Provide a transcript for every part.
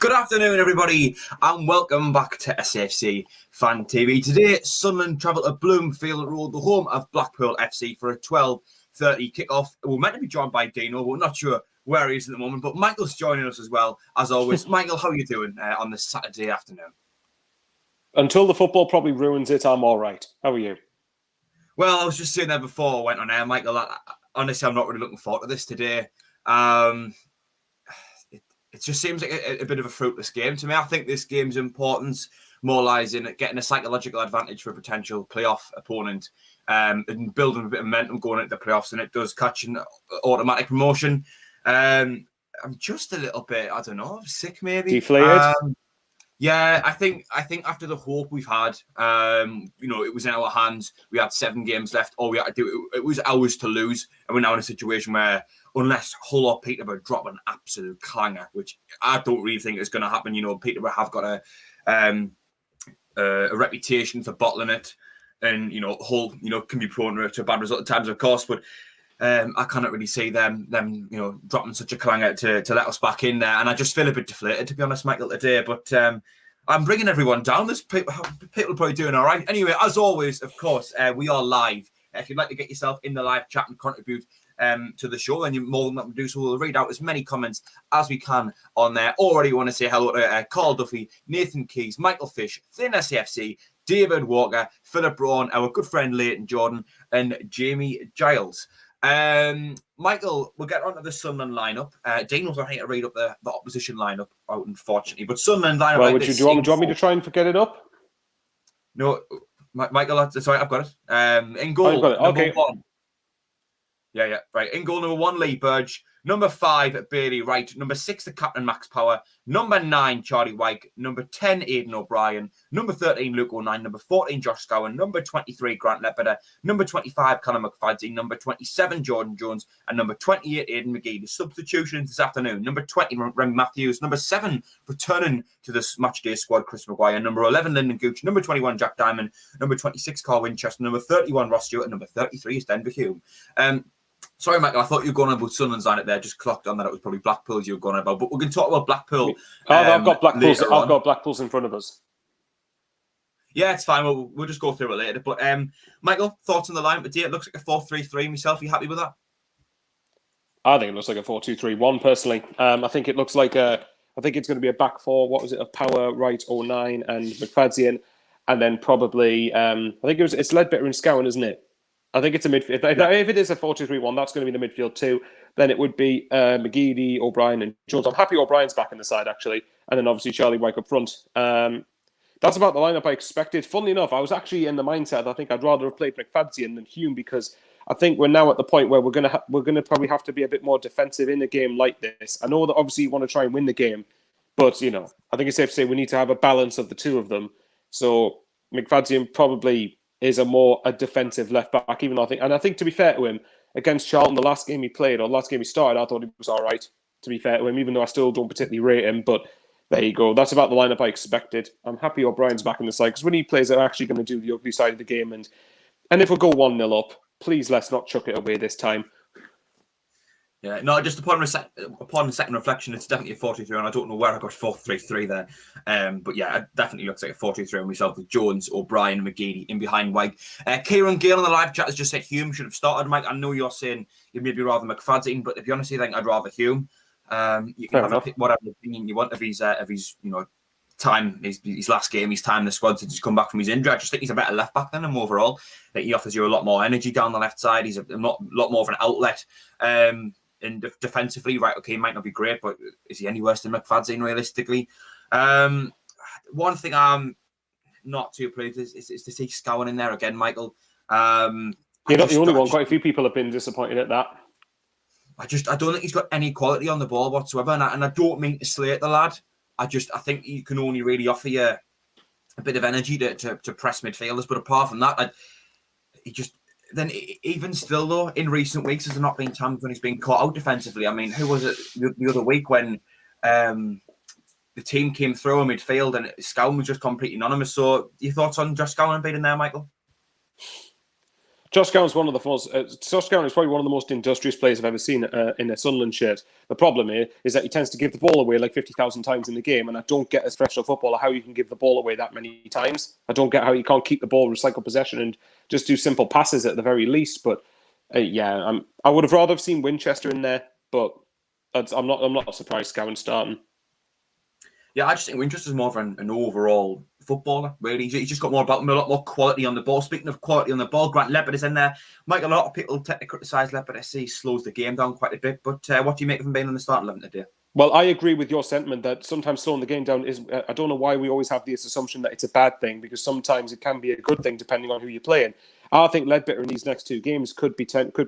Good afternoon, everybody, and welcome back to SAFC Fan TV. Today, Sunderland travel to Bloomfield Road, the home of Blackpool FC, for a 12:30 kickoff. We're meant to be joined by Dino. We're not sure where he is at the moment, but Michael's joining us as well, as always. Michael, how are you doing on this Saturday afternoon? Until the football probably ruins it, I'm all right. How are you? Well, I was just saying there before I went on air, Michael. Honestly, I'm not really looking forward to this today. It just seems like a bit of a fruitless game to me. I think this game's importance more lies in getting a psychological advantage for a potential playoff opponent and building a bit of momentum going into the playoffs, and it does catch an automatic promotion. I'm just a little bit, I don't know, sick maybe. Deflated? Yeah, I think after the hope we've had, it was in our hands. We had 7 games left. All we had to do, it was ours to lose. And we're now in a situation where unless Hull or Peterborough drop an absolute clanger, which I don't really think is going to happen. Peterborough have got a reputation for bottling it. And, Hull, can be prone to a bad result at times, of course. But I cannot really see them dropping such a clanger to let us back in there. And I just feel a bit deflated, to be honest, Michael, today. But I'm bringing everyone down. There's people probably doing all right. Anyway, as always, of course, we are live. If you'd like to get yourself in the live chat and contribute to the show, then you're more than welcome to do so. We'll read out as many comments as we can on there. Already want to say hello to Carl Duffy, Nathan Keys, Michael Fish, Thin SAFC, David Walker, Philip Braun, our good friend Leighton Jordan, and Jamie Giles. Michael, we'll get on to the Sunderland lineup. Dino's not here to read up the opposition lineup, unfortunately. But Sunderland lineup. Well, do you want me to try and get it up? No, Michael, sorry, I've got it. In goal, okay. 1. Yeah, right. In goal, number 1, Lee Burge. Number 5, Bailey Wright. Number 6, the captain, Max Power. Number 9, Charlie Wyke. Number 10, Aidan O'Brien. Number 13, Luke O'Nien. Number 14, Josh Scowen. Number 23, Grant Lepeder. Number 25, Callum McFadden. Number 27, Jordan Jones. And number 28, Aidan McGee. The substitutions this afternoon. Number 20, Remy Matthews. Number 7, returning to this matchday squad, Chris Maguire. Number 11, Lyndon Gooch. Number 21, Jack Diamond. Number 26, Carl Winchester. Number 31, Ross Stewart. And number 33 is Denver Hume. Sorry, Michael, I thought you were going about Sunderland's line there. Just clocked on that it was probably Blackpool's you were going about. But we're going to talk about Blackpool. I've got Blackpool's in front of us. Yeah, it's fine. We'll just go through it later. But Michael, thoughts on the line today? It looks like a 4-3-3 myself. Are you happy with that? I think it looks like a 4-2-3-1 personally. I think it looks like I think it's going to be a back four. What was it? Of Power, Wright, O'Nien, and McFadden, and then probably I think it's Ledbetter and Scowen, isn't it? I think it's a midfield. If it is a 4-2-3-1, that's going to be the midfield too. Then it would be McGeady, O'Brien, and Jones. I'm happy O'Brien's back in the side, actually. And then obviously Charlie Wyke up front. That's about the lineup I expected. Funnily enough, I was actually in the mindset, I think I'd rather have played McFadden than Hume, because I think we're now at the point where we're going to probably have to be a bit more defensive in a game like this. I know that obviously you want to try and win the game, but, I think it's safe to say we need to have a balance of the two of them. So McFadden probably is a defensive left back, even though I think to be fair to him, against Charlton, the last game he played, or the last game he started, I thought he was all right, to be fair to him, even though I still don't particularly rate him. But there you go. That's about the lineup I expected. I'm happy O'Brien's back in the side, because when he plays, they're actually going to do the ugly side of the game. And if we go 1-0 up, please let's not chuck it away this time. Yeah, no, just upon second reflection, it's definitely a 4-2-3, and I don't know where I got 4-3-3 there. But yeah, it definitely looks like a 4-2-3 on myself, with Jones, O'Brien, and McGeady in behind Wyke. Kieran Gale on the live chat has just said Hume should have started. Mike, I know you're saying you'd maybe rather McFadden, but to be honest, I think I'd rather Hume. You can have whatever opinion you want of his time, his last game, his time in the squad since he's come back from his injury. I just think he's a better left back than him overall. I think he offers you a lot more energy down the left side. He's a lot more of an outlet. And defensively, right, okay, he might not be great, but is he any worse than McFadden realistically? One thing I'm not too pleased is to see Scowen in there again, Michael. You're not the only one. Quite a few people have been disappointed at that. I don't think he's got any quality on the ball whatsoever, and I don't mean to slate the lad. I think he can only really offer you a bit of energy to press midfielders, but apart from that, then even still though, in recent weeks, there's not been times when he's been caught out defensively. I mean, who was it the other week when the team came through in midfield and Scowen was just completely anonymous? So your thoughts on Josh Scowen being in there, Michael? Josh Gowan's one of the most. Josh Gowan is probably one of the most industrious players I've ever seen in a Sunderland shirt. The problem here is that he tends to give the ball away like 50,000 times in the game, and I don't get as a professional footballer how you can give the ball away that many times. I don't get how you can't keep the ball, recycle possession, and just do simple passes at the very least. But I would have rather have seen Winchester in there, but I'm not surprised Gowan's starting. Yeah, I just think Winchester's more of an overall footballer, really. He's just got more about him, a lot more quality on the ball. Speaking of quality on the ball, Grant Leopard is in there. Michael, a lot of people tend to criticise Leopard. I see he slows the game down quite a bit. But what do you make of him being on the starting 11 today? Well, I agree with your sentiment that sometimes slowing the game down is... I don't know why we always have this assumption that it's a bad thing, because sometimes it can be a good thing depending on who you're playing. I think Leadbitter in these next two games could be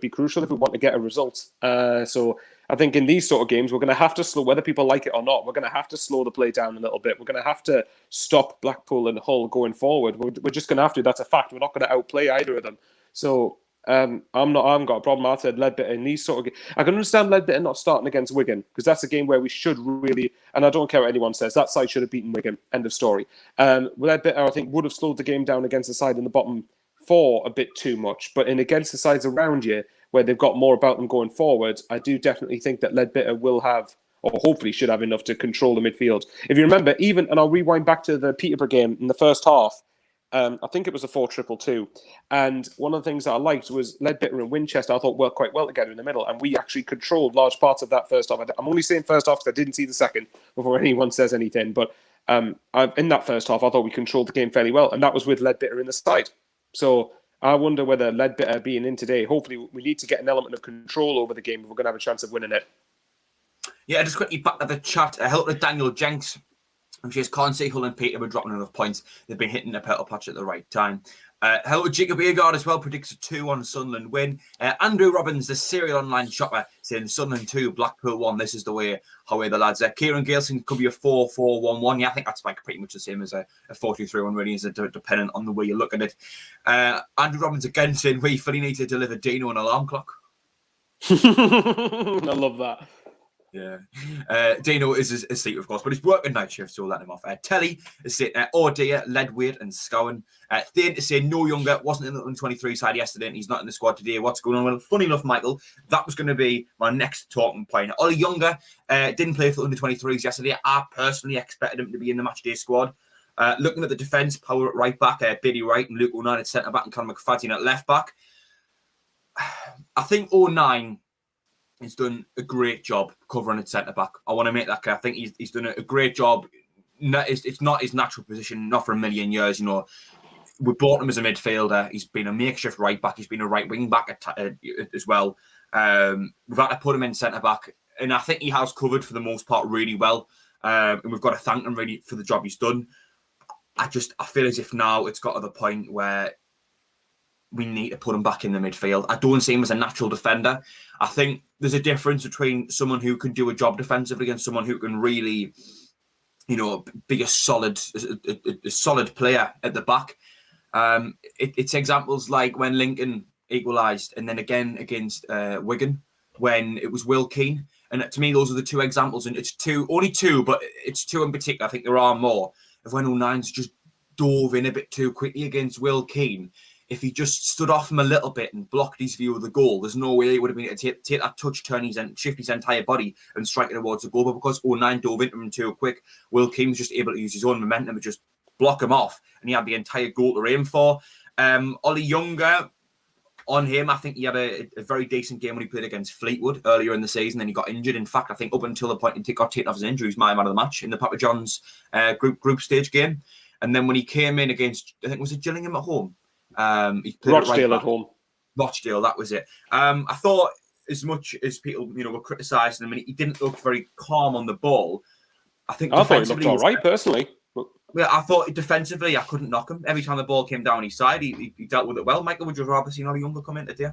crucial if we want to get a result. So I think in these sort of games, we're going to have to slow, whether people like it or not, we're going to have to slow the play down a little bit. We're going to have to stop Blackpool and Hull going forward. We're just going to have to. That's a fact. We're not going to outplay either of them. So I haven't got a problem. I said Leadbitter in these sort of games. I can understand Leadbitter not starting against Wigan, because that's a game where we should really, and I don't care what anyone says, that side should have beaten Wigan. End of story. Leadbitter, I think, would have slowed the game down against the side in the bottom four a bit too much, but in against the sides around you where they've got more about them going forward, I do definitely think that Leadbitter will have, or hopefully should have, enough to control the midfield. If you remember, and I'll rewind back to the Peterborough game in the first half, I think it was a 4-2-2, and one of the things that I liked was Leadbitter and Winchester, I thought, worked quite well together in the middle, and we actually controlled large parts of that first half. I'm only saying first half because I didn't see the second before anyone says anything, but in that first half, I thought we controlled the game fairly well, and that was with Leadbitter in the side. So I wonder whether Leadbitter being in today, hopefully we need to get an element of control over the game if we're going to have a chance of winning it. Yeah, just quickly back to the chat. Help with Daniel Jenks. Which is can't see Hull and Peter were dropping enough points. They've been hitting the pedal patch at the right time. Hello, Jacob Eargard as well predicts a 2-1 Sunderland win. Andrew Robbins, the serial online shopper, saying Sunderland 2, Blackpool 1. This is the way the lads. Kieran Galeson could be a 4-4-1-1. Yeah, I think that's like pretty much the same as a 4-2-3-1. Really, is dependent on the way you look at it. Andrew Robbins again saying we fully need to deliver Dino an alarm clock. I love that. Yeah. Dino is asleep, of course, but he's working night shift, so we'll let him off. Telly is saying, oh dear, Ledward and Scowen. Thane is saying, no younger, wasn't in the 23 side yesterday, and he's not in the squad today. What's going on? Well, funny enough, Michael, that was going to be my next talking point. Ollie Younger didn't play for the under-23s yesterday. I personally expected him to be in the matchday squad. Looking at the defence, Power at right back, Billy Wright and Luke O'Neill at centre back, and Conor McFadden at left back. I think O'Neill he's done a great job covering at centre back. I want to make that clear. I think he's done a great job. It's not his natural position, not for a million years. You know, we bought him as a midfielder. He's been a makeshift right back. He's been a right wing back as well. We've had to put him in centre back, and I think he has covered for the most part really well. And we've got to thank him really for the job he's done. I feel as if now it's got to the point where we need to put him back in the midfield. I don't see him as a natural defender. I think there's a difference between someone who can do a job defensively and someone who can really, you know, be a solid player at the back. It's examples like when Lincoln equalised, and then again against Wigan when it was Will Keane. And to me, those are the two examples. And it's only two, but it's two in particular. I think there are more of when O'Nine's just dove in a bit too quickly against Will Keane. If he just stood off him a little bit and blocked his view of the goal, there's no way he would have been able to take that touch, shift his entire body and strike it towards the goal. But because O'Neill dove into him too quick, Will Keane was just able to use his own momentum and just block him off. And he had the entire goal to aim for. Ollie Younger, on him, I think he had a very decent game when he played against Fleetwood earlier in the season. Then he got injured. In fact, I think up until the point he got taken off his injury, he was my man of the match in the Papa John's group stage game. And then when he came in against, I think, was it Gillingham at home? He played Rochdale at home. Rochdale, that was it. I thought as much as people, were criticising him, and he didn't look very calm on the ball. I thought he looked all right, personally. Yeah, I thought defensively, I couldn't knock him. Every time the ball came down his side, he dealt with it well. Michael, would you rather see Ollie Younger come in today?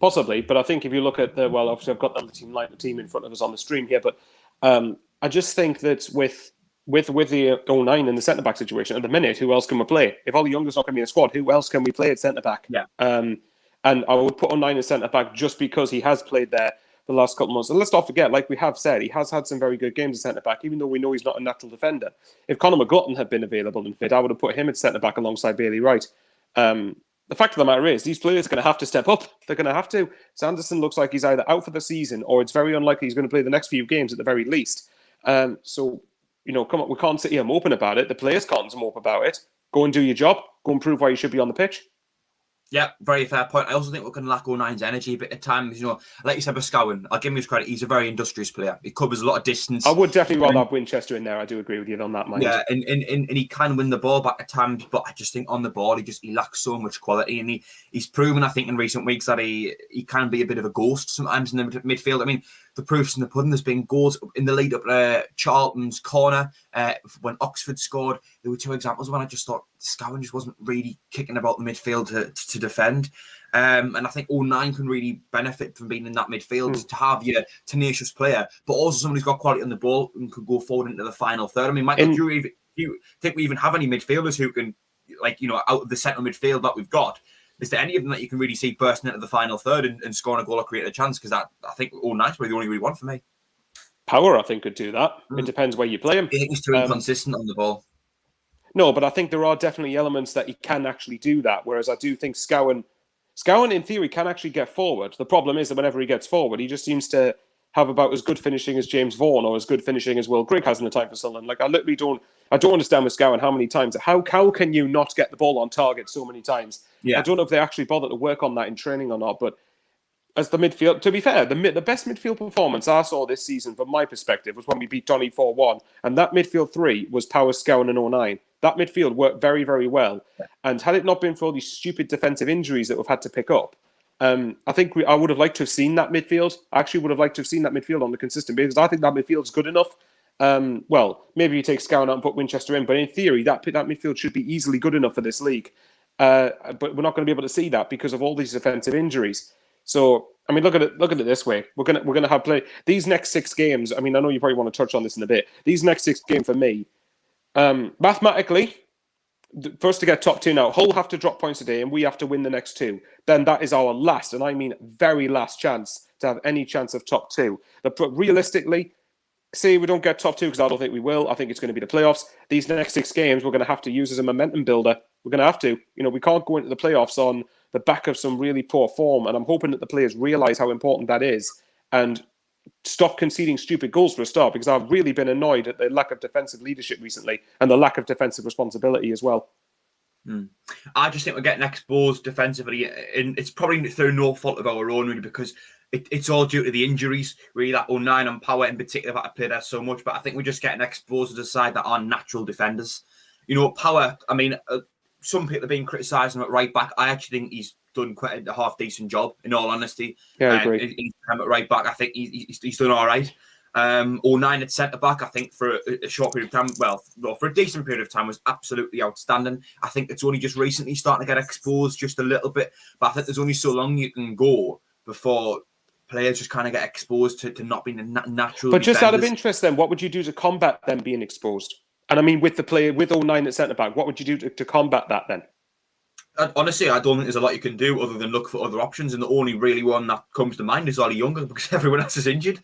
Possibly, but I think if you look at obviously I've got the team in front of us on the stream here, but I just think that with the 09 in the centre back situation at the minute, who else can we play? If Ollie Younger's not going to be in the squad, who else can we play at centre back? Yeah. And I would put 09 in centre back just because he has played there the last couple of months. And let's not forget, like we have said, he has had some very good games at centre back, even though we know he's not a natural defender. If Conor McGlutton had been available and fit, I would have put him at centre back alongside Bailey Wright. the fact of the matter is, these players are going to have to step up. They're going to have to. Sanderson looks like he's either out for the season or it's very unlikely he's going to play the next few games at the very least. So, come on, we can't sit here moping about it. The players can't mope about it. Go and do your job. Go and prove why you should be on the pitch. Yeah, very fair point. I also think we're going to lack 09's energy a bit at times. Like you said, Boscawen, I'll give him his credit. He's a very industrious player. He covers a lot of distance. I would definitely rather have Winchester in there. I do agree with you on that, mind. Yeah, and he can win the ball back at times, but I just think on the ball, he lacks so much quality. And he's proven, I think, in recent weeks that he can be a bit of a ghost sometimes in the midfield. I mean, the proof's in the pudding. There's been goals in the lead up Charlton's corner when Oxford scored. There were two examples when I just thought Scowen just wasn't really kicking about the midfield to defend. And I think 09 can really benefit from being in that midfield to have your tenacious player, but also someone who's got quality on the ball and could go forward into the final third. I mean, Michael, do you think we even have any midfielders who can, out of the central midfield that we've got? Is there any of them that you can really see bursting into the final third and scoring a goal or creating a chance? Because I think 09's probably the only really one for me. Power, I think, could do that. It depends where you play him. I think he's too inconsistent on the ball. No, but I think there are definitely elements that he can actually do that. Whereas I do think Scowen, in theory, can actually get forward. The problem is that whenever he gets forward, he just seems to have about as good finishing as James Vaughan or as good finishing as Will Grigg has in the time for Sunderland. Like, I don't understand with Scowen how many times. How can you not get the ball on target so many times? Yeah. I don't know if they actually bother to work on that in training or not, but as the midfield, to be fair, the best midfield performance I saw this season, from my perspective, was when we beat Donny 4-1, and that midfield three was Power, Scowen and 09. That midfield worked very, very well, and had it not been for all these stupid defensive injuries that we've had to pick up, I think I would have liked to have seen that midfield. I actually would have liked to have seen that midfield on a consistent basis. I think that midfield is good enough. Well, maybe you take Scowen out and put Winchester in, but in theory, that midfield should be easily good enough for this league. But we're not going to be able to see that because of all these defensive injuries. So, I mean, look at it this way. We're gonna have play these next 6 games. I mean, I know you probably want to touch on this in a bit. These next 6 games for me, mathematically, for us to get top 2 now, Hull have to drop points today, and we have to win the next 2. Then that is our last, and I mean very last chance to have any chance of top 2. But realistically, say we don't get top 2, because I don't think we will. I think it's going to be the playoffs. These next 6 games we're going to have to use as a momentum builder. We're going to have to. We can't go into the playoffs on the back of some really poor form, and I'm hoping that the players realise how important that is and stop conceding stupid goals for a start, because I've really been annoyed at the lack of defensive leadership recently and the lack of defensive responsibility as well. I just think we're getting exposed defensively, and it's probably through no fault of our own, really, because it's all due to the injuries, really, that 09 and Power in particular that I played there so much, but I think we're just getting exposed as a side that are natural defenders. Power, I mean, some people have been criticising him at right back. I actually think he's done quite a half-decent job, in all honesty. Yeah, I agree. He's at right back, I think he's done all right. 09 at centre-back, I think, for a short period of time, well, for a decent period of time, was absolutely outstanding. I think it's only just recently starting to get exposed just a little bit, but I think there's only so long you can go before players just kind of get exposed to not being a natural But just defenders. Out of interest then, what would you do to combat them being exposed? And I mean, with the player, with 09 at centre-back, what would you do to combat that then? Honestly, I don't think there's a lot you can do other than look for other options. And the only really one that comes to mind is Ollie Younger, because everyone else is injured.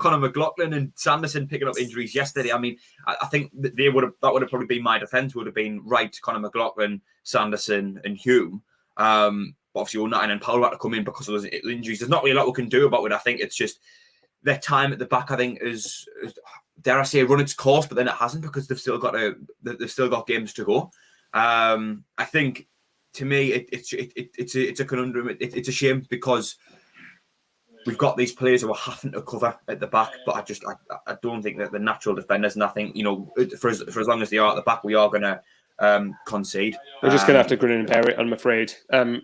Conor McLaughlin and Sanderson picking up injuries yesterday. I mean, I think that would have probably been my defence, would have been Wright, Conor McLaughlin, Sanderson and Hume. Obviously, 09 and Powell had to come in because of those injuries. There's not really a lot we can do about it. I think it's just their time at the back, I think, is dare I say, run its course, but then it hasn't, because they've still got games to go. I think, to me, it's a conundrum. It's a shame, because we've got these players who are having to cover at the back, but I don't think that the natural defenders, and I think, for as long as they are at the back, we are going to concede. We're just going to have to grin and bear it, I'm afraid.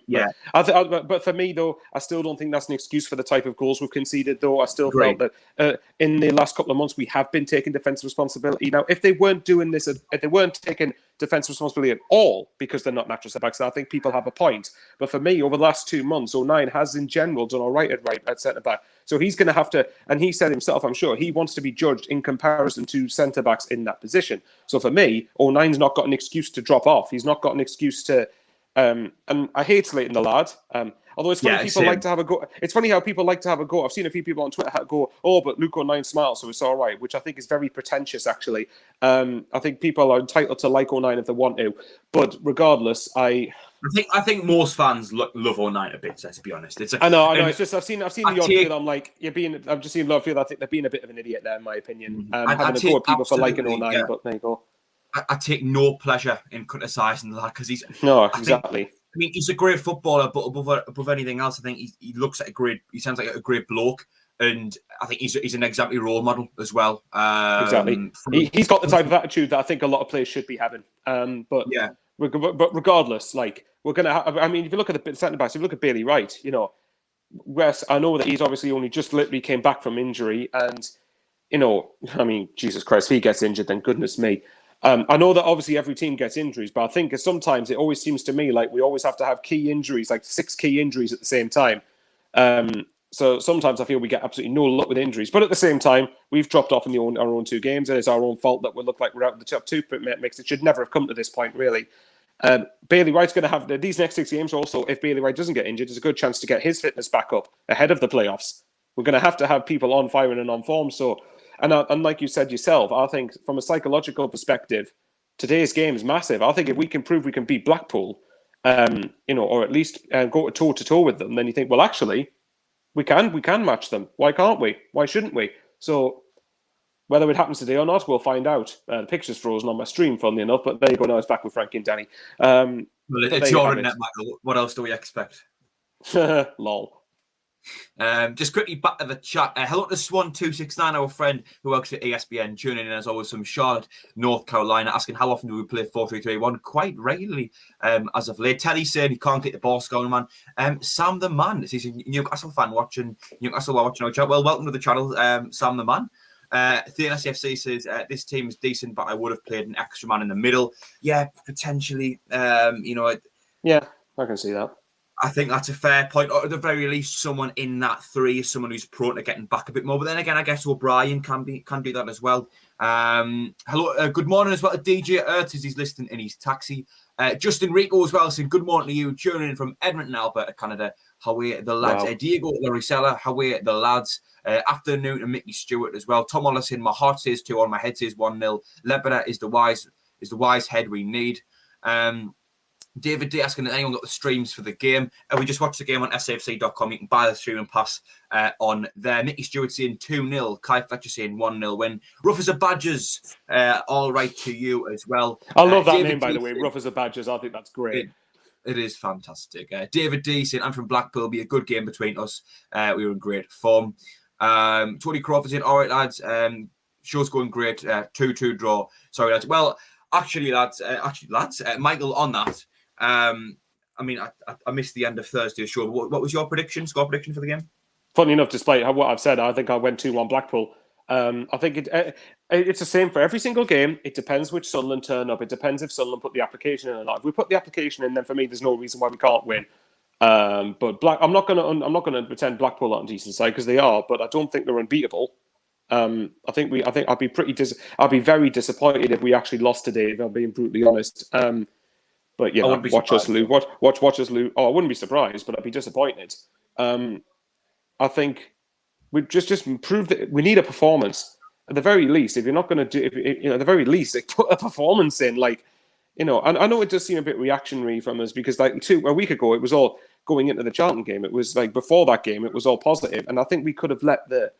Yeah. But for me, though, I still don't think that's an excuse for the type of goals we've conceded, though. I still felt that in the last couple of months, we have been taking defensive responsibility. Now, if they weren't doing this, if they weren't taking defensive responsibility at all, because they're not natural centre-backs, I think people have a point. But for me, over the last 2 months, 09 has in general done all right at centre-back. So he's going to have to, and he said himself, I'm sure, he wants to be judged in comparison to centre-backs in that position. So for me, 09's not got an excuse to drop off. He's not got an excuse to, and I hate slating the lad. Although it's funny, people like to have a go. It's funny how people like to have a go. I've seen a few people on Twitter go, "Oh, but Luke 09 smiles, so it's all right," which I think is very pretentious, actually. I think people are entitled to like 09 if they want to. But regardless, I think most fans love 09 a bit. Let's be honest. I know. It's just I've seen the odd field. I'm like, I'm just seeing the odd field. I think they're being a bit of an idiot there, in my opinion. Having to go at people for liking 09, yeah. But there you go. I take no pleasure in criticising the lad because he's exactly. I mean, he's a great footballer, but above anything else, I think he looks like he sounds like a great bloke, and I think he's an exemplary role model as well. Exactly. He's got the type of attitude that I think a lot of players should be having. But regardless, like we're gonna have, I mean, if you look at the centre backs, if you look at Bailey Wright, you know, Wes, I know that he's obviously only just literally came back from injury, and you know, I mean, Jesus Christ, if he gets injured, then goodness me. I know that obviously every team gets injuries, but I think sometimes it always seems to me like we always have to have key injuries, like 6 key injuries at the same time. So sometimes I feel we get absolutely no luck with injuries. But at the same time, we've dropped off in our own 2 games, and it's our own fault that we look like we're out of the top 2 mix. It should never have come to this point, really. Bailey Wright's going to have these next 6 games also. If Bailey Wright doesn't get injured, there's a good chance to get his fitness back up ahead of the playoffs. We're going to have people on fire and on form. So. And like you said yourself, I think from a psychological perspective, today's game is massive. I think if we can prove we can beat Blackpool, you know, or at least go toe to toe with them, then you think, well, actually, we can match them. Why can't we? Why shouldn't we? So whether it happens today or not, we'll find out. The picture's frozen on my stream, funnily enough, but there you go. Now it's back with Frankie and Danny. Well, it's your internet, Michael. What else do we expect? Lol. Just quickly back to the chat. Hello to Swan269, our friend who works at ESPN, tuning in as always from Charlotte, North Carolina, asking how often do we play 4-3-3-1? Quite regularly as of late. Telly saying he can't get the ball going, man. Sam the Man, he's a Newcastle fan watching our chat. Well, welcome to the channel, Sam the Man. Thean SFC says this team is decent, but I would have played an extra man in the middle. Yeah, potentially. You know, yeah, I can see that. I think that's a fair point. Or at the very least, someone in that 3 is someone who's prone to getting back a bit more. But then again, I guess O'Brien can do that as well. Hello, good morning as well to DJ Ertz as he's listening in his taxi. Justin Rico as well saying good morning to you, tuning in from Edmonton, Alberta, Canada. How are the lads? Wow. Diego Laricella, how are the lads? Afternoon to Mickey Stewart as well. Tom Wallace in my heart says 2-1, my head says 1-0. Lebeda is the wise head we need. David D asking, has anyone got the streams for the game? We just watched the game on SAFC.com. You can buy the stream and pass on there. Mickey Stewart saying 2-0. Kai Fletcher saying 1-0 win. Rough as a Badgers, all right to you as well. I love that David name, by the way. Rough as a Badgers. I think that's great. It is fantastic. David D saying, I'm from Blackpool. It'll be a good game between us. We were in great form. Tony Crawford saying, all right, lads. Show's going great. 2-2 draw. Sorry, lads. Well, actually, lads, Michael, on that. I mean, I missed the end of Thursday's show. What was your score prediction for the game? Funny enough, despite what I've said, I think I went 2-1 Blackpool. I think it's the same for every single game. It depends which Sunderland turn up. It depends if Sunderland put the application in or not. If we put the application in, then for me, there's no reason why we can't win. But I'm not gonna pretend Blackpool aren't a decent side because they are, but I don't think they're unbeatable. I think I'd be very disappointed if we actually lost today, if I'm being brutally honest. But yeah, watch us lose. Watch us lose. Oh, I wouldn't be surprised, but I'd be disappointed. I think we just prove that we need a performance at the very least. If you're not going to do, at the very least, like, put a performance in. Like, you know, and I know it does seem a bit reactionary from us because like a week ago it was all going into the Charlton game. It was like before that game it was all positive, and I think we could have let the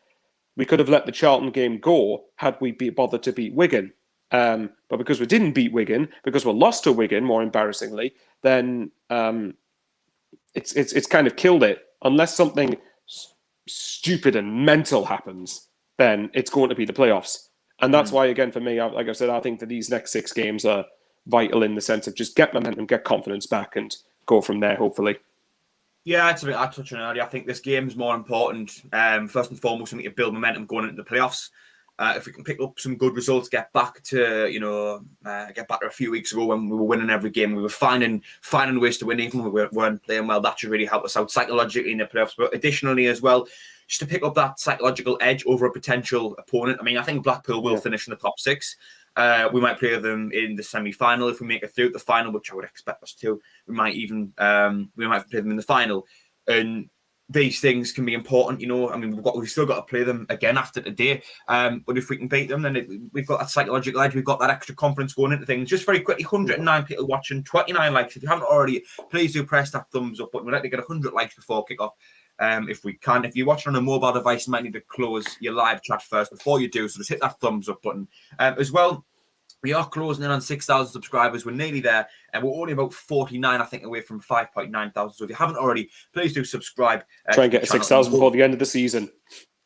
Charlton game go had we bothered to beat Wigan. But because we didn't beat Wigan, because we lost to Wigan, more embarrassingly, then it's kind of killed it. Unless something stupid and mental happens, then it's going to be the playoffs. And that's why, again, for me, like I said, I think that these next 6 games are vital in the sense of just get momentum, get confidence back, and go from there, hopefully. Yeah, it's a bit I touched on earlier. I think this game is more important. First and foremost, we need to build momentum going into the playoffs. If we can pick up some good results, get back to a few weeks ago when we were winning every game, we were finding ways to win even when we weren't playing well. That should really help us out psychologically in the playoffs. But additionally as well, just to pick up that psychological edge over a potential opponent. I mean, I think Blackpool will finish in the top 6. We might play them in the semi-final if we make it through the final, which I would expect us to. We might play them in the final. And these things can be important, I mean, we've still got to play them again after today. But if we can beat them, then we've got that psychological edge. We've got that extra confidence going into things. Just very quickly, 109 people watching, 29 likes. If you haven't already, please do press that thumbs up button. We'd like to get 100 likes before kickoff. If we can. If you're watching on a mobile device, you might need to close your live chat first before you do. So just hit that thumbs up button. As well, we are closing in on 6,000 subscribers. We're nearly there, and we're only about 49, I think, away from 5.9 thousand. So if you haven't already, please do subscribe. Try and get 6,000 before the end of the season.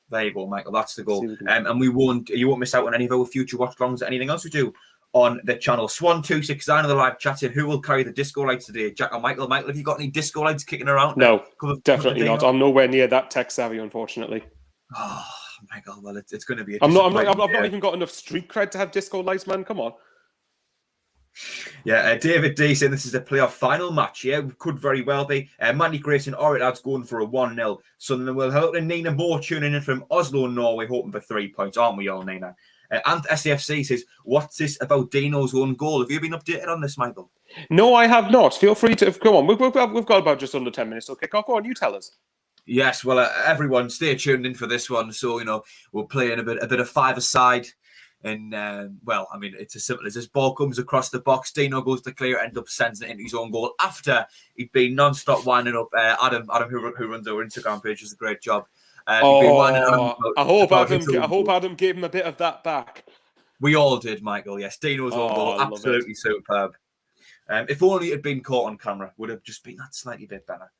There you go, Michael. That's the goal. And you won't miss out on any of our future watch-alongs or anything else we do on the channel. Swan269 on the live chat in. Who will carry the disco lights today, Jack or Michael? Michael, have you got any disco lights kicking around? No, definitely not. I'm nowhere near that tech savvy, unfortunately. Oh, Michael, well, it's going to be. I've not even got enough street cred to have disco lights, man. Come on. Yeah, David D saying this is a playoff final match. Yeah, could very well be. Mandy Grayson, all right, lads, going for a 1-0. Sunderland will help. And Nina Moore tuning in from Oslo, Norway, hoping for 3 points, aren't we all, Nina? And SAFC says, what's this about Dino's own goal? Have you been updated on this, Michael? No, I have not. Feel free to go on. We've got about just under 10 minutes. So kick off. Go on, you tell us. Yes, well, everyone, stay tuned in for this one. So, we're playing a bit of five-a-side. And, well, I mean, it's as simple as this. Ball comes across the box. Dino goes to clear, ends up sending it into his own goal after he'd been non-stop winding up Adam who runs our Instagram page, does a great job. I hope Adam gave him a bit of that back. We all did, Michael, yes. Dino's own goal, absolutely superb. If only it had been caught on camera, would have just been that slightly bit better.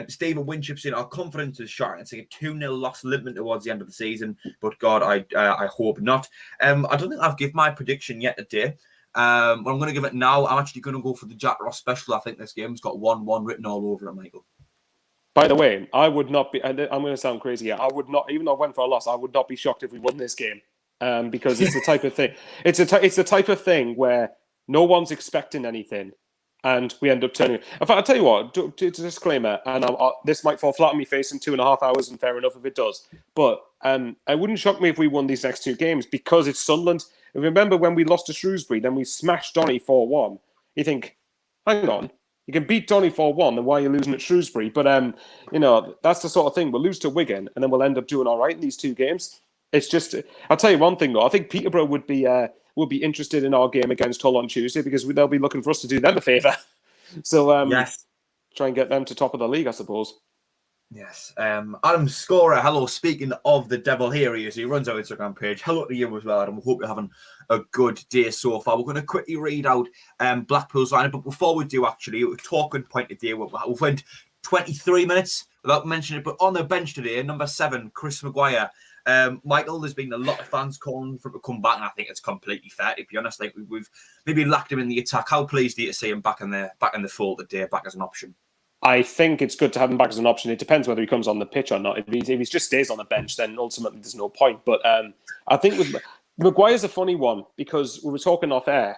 Stephen Winship's in, our confidence is shot. It's like a 2-0 loss limping towards the end of the season, but God, I hope not. I don't think I've given my prediction yet today. But I'm going to give it now. I'm actually going to go for the Jack Ross special. I think this game's got 1-1 written all over it, Michael. By the way, I would not be, and I'm going to sound crazy here, I would not, even though I went for a loss, I would not be shocked if we won this game. Because it's the type of thing, it's the type of thing where no one's expecting anything. And we end up turning. In fact, I'll tell you what, disclaimer, and this might fall flat on my face in 2.5 hours, and fair enough if it does. But it wouldn't shock me if we won these next two games because it's Sunderland. Remember when we lost to Shrewsbury, then we smashed Donny 4-1. You think, hang on, you can beat Donny 4-1, then why are you losing at Shrewsbury? But, that's the sort of thing. We'll lose to Wigan, and then we'll end up doing all right in these two games. It's just, I'll tell you one thing, though. I think Peterborough would be interested in our game against Hull on Tuesday because they'll be looking for us to do them a favour. So, yes. Try and get them to top of the league, I suppose. Yes. Adam Scorer, hello. Speaking of the devil, here he is. He runs our Instagram page. Hello to you as well, Adam. We hope you're having a good day so far. We're going to quickly read out Blackpool's lineup, but before we do, actually, a talking point today. We went 23 minutes without mentioning it, but on the bench today, number 7, Chris Maguire. Michael, there's been a lot of fans calling for him to come back, and I think it's completely fair, to be honest. Like we've maybe lacked him in the attack. How pleased are you to see him back in the fold today, back as an option? I think it's good to have him back as an option. It depends whether he comes on the pitch or not. If he just stays on the bench, then ultimately there's no point. But I think with Maguire's a funny one because we were talking off air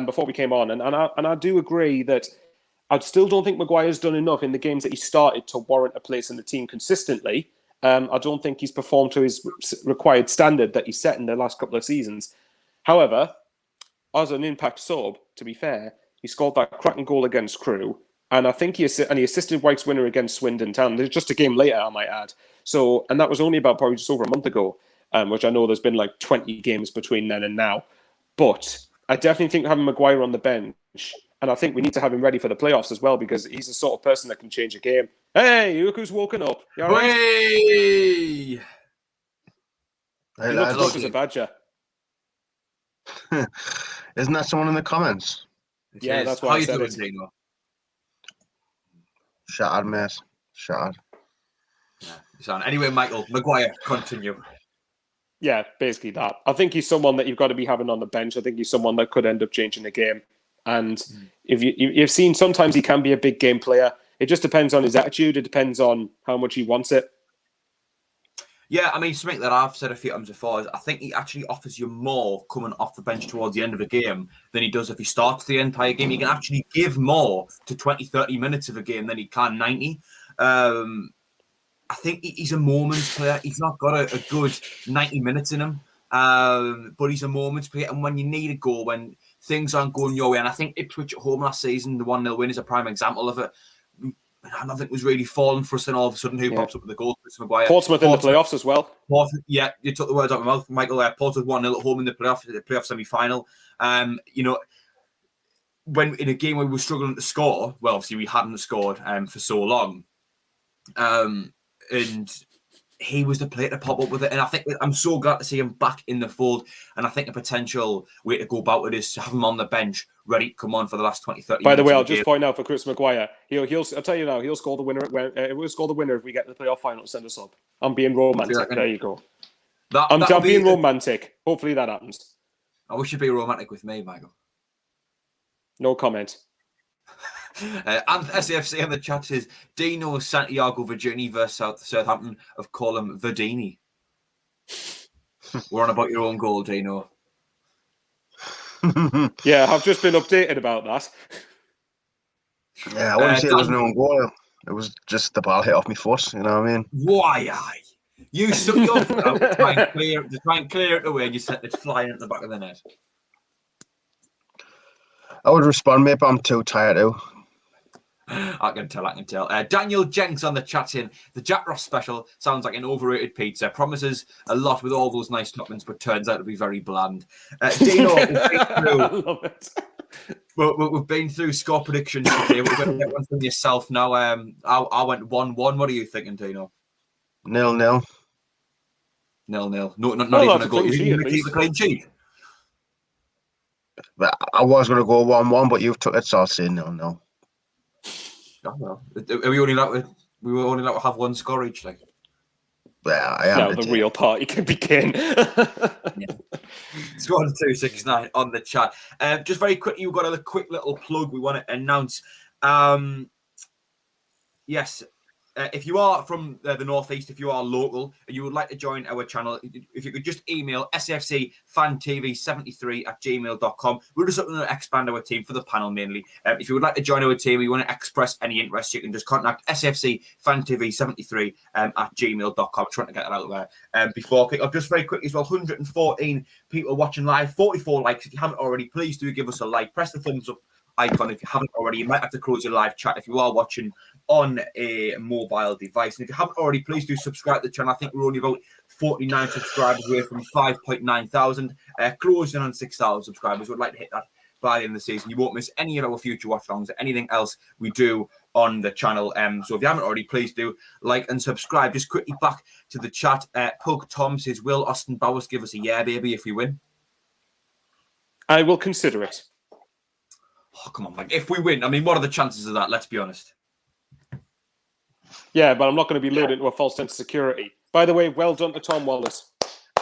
before we came on, and I do agree that I still don't think Maguire's done enough in the games that he started to warrant a place in the team consistently. I don't think he's performed to his required standard that he set in the last couple of seasons. However, as an impact sub, to be fair, he scored that cracking goal against Crewe. And I think he assisted White's winner against Swindon Town. There's just a game later, I might add. So, and that was only about probably just over a month ago, which I know there's been like 20 games between then and now. But I definitely think having Maguire on the bench, and I think we need to have him ready for the playoffs as well, because he's the sort of person that can change a game. Hey, look who's woken up. You all right? Hey! He looks drunk as a badger. Isn't that someone in the comments? Yeah, that's why I said it. Shattered, mate. Shattered. Yeah. Anyway, Michael, Maguire, continue. Yeah, basically that. I think he's someone that you've got to be having on the bench. I think he's someone that could end up changing the game. And if you've seen, sometimes he can be a big game player. It just depends on his attitude. It depends on how much he wants it. Yeah, I mean, something that I've said a few times before is I think he actually offers you more coming off the bench towards the end of a game than he does if he starts the entire game. He can actually give more to 20, 30 minutes of a game than he can 90. I think he's a moments player. He's not got a good 90 minutes in him, but he's a moments player. And when you need a goal, when things aren't going your way, and I think Ipswich at home last season, the 1-0 win is a prime example of it. I don't think was really falling for us, and all of a sudden, who pops up with the goal? Chris Maguire. Portsmouth in the playoffs as well. Yeah, you took the words out of my mouth, Michael. Portsmouth 1-0 at home in the playoff semi-final. When in a game where we were struggling to score, well, obviously we hadn't scored for so long, and he was the player to pop up with it. And I think I'm so glad to see him back in the fold. And I think a potential way to go about it is to have him on the bench, ready to come on for the last 20, 30 minutes. By the way, I'll just point out for Chris Maguire, I'll tell you now, he'll score the winner. We'll score the winner if we get to the playoff final to send us up. I'm being romantic. There you go. I'm being romantic. Hopefully that happens. I wish you'd be romantic with me, Michael. No comment. And SAFC in the chat says Dino Santiago Verdini versus Southampton of call him Verdini. We're on about your own goal, Dino. Yeah, I've just been updated about that. Yeah, I wouldn't say it was an own goal. It was just the ball hit off my foot, you know what I mean? Why? You stuck your foot out to try and clear it away, and you sent it flying at the back of the net. I would respond, mate, but I'm too tired to. I can tell. Daniel Jenks on the chat saying the Jack Ross special sounds like an overrated pizza. Promises a lot with all those nice toppings, but turns out to be very bland. Dino, I love it. We've been through score predictions today. We're going to get one from yourself now. I went 1-1. What are you thinking, Dino? 0-0. 0-0. Not even a goal. You're going to keep a clean sheet. But I was going to go 1-1, but you've took it, so I'll say 0-0. Oh, well. Are we only allowed to have one score each? Like, yeah, I am. Now the real party can begin. Squad 269 on the chat. Just very quickly, we've got a quick little plug we want to announce. Yes. If you are from the Northeast, if you are local and you would like to join our channel, if you could just email SAFC Fan TV 73@gmail.com. We're just looking to expand our team for the panel mainly. If you would like to join our team, you want to express any interest, you can just contact SAFC Fan TV 73@gmail.com. Trying to get that out there before kick-off. Just very quickly as well, 114 people watching live, 44 likes. If you haven't already, please do give us a like. Press the thumbs up icon if you haven't already. You might have to close your live chat if you are watching on a mobile device. And if you haven't already, please do subscribe to the channel. I think we're only about 49 subscribers away from 5.9 thousand. Closing on 6,000 subscribers. We'd like to hit that by the end of the season. You won't miss any of our future watch-alongs or anything else we do on the channel. So if you haven't already, please do like and subscribe. Just quickly back to the chat. Pug Tom says, will Austin Bowers give us a yeah, baby, if we win? I will consider it. Oh, come on, Mike. If we win, I mean, what are the chances of that? Let's be honest. Yeah, but I'm not going to be lured into a false sense of security. By the way, well done to Tom Wallace.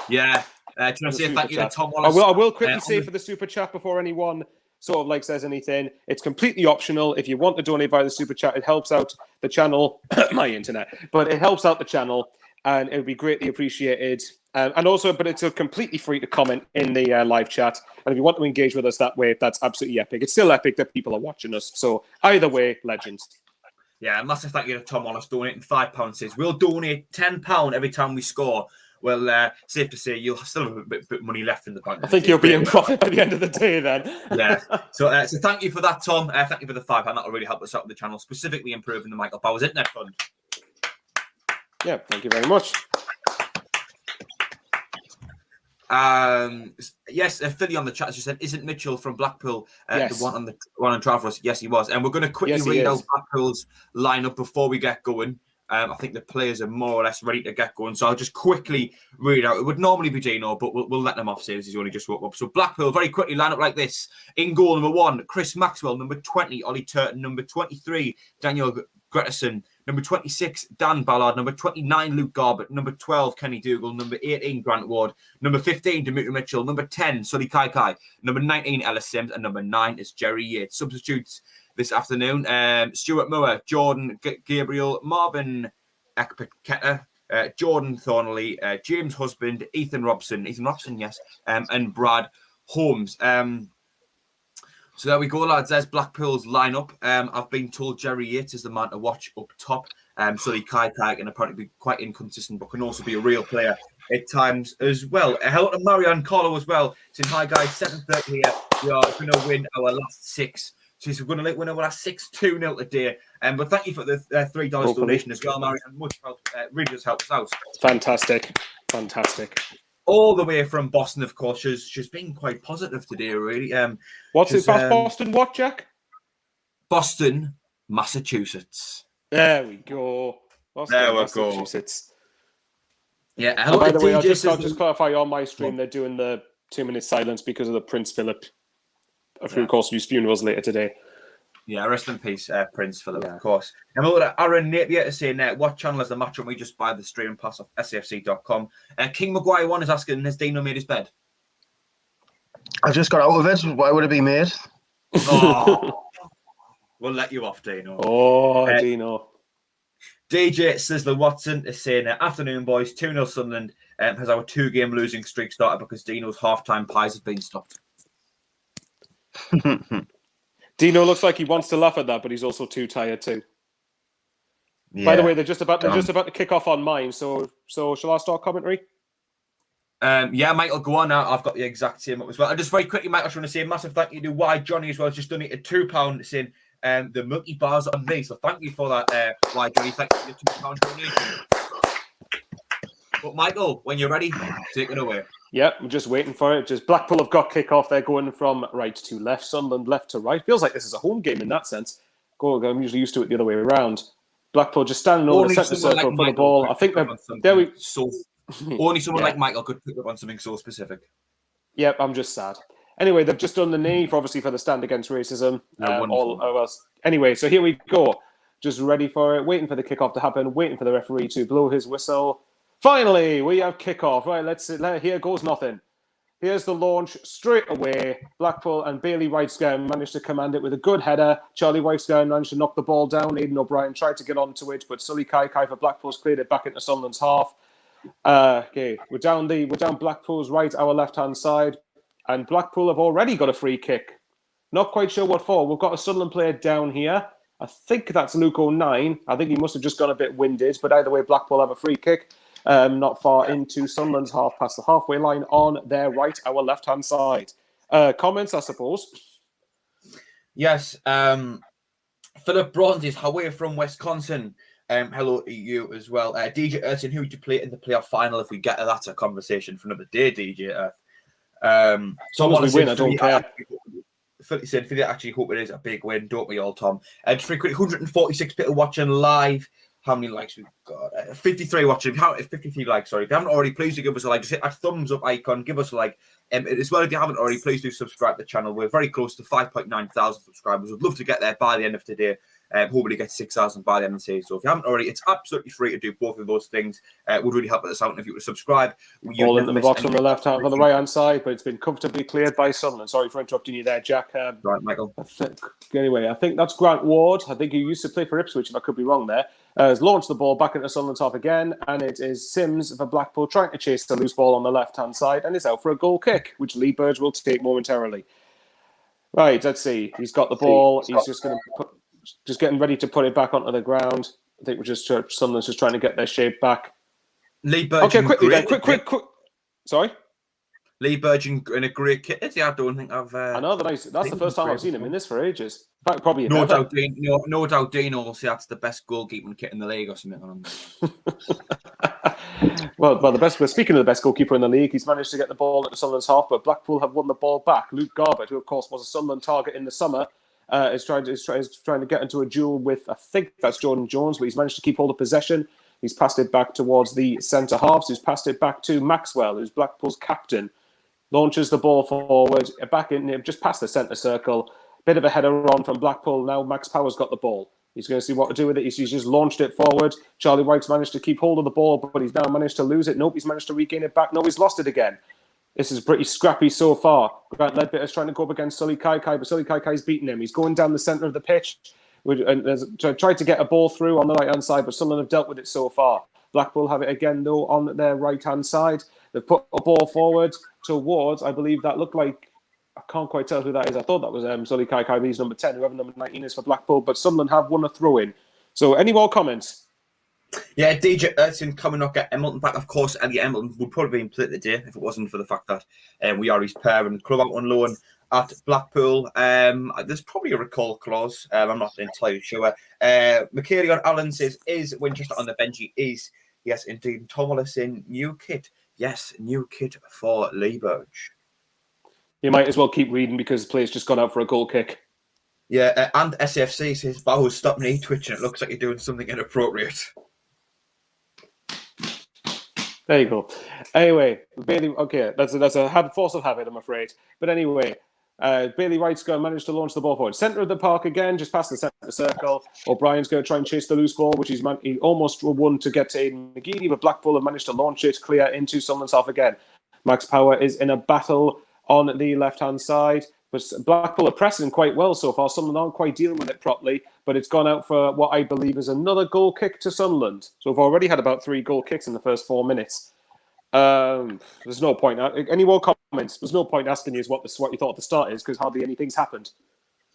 Yeah. Do you want to say thank you to Tom Wallace? I will quickly say for the super chat before anyone sort of like says anything, it's completely optional. If you want to donate via the super chat, it helps out the channel, my internet, but it helps out the channel and it would be greatly appreciated. And also, but it's completely free to comment in the live chat. And if you want to engage with us that way, that's absolutely epic. It's still epic that people are watching us. So either way, legends. Yeah, a massive thank you to Tom Wallace donating £5. Says we'll donate £10 every time we score. Well, safe to say you'll still have a bit of money left in the bank. I think you'll be in profit by the end of the day then. Yeah. So thank you for that, Tom. Thank you for the £5. That'll really help us out with the channel, specifically improving the Michael Bowers Internet Fund. Yeah, thank you very much. Yes, Philly on the chat just said, isn't Mitchell from Blackpool yes. the one on trial for us? Yes, he was. And we're going to quickly read out Blackpool's lineup before we get going. I think the players are more or less ready to get going. So I'll just quickly read out. It would normally be Dino, but we'll let them off since he's only just woke up. So Blackpool, very quickly, line up like this. In goal, number 1, Chris Maxwell. Number 20, Ollie Turton. Number 23, Daniel Gretterson. Number 26, Dan Ballard. Number 29, Luke Garbett. Number 12, Kenny Dougal. Number 18, Grant Ward. Number 15, Dimitri Mitchell. Number 10, Sully Kai. Number 19, Ellis Sims. And number 9 is Jerry Yates. Substitutes this afternoon. Stuart Moore, Jordan Gabriel, Marvin Ekpeketa, Jordan Thornley, James Husband, Ethan Robson, yes, and Brad Holmes. So there we go, lads. There's Blackpool's lineup. I've been told Jerry Yates is the man to watch up top. Sully Kai can apparently be quite inconsistent, but can also be a real player at times as well. Hello to Marianne Carlo as well. Saying, hi guys, 7:30 here. We are going to win our last 6 She's going to win over 6-2-0 today. But thank you for the $3 donation as well, Marion. Much help. Really does help us out. Fantastic. All the way from Boston, of course. She's been quite positive today, really. What's it past Boston? What, Jack? Boston, Massachusetts. There we go. There we Massachusetts. Go. Yeah. And by the way, I'll just clarify on my stream, they're doing the 2-minute silence because of the Prince Philip, of course, whose funeral's later today. Yeah, rest in peace, Prince Philip, of course. And we've got Aaron Napier is saying, what channel is the match on? We just buy the stream pass off SAFC.com. King Maguire 1 is asking, has Dino made his bed? I just got out of it. Why would it be made? Oh, we'll let you off, Dino. Oh, Dino. DJ Sizzler Watson is saying, afternoon, boys. 2-0 Sunderland has our 2-game losing streak started because Dino's half-time pies have been stopped. Dino looks like he wants to laugh at that, but he's also too tired too. Yeah. By the way, they're just about to kick off on mine. So shall I start commentary? Yeah, Michael, go on now. I've got the exact same up as well. And just very quickly, Michael, I just want to say a massive thank you to Why Johnny as well. Just donated £2 saying the Milky Bars on me. So thank you for that, Why Johnny. Thank you for the £2 donation. But Michael, when you're ready, take it away. Yep, I'm just waiting for it. Just Blackpool have got kick-off. They're going from right to left. Sunderland left to right. Feels like this is a home game in that sense. I'm usually used to it the other way around. Blackpool just standing over the centre circle for the ball. I think only someone like Michael could pick up on something so specific. Yep, I'm just sad. Anyway, they've just done the knee for the stand against racism. Anyway, so here we go. Just ready for it, waiting for the kickoff to happen, waiting for the referee to blow his whistle. Finally, we have kickoff. Right, here goes nothing. Here's the launch straight away. Blackpool and Bailey Wrightsgown managed to command it with a good header. Charlie Wrightsgown managed to knock the ball down. Aidan O'Brien tried to get onto it, but Sully Kai for Blackpool's cleared it back into Sunderland's half. Okay, we're down Blackpool's right, our left-hand side, and Blackpool have already got a free kick. Not quite sure what for. We've got a Sunderland player down here. I think that's Luke O'Nine. I think he must have just gone a bit winded, but either way, Blackpool have a free kick. Not far into Sunderland's half, past the halfway line on their right, our left-hand side. Comments, I suppose? Yes. Philip Bronze is away from Wisconsin. Hello to you as well. DJ Erton, who would you play in the playoff final if we get to that? A conversation for another day, DJ Earth. So I win, I don't care. Philip said, Philly, actually hope it is a big win, don't we all, Tom? Just very quick, 146 people watching live. How many likes we've got? 53 watching. 53 likes, sorry. If you haven't already, please do give us a like. Just hit that thumbs up icon. Give us a like. As well, if you haven't already, please do subscribe to the channel. We're very close to 5.9 thousand subscribers. We'd love to get there by the end of today. Hopefully get 6,000 by the end of the day. So if you haven't already, it's absolutely free to do both of those things. It would really help us out. And if you were to subscribe, all in the box on the left hand, on the right hand side, but it's been comfortably cleared by Sunderland. Sorry for interrupting you there, Jack. Right, Michael. I think that's Grant Ward. I think he used to play for Ipswich, if I could be wrong there. Has launched the ball back into Sunderland's half again, and it is Sims for Blackpool trying to chase the loose ball on the left-hand side, and is out for a goal kick, which Lee Burge will take momentarily. Right, let's see. He's got the ball. He's just getting ready to put it back onto the ground. I think Sunderland's just trying to get their shape back. Lee Burge. Okay, quickly then. Quick. Sorry? Lee Burge in a great kit. I don't think I've... I know, that's the first time I've seen him in this for ages. In fact, probably no doubt Dino will say that's the best goalkeeping kit in the league or something. well, speaking of the best goalkeeper in the league, he's managed to get the ball into Sunderland's half, but Blackpool have won the ball back. Luke Garbett, who of course was a Sunderland target in the summer, is trying to get into a duel with, I think that's Jordan Jones, but he's managed to keep hold of possession. He's passed it back towards the centre halves. He's passed it back to Maxwell, who's Blackpool's captain. Launches the ball forward, back in, just past the centre circle. Bit of a header on from Blackpool. Now Max Power's got the ball. He's going to see what to do with it. He's just launched it forward. Charlie White's managed to keep hold of the ball, but he's now managed to lose it. Nope, he's managed to regain it back. No, he's lost it again. This is pretty scrappy so far. Grant Ledbetter's trying to go up against Sully Kai, but Sully Kaikai's beaten him. He's going down the centre of the pitch and tried to get a ball through on the right-hand side, but Sunderland have dealt with it so far. Blackpool have it again, though, on their right-hand side. They've put a ball forward towards, I believe that looked like, I can't quite tell who that is. I thought that was Sully Kai, but he's number 10, whoever number 19 is for Blackpool. But Sunderland have won a throw-in. So any more comments? Yeah, DJ Erton coming up, get Embleton back. Of course, Elliot Embleton would probably be in play today if it wasn't for the fact that we are his pair and club out on loan at Blackpool. There's probably a recall clause. I'm not entirely sure. McKaylee on Allen says, is Winchester on the bench? He is. Yes, indeed. Tom Willison, new kit. Yes, new kit for Lee Burge. You might as well keep reading because the player's just gone out for a goal kick. Yeah, and SAFC says, Bahu, stop me twitching. It looks like you're doing something inappropriate. There you go. Anyway, Bailey. Okay, that's a force of habit, I'm afraid. But anyway, Bailey Wright's going to manage to launch the ball forward. Centre of the park again, just past the centre circle. O'Brien's going to try and chase the loose ball, which he almost won to get to Aidan McGeady, but Blackpool have managed to launch it clear into Sunderland's half again. Max Power is in a battle on the left-hand side. But Blackpool are pressing quite well so far. Sunderland aren't quite dealing with it properly, but it's gone out for what I believe is another goal kick to Sunderland. So we've already had about 3 goal kicks in the first 4 minutes. There's no point. Any more comments? There's no point asking you what you thought at the start is, because hardly anything's happened.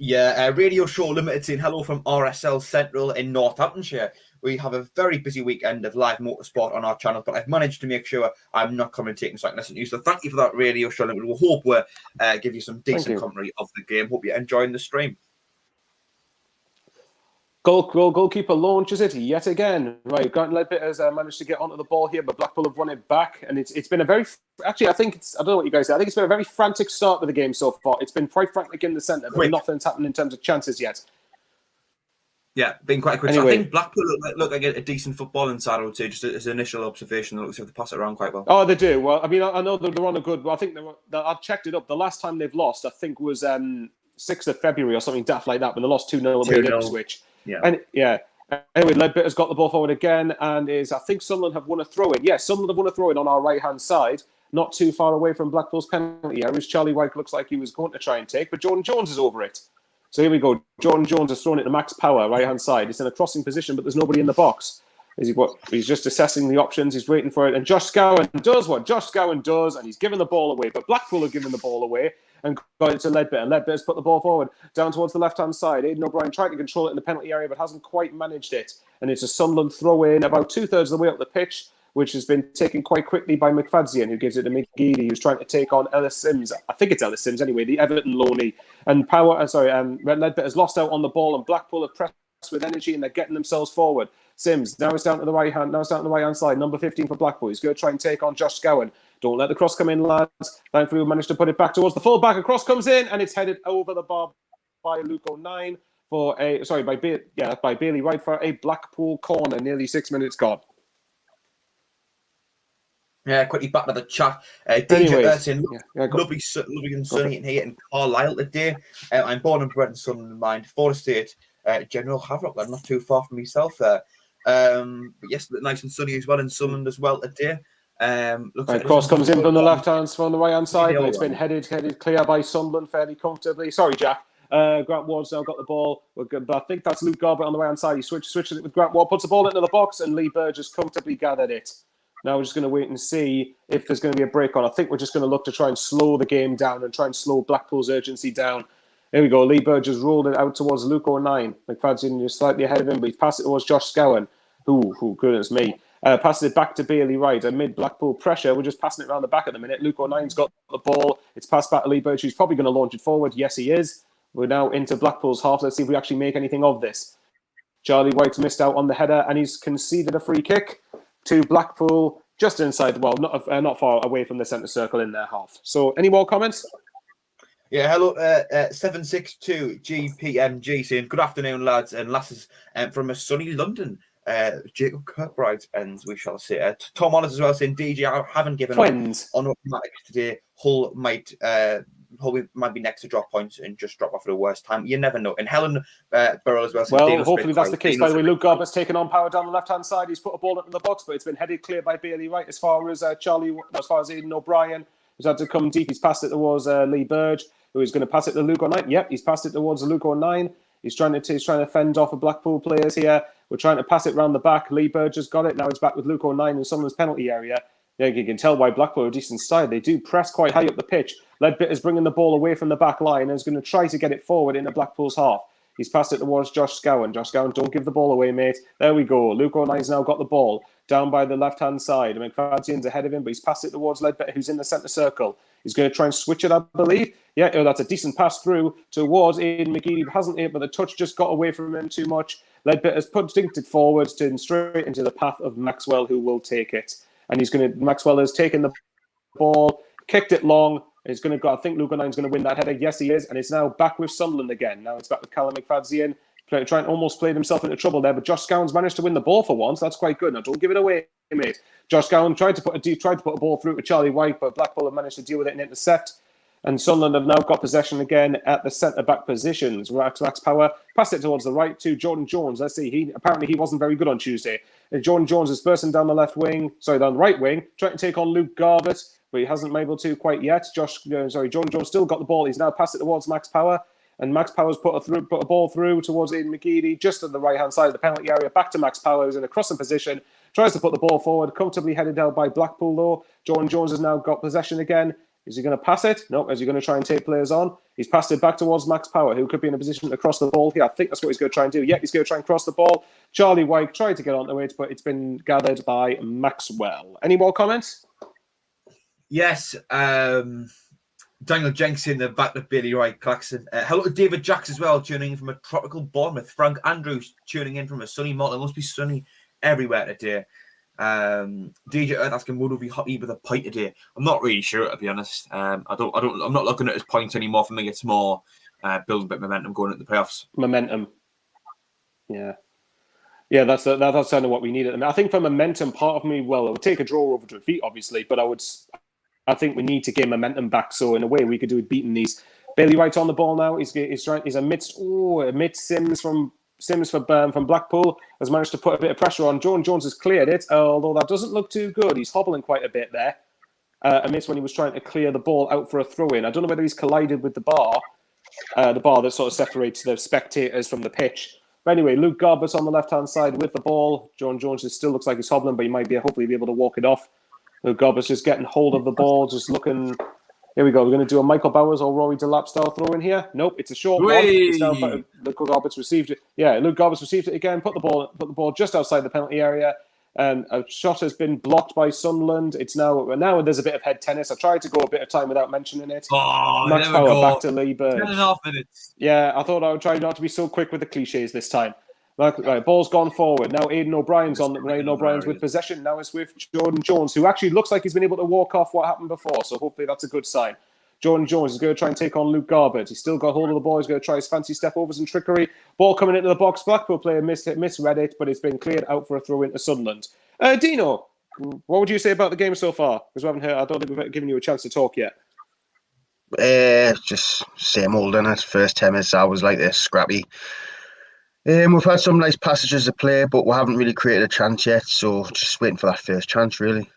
Yeah, Radio Show Limited saying hello from RSL Central in Northamptonshire. We have a very busy weekend of live motorsport on our channel, but I've managed to make sure I'm not commentating so I can listen to you. So thank you for that, Radio Show Limited. We'll hope we'll give you some decent commentary of the game. Hope you're enjoying the stream. Goalkeeper launches it yet again. Right, Grant Ledbetter has managed to get onto the ball here, but Blackpool have won it back. And it's been a very... Actually, I don't know what you guys say. I think it's been a very frantic start to the game so far. It's been quite frantic in the centre, but nothing's happened in terms of chances yet. Yeah, been quite quick. Anyway, so I think Blackpool look like a decent footballing side, I would say, just as an initial observation. It looks like they pass it around quite well. Oh, they do. Well, I mean, I know they're on a good... Well, I think I checked it up. The last time they've lost, I think, was 6th of February or something daft like that, when they lost 2-0 away to Ipswich. Yeah. And anyway, Ledbetter's got the ball forward again, and I think Sunderland have won a throw-in. Yes, Sunderland have won a throw-in on our right-hand side, not too far away from Blackpool's penalty area, which Charlie White looks like he was going to try and take, but Jordan Jones is over it. So here we go. Jordan Jones has thrown it to Max Power, right-hand side. It's in a crossing position, but there's nobody in the box. He's just assessing the options. He's waiting for it. And Josh Scowen does what Josh Scowen does, and he's given the ball away. But Blackpool have given the ball away and got it to Ledbetter. And Ledbetter's put the ball forward down towards the left-hand side. Aidan O'Brien tried to control it in the penalty area, but hasn't quite managed it. And it's a Sunderland throw-in about 2/3 of the way up the pitch, which has been taken quite quickly by McFadzean, who gives it to McGeady, who's trying to take on Ellis Sims. I think it's Ellis Sims anyway, the Everton loanee. And Ledbetter's lost out on the ball, and Blackpool have pressed with energy, and they're getting themselves forward. Sims, now it's down to the right-hand side, number 15 for Blackpool. He's going to try and take on Josh Scowen. Don't let the cross come in, lads. Thankfully, we managed to put it back towards the full-back. A cross comes in, and it's headed over the bar by Luke O'Nine by Bailey Wright for a Blackpool corner. Nearly 6 minutes gone. Yeah, quickly back to the chat. DJ Ertin, lovely and sunny in here in Carlisle today. I'm born and bred in Sunderland, mind. Forest State, General Havelock. I'm not too far from myself there. But yes, nice and sunny as well in Sunderland as well today. Cross comes in from the left-hand, from the right-hand side, but it's been headed clear by Sunderland fairly comfortably. Sorry, Jack. Grant Ward's now got the ball. But I think that's Luke Garbutt on the right-hand side. He switches it with Grant Ward, puts the ball into the box, and Lee Burge has comfortably gathered it. Now we're just going to wait and see if there's going to be a break on. I think we're just going to look to try and slow the game down and try and slow Blackpool's urgency down. Here we go. Lee Burge has rolled it out towards Luke O'Nine. McFadzean is slightly ahead of him, but he's passed it towards Josh Scowen. Who, goodness me. Passes it back to Bailey Wright. Amid Blackpool pressure, we're just passing it around the back at the minute. Luke O'Nine's got the ball. It's passed back to Lee Burge, who's probably going to launch it forward. Yes, he is. We're now into Blackpool's half. Let's see if we actually make anything of this. Charlie White's missed out on the header, and he's conceded a free kick to Blackpool just inside the ball, not far away from the centre circle in their half. So, any more comments? Yeah, hello, 762 GPMG saying, good afternoon, lads and lasses from a sunny London. Jacob Kirkbride ends, we shall say. Tom Honours as well saying, DJ, I haven't given up on automatics today. Hull might be next to drop points and just drop off at the worst time. You never know. And Helen Burrell as well. Well, hopefully that's the case. By the way, Luke Garbutt's taken on Power down the left-hand side. He's put a ball into the box, but it's been headed clear by Bailey Wright. As far as Aidan O'Brien, who's had to come deep. He's passed it towards Lee Burge, who is going to pass it to Luke O'Nine. Yep, he's passed it towards Luke O'Nine. He's trying to fend off a Blackpool players here. We're trying to pass it round the back. Lee Burge has got it. Now it's back with Luke O'Nine in Sunderland's penalty area. Yeah, you can tell why Blackpool are a decent side. They do press quite high up the pitch. Ledbetter's bringing the ball away from the back line and is going to try to get it forward into Blackpool's half. He's passed it towards Josh Scowen. Josh Scowen, don't give the ball away, mate. There we go. Luke O'Nine's now got the ball down by the left-hand side. McFadzean's ahead of him, but he's passed it towards Ledbetter, who's in the centre circle. He's going to try and switch it, I believe. Yeah, that's a decent pass through towards Aidan McGeady. Hasn't hit, but the touch just got away from him too much. Ledbetter's dinked it forward straight into the path of Maxwell, who will take it. And Maxwell has taken the ball, kicked it long. He's going to go. I think Luke O'Nine's going to win that header. Yes, he is. And it's now back with Sunderland again. Now it's back with Callum McFadzean, trying to almost play himself into trouble there. But Josh Scowen's managed to win the ball for once. That's quite good. Now don't give it away, mate. Josh Scowen tried to put a ball through to Charlie White, but Blackpool have managed to deal with it and intercept. And Sunderland have now got possession again at the centre-back positions. Max Power passed it towards the right to Jordan Jones. Let's see. Apparently he wasn't very good on Tuesday. And Jordan Jones is bursting down the right wing, trying to take on Luke Garbutt, but he hasn't been able to quite yet. Jordan Jones still got the ball. He's now passed it towards Max Power. And Max Power's put a ball through towards Aidan McGeady, just on the right-hand side of the penalty area, back to Max Power, who's in a crossing position, tries to put the ball forward, comfortably headed out by Blackpool, though. Jordan Jones has now got possession again. Is he going to pass it? No. Is he going to try and take players on? He's passed it back towards Max Power, who could be in a position to cross the ball here. I think that's what he's going to try and do. Yeah, he's going to try and cross the ball. Charlie White tried to get onto it, but it's been gathered by Maxwell. Any more comments? Yes. Daniel Jenks in the back of Bailey Wright Claxon. Hello to David Jacks as well, tuning in from a tropical Bournemouth. Frank Andrews tuning in from a sunny Malta. It must be sunny everywhere today. DJ Earth asking, would we be hotty with a pint today? I'm not really sure, to be honest. I'm not looking at his points anymore. For me, it's more building a bit of momentum going into the playoffs. Momentum. Yeah, that's kind of what we need. I think for momentum, part of me, I would take a draw over defeat, obviously, but I think we need to get momentum back. So in a way, we could do it beating these. Bailey Wright's on the ball now. He's amidst Sims from Blackpool, has managed to put a bit of pressure on. Jordan Jones has cleared it, although that doesn't look too good. He's hobbling quite a bit there. Amidst when he was trying to clear the ball out for a throw-in. I don't know whether he's collided with the bar that sort of separates the spectators from the pitch. But anyway, Luke Garbutt's on the left-hand side with the ball. Jordan Jones still looks like he's hobbling, but he might hopefully be able to walk it off. Luke Garbutt's just getting hold of the ball, just looking. Here we go. We're going to do a Michael Bowers or Rory Delap style throw in here. Nope, it's a short one. Luke Garbutt's received it. Yeah, Luke Garbutt's received it again. Put the ball just outside the penalty area. And a shot has been blocked by Sunderland. It's now there's a bit of head tennis. I tried to go a bit of time without mentioning it. Max Power back to Lee Burge. 10.5 minutes. Yeah, I thought I would try not to be so quick with the cliches this time. Right, ball's gone forward. Now Aidan O'Brien's with possession. Now it's with Jordan Jones, who actually looks like he's been able to walk off what happened before. So hopefully that's a good sign. Jordan Jones is going to try and take on Luke Garbutt. He's still got hold of the ball. He's going to try his fancy step overs and trickery. Ball coming into the box. Blackpool player misread it, but it's been cleared out for a throw into Sunderland. Dino, what would you say about the game so far? Because we haven't heard. I don't think we've given you a chance to talk yet. Just same old in it. First 10 minutes, I was like this scrappy. We've had some nice passages of play, but we haven't really created a chance yet. So just waiting for that first chance, really.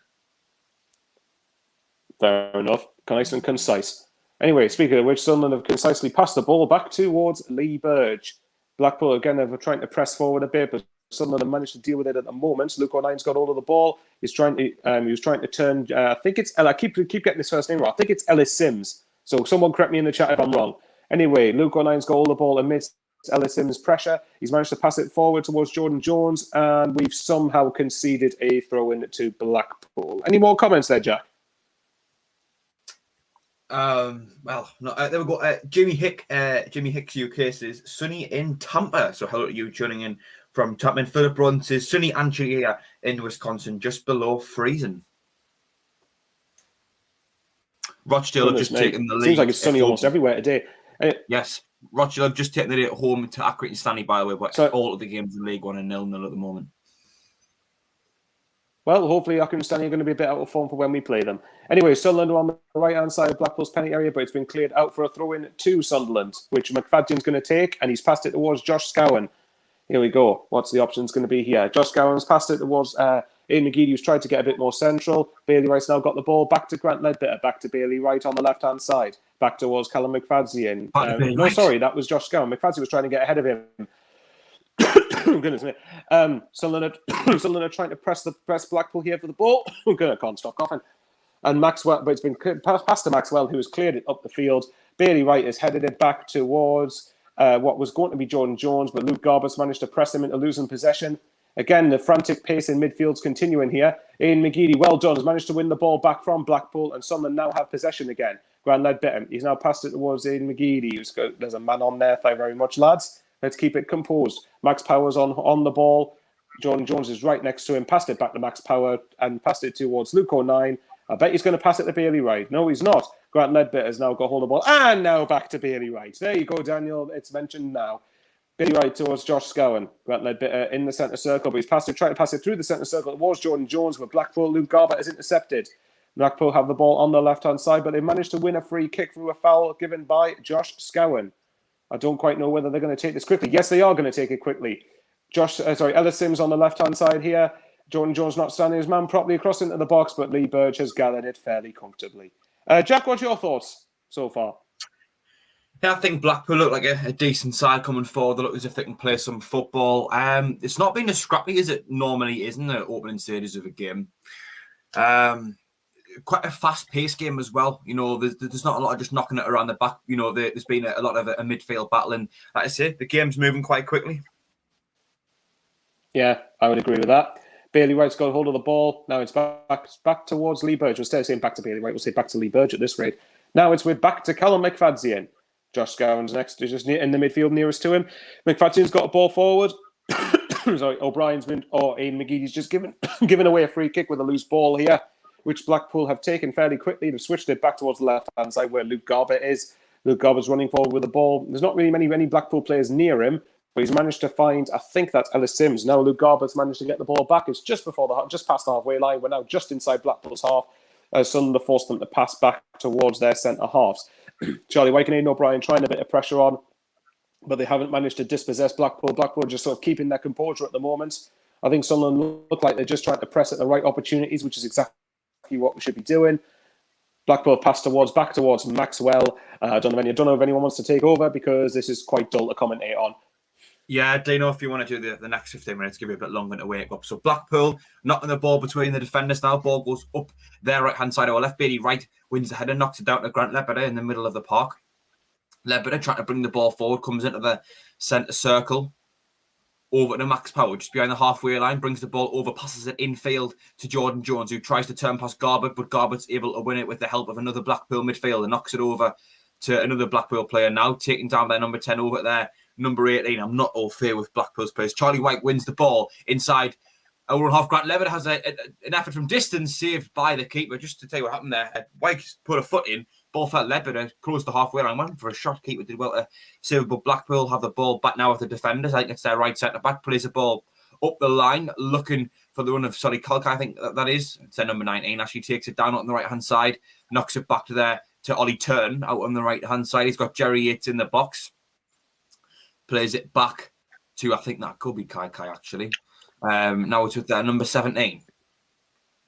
Fair enough. Nice and concise. Anyway, speaking of which, Sunderland have concisely passed the ball back towards Lee Burge. Blackpool again are trying to press forward a bit, but Sunderland have managed to deal with it at the moment. Luke O'Nine's got hold of the ball. He's trying to turn. I think it's. I keep getting his first name wrong. I think it's Ellis Sims. So someone correct me in the chat if I'm wrong. Anyway, Luke O'Nine's got hold of the ball amidst Ellis Sims' pressure. He's managed to pass it forward towards Jordan Jones, and we've somehow conceded a throw-in to Blackpool. Any more comments there, Jack? There we go. Jimmy Hicks UK says sunny in Tampa. So hello to you tuning in from Tampa. Philip Brown says sunny and chilly in Wisconsin, just below freezing. Rochdale have just taken the lead. Seems like it's sunny almost everywhere today. Yes, Rochdale have just taken the lead at home to Accrington and Stanley, by the way, but all of the games in League One are 0-0 at the moment. Well, hopefully Accrington and Stanley are going to be a bit out of form for when we play them. Anyway, Sunderland are on the right-hand side of Blackpool's penalty area, but it's been cleared out for a throw-in to Sunderland, which McFadzean's going to take, and he's passed it towards Josh Scowen. Here we go. What's the options going to be here? Josh Scowen's passed it towards Aidan McGeady, who's tried to get a bit more central. Bailey Wright's now got the ball. Back to Grant Ledbetter. Back to Bailey Wright on the left-hand side. Back towards Callum McFadzean. That was Josh Scowen. McFadzean was trying to get ahead of him. Goodness me. Sunderland are trying to press Blackpool here for the ball. I can't stop coughing. And Maxwell, but it's been passed to Maxwell, who has cleared it up the field. Bailey Wright has headed it back towards what was going to be Jordan Jones, but Luke Garbutt's managed to press him into losing possession. Again, the frantic pace in midfield's continuing here. Ian McGeady, well done, has managed to win the ball back from Blackpool, and Sunderland now have possession again. Grant Ledbetter, he's now passed it towards Ian McGeady. There's a man on there. Thank you very much, lads. Let's keep it composed. Max Power's on the ball. Jordan Jones is right next to him. Passed it back to Max Power and passed it towards Luke O'Nien. I bet he's going to pass it to Bailey Wright. No, he's not. Grant Ledbetter has now got hold of the ball. And now back to Bailey Wright. There you go, Daniel. It's mentioned now. Bailey Wright towards Josh Scowen. Grant Ledbetter in the centre circle, but he's tried to pass it through the centre circle towards Jordan Jones with Blackpool. Luke Garbutt is intercepted. Blackpool have the ball on the left-hand side, but they managed to win a free kick through a foul given by Josh Scowen. I don't quite know whether they're going to take this quickly. Yes, they are going to take it quickly. Ellis Sims on the left-hand side here. Jordan Jones not standing his man properly across into the box, but Lee Burge has gathered it fairly comfortably. Jack, what's your thoughts so far? Yeah, I think Blackpool look like a decent side coming forward. They look as if they can play some football. It's not been as scrappy as it normally is in the opening stages of a game. Quite a fast-paced game as well. You know, there's not a lot of just knocking it around the back. You know, there's been a lot of a midfield battle, and like I say, the game's moving quite quickly. Yeah, I would agree with that. Bailey Wright's got hold of the ball. Now it's back towards Lee Burge. Instead of saying back to Bailey Wright, we'll say back to Lee Burge at this rate. Now it's back to Callum McFadzean. Josh Scowen's next, just in the midfield nearest to him. McFadzean's got a ball forward. Sorry, Ian McGeady's just given away a free kick with a loose ball here, which Blackpool have taken fairly quickly. They've switched it back towards the left-hand side where Luke Garbutt is. Luke Garbutt's running forward with the ball. There's not really many Blackpool players near him, but he's managed to find, I think that's Ellis Sims. Now Luke Garbutt's managed to get the ball back. It's just past the halfway line. We're now just inside Blackpool's half. Sunderland forced them to pass back towards their centre-halves. Charlie Wyke and Aidan O'Brien trying a bit of pressure on, but they haven't managed to dispossess Blackpool. Blackpool just sort of keeping their composure at the moment. I think Sunderland look like they're just trying to press at the right opportunities, which is exactly what we should be doing. Blackpool passed back towards Maxwell. I don't know if anyone wants to take over because this is quite dull to commentate on. Yeah, Dino, if you want to do the next 15 minutes, give you a bit longer to wake up. So Blackpool knocking the ball between the defenders now. Ball goes up their right-hand side. Our left Bailey Wright wins the header, knocks it down to Grant Ledbetter in the middle of the park. Ledbetter trying to bring the ball forward, comes into the centre circle, over to Max Power, just behind the halfway line, brings the ball over, passes it infield to Jordan Jones, who tries to turn past Garbutt, but Garbutt's able to win it with the help of another Blackpool midfielder, knocks it over to another Blackpool player now, taking down their number 10 over there. Number 18, I'm not all fair with Blackpool's players. Charlie Wyke wins the ball inside our own half. Grant Ledbetter has an effort from distance saved by the keeper. Just to tell you what happened there, Wyke put a foot in, ball felt Ledbetter, close to halfway line, went for a shot. Keeper did well to save, but Blackpool have the ball back now with the defenders. I think it's their right centre back, plays the ball up the line, looking for the run of Solly Culk. I think that is. It's their number 19. Actually takes it down on the right hand side, knocks it back to Ollie Turn out on the right hand side. He's got Jerry Yates in the box. Plays it back to, I think that could be Kai actually. Now it's with their number 17,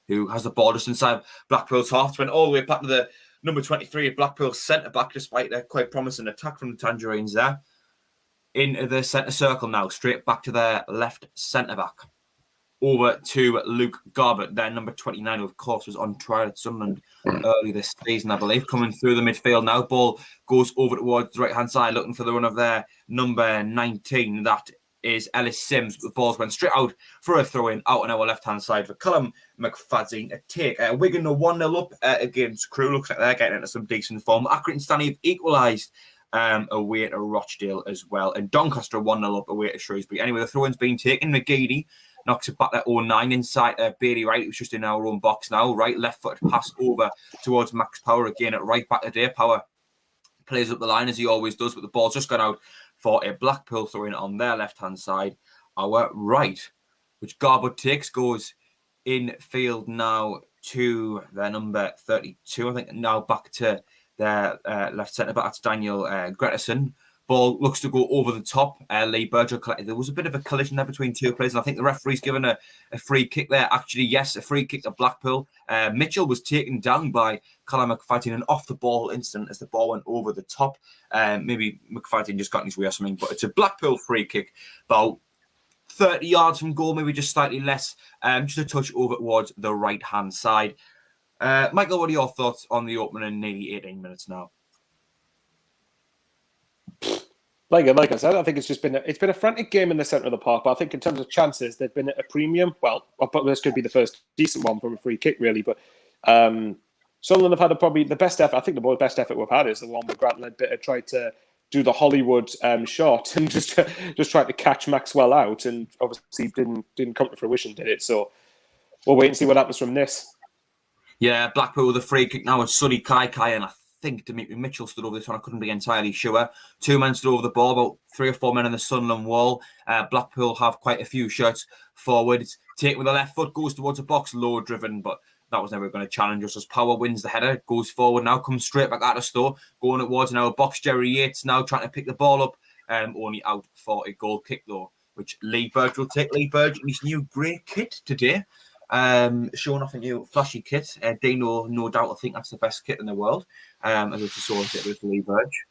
who has the ball just inside Blackpool's half. Went all the way back to the number 23 of Blackpool's centre back, despite their quite promising attack from the Tangerines there. Into the centre circle now, straight back to their left centre back. Over to Luke Garbutt, their number 29, who of course was on trial at Sunderland early this season, I believe. Coming through the midfield now, ball goes over towards the right-hand side, looking for the run of their number 19. That is Ellis Sims. The ball's went straight out for a throw-in out on our left-hand side for Callum McFadzean. A take. Wigan are 1-0 up against Crewe. Looks like they're getting into some decent form. Accrington Stanley have equalised away to Rochdale as well. And Doncaster 1-0 up away to Shrewsbury. Anyway, the throw-in's been taken. McGeady knocks it back at 09 inside Bailey Wright, who's just in our own box now. Right, left-footed pass over towards Max Power again at right back today. Power plays up the line as he always does, but the ball's just gone out for a Blackpool throw-in on their left-hand side. Our right, which Garbutt takes, goes in field now to their number 32. I think now back to their left centre-back. That's Daniel Gretterson. Ball looks to go over the top. Lee Burge collected. There was a bit of a collision there between two players, and I think the referee's given a free kick there. Actually, yes, a free kick to Blackpool. Mitchell was taken down by Callum McFadzean, an off-the-ball incident as the ball went over the top. Maybe McFadzean just got in his way or something, but it's a Blackpool free kick, about 30 yards from goal, maybe just slightly less, just a touch over towards the right-hand side. Michael, what are your thoughts on the opening nearly 18 minutes now? Like I said, I think it's been a frantic game in the centre of the park. But I think in terms of chances, they've been at a premium. Well, but this could be the first decent one from a free kick, really. But Sunderland have had probably the best effort. I think the best effort we've had is the one where Grant Ledbetter tried to do the Hollywood shot and just tried to catch Maxwell out, and obviously didn't come to fruition, did it? So we'll wait and see what happens from this. Yeah, Blackpool with a free kick now. It's Sonny Kai, and I think Dimitri Mitchell stood over this one. I couldn't be entirely sure. 2 men stood over the ball, about 3 or 4 men in the Sunderland wall. Blackpool have quite a few shots forward. It's taken with the left foot, goes towards the box, low driven, but that was never going to challenge us as Power wins the header, goes forward now, comes straight back at us though, going towards an our box. Jerry Yates now trying to pick the ball up, only out for a goal kick though, which Lee Burge will take. Lee Burge in his new grey kit today, showing off a new flashy kit. Dino, no doubt, I think that's the best kit in the world, as it's associated with Lee Burge.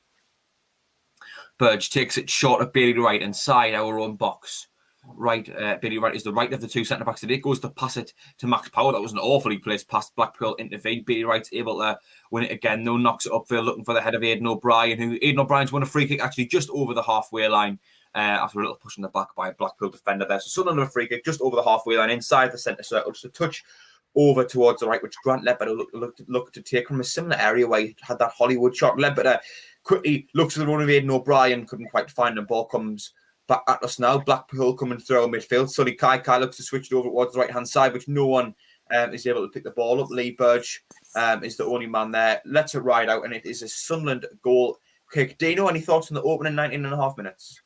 Burge takes it short of Bailey Wright inside our own box. Right, Bailey Wright is the right of the two centre backs today. Goes to pass it to Max Power. That was an awfully placed pass. Blackpool intervened. Bailey Wright's able to win it again. No, knocks it upfield, looking for the head of Aidan O'Brien. Aidan O'Brien's won a free kick actually just over the halfway line after a little push in the back by a Blackpool defender there. So Sunderland a free kick just over the halfway line inside the centre circle, just a touch over towards the right, which Grant Ledbetter looked to take from a similar area where he had that Hollywood shot. Ledbetter quickly looks at the run of Aidan O'Brien, couldn't quite find the ball, comes back at us now. Blackpool coming through midfield. Sonny Kai looks to switch it over towards the right-hand side, which no one is able to pick the ball up. Lee Burge is the only man there. Lets it ride out, and it is a Sunderland goal kick. Dino, any thoughts on the opening 19.5 minutes?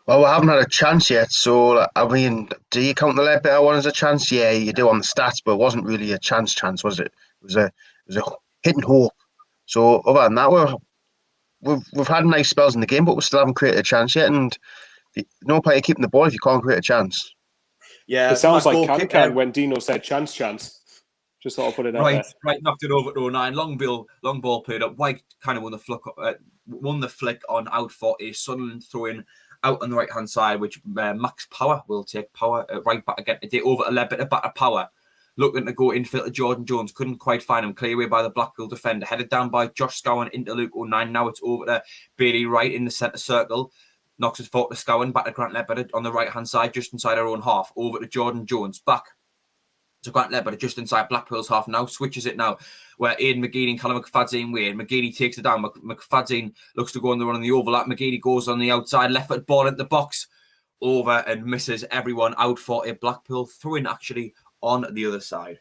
Well, we haven't had a chance yet, so, I mean, do you count the Ledbetter one as a chance? Yeah, you do on the stats, but it wasn't really a chance, was it? It was a hit and hope. So, other than that, We've had nice spells in the game, but we still haven't created a chance yet. And no point keeping the ball if you can't create a chance. Yeah, it sounds like can when Dino said chance. Just thought I'd put it out there. Right, knocked it over to 09. Long ball played up. White kind of won the flick on out for a Sunderland throw-in out on the right-hand side, which Max Power will take. Power right back again today over a Ledbetter, back to Power. Looking to go infield to Jordan Jones. Couldn't quite find him. Clear away by the Blackpool defender. Headed down by Josh Scowen into Luke 09. Now it's over to Bailey Wright in the centre circle. Knocks it forward to Scowen. Back to Grant Ledbetter on the right-hand side, just inside our own half. Over to Jordan Jones. Back to Grant Ledbetter, just inside Blackpool's half now. Switches it now, where Aidan McGeady and Callum McFadzean win. McGeady takes it down. McFadzean looks to go on the run on the overlap. McGeady goes on the outside. Left-foot ball into the box. Over and misses everyone out for a Blackpool throw-in, actually, on the other side.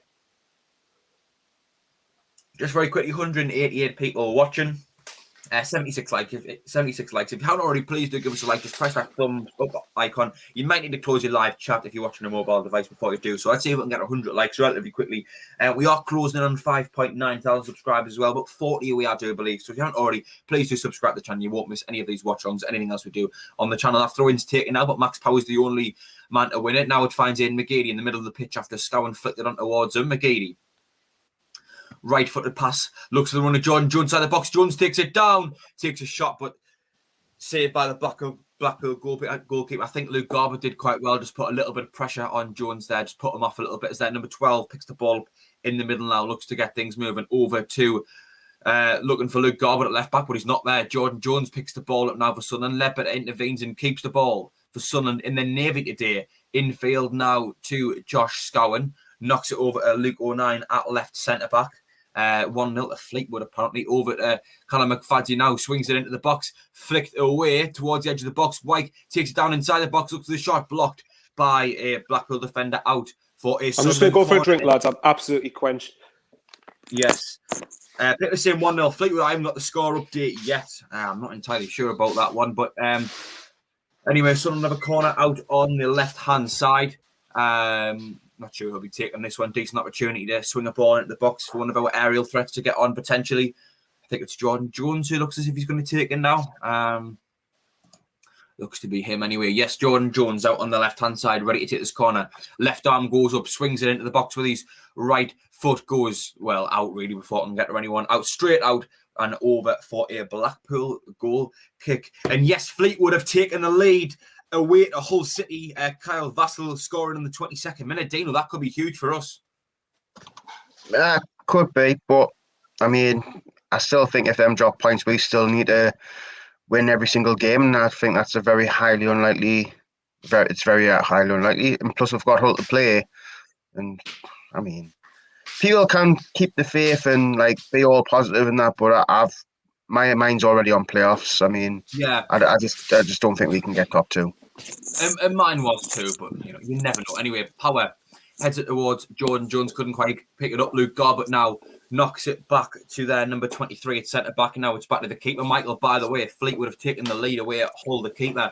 Just very quickly, 188 people watching. 76 likes. If you haven't already, please do give us a like. Just press that thumbs up icon. You might need to close your live chat if you're watching a mobile device before you do. So I'd say if we can get 100 likes relatively quickly. We are closing in on 5.9 thousand subscribers as well, but 40 we are, do believe. So if you haven't already, please do subscribe to the channel. You won't miss any of these watch-ons, anything else we do on the channel. That throw-in's taken now, but Max Power's the only man to win it. Now it finds Aidan McGeady in the middle of the pitch after Scowen flicked it on towards him. McGeady. Right-footed pass, looks at the run of Jordan Jones inside the box. Jones takes it down, takes a shot, but saved by the Blackpool goalkeeper. I think Luke Garber did quite well, just put a little bit of pressure on Jones there, just put him off a little bit. As that number 12 picks the ball up in the middle now, looks to get things moving over to looking for Luke Garber at left back, but he's not there. Jordan Jones picks the ball up now for Sunderland. Ledbetter intervenes and keeps the ball for Sunderland in the navy today. Infield now to Josh Scowen, knocks it over to Luke 09 at left centre back. 1-0 to Fleetwood, apparently. Over to Callum McFadzean now, swings it into the box, flicked away towards the edge of the box. White takes it down inside the box, looks to the shot, blocked by a Blackpool defender out for a... I'm just going to go for a drink, lads. I'm absolutely quenched. Yes. Pick the same 1-0 Fleetwood. I haven't got the score update yet. I'm not entirely sure about that one, but anyway, Sunderland have a corner out on the left-hand side. Not sure who'll be taking this one. Decent opportunity to swing a ball into the box for one of our aerial threats to get on potentially. I think it's Jordan Jones who looks as if he's going to take it now. Looks to be him anyway. Yes, Jordan Jones out on the left-hand side, ready to take this corner. Left arm goes up, swings it into the box with his right foot, goes, well, out really before it can get to anyone. Out, straight out and over for a Blackpool goal kick. And yes, Fleetwood have taken the lead away to Hull City. Kyle Vassell scoring in the 22nd minute. Dino, that could be huge for us. Could be, but I mean, I still think if them drop points, we still need to win every single game, and I think that's a very highly unlikely. It's very highly unlikely, and plus we've got Hull to play, and I mean, people can keep the faith and like be all positive and that, but my mind's already on playoffs. I mean, Yeah, I just don't think we can get top two. and mine was too, but you never know. Anyway, Power heads it towards Jordan Jones, couldn't quite pick it up. Luke Garbutt now knocks it back to their number 23 at centre back, and now it's back to the keeper. Michael, by the way, Fleet would have taken the lead away at Hull. The keeper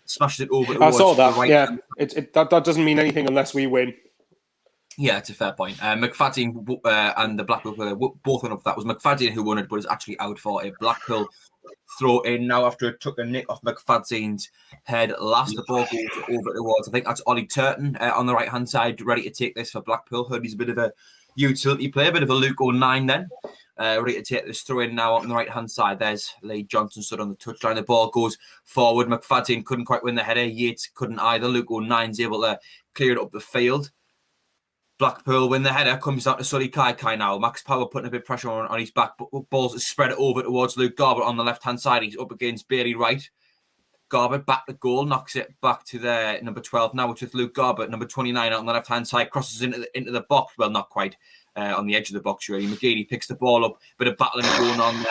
smashes it over towards I saw that. the right. Yeah, that doesn't mean anything unless we win. Yeah, it's a fair point. McFadden and the Blackpool player both went up. That was McFadden who won it, but is actually out for a Blackpool throw in now after it took a nick off McFadden's head. Last the ball goes over towards, I think that's Ollie Turton on the right hand side, ready to take this for Blackpool. Heard he's a bit of a utility player, a bit of a Luke 09 then. Ready to take this throw in now on the right hand side. There's Lee Johnson stood on the touchline. The ball goes forward. McFadden couldn't quite win the header. Yates couldn't either. Luke 09's able to clear it up the field. Blackpool win the header, comes down to Sully Kai now. Max Power putting a bit of pressure on his back, but balls spread it over towards Luke Garbutt on the left-hand side. He's up against Bailey Wright. Garbutt back to goal, knocks it back to their number 12 now, which is Luke Garbutt, number 29 out on the left-hand side, crosses into the box. Well, not quite on the edge of the box, really. McGeady picks the ball up, bit of battling going on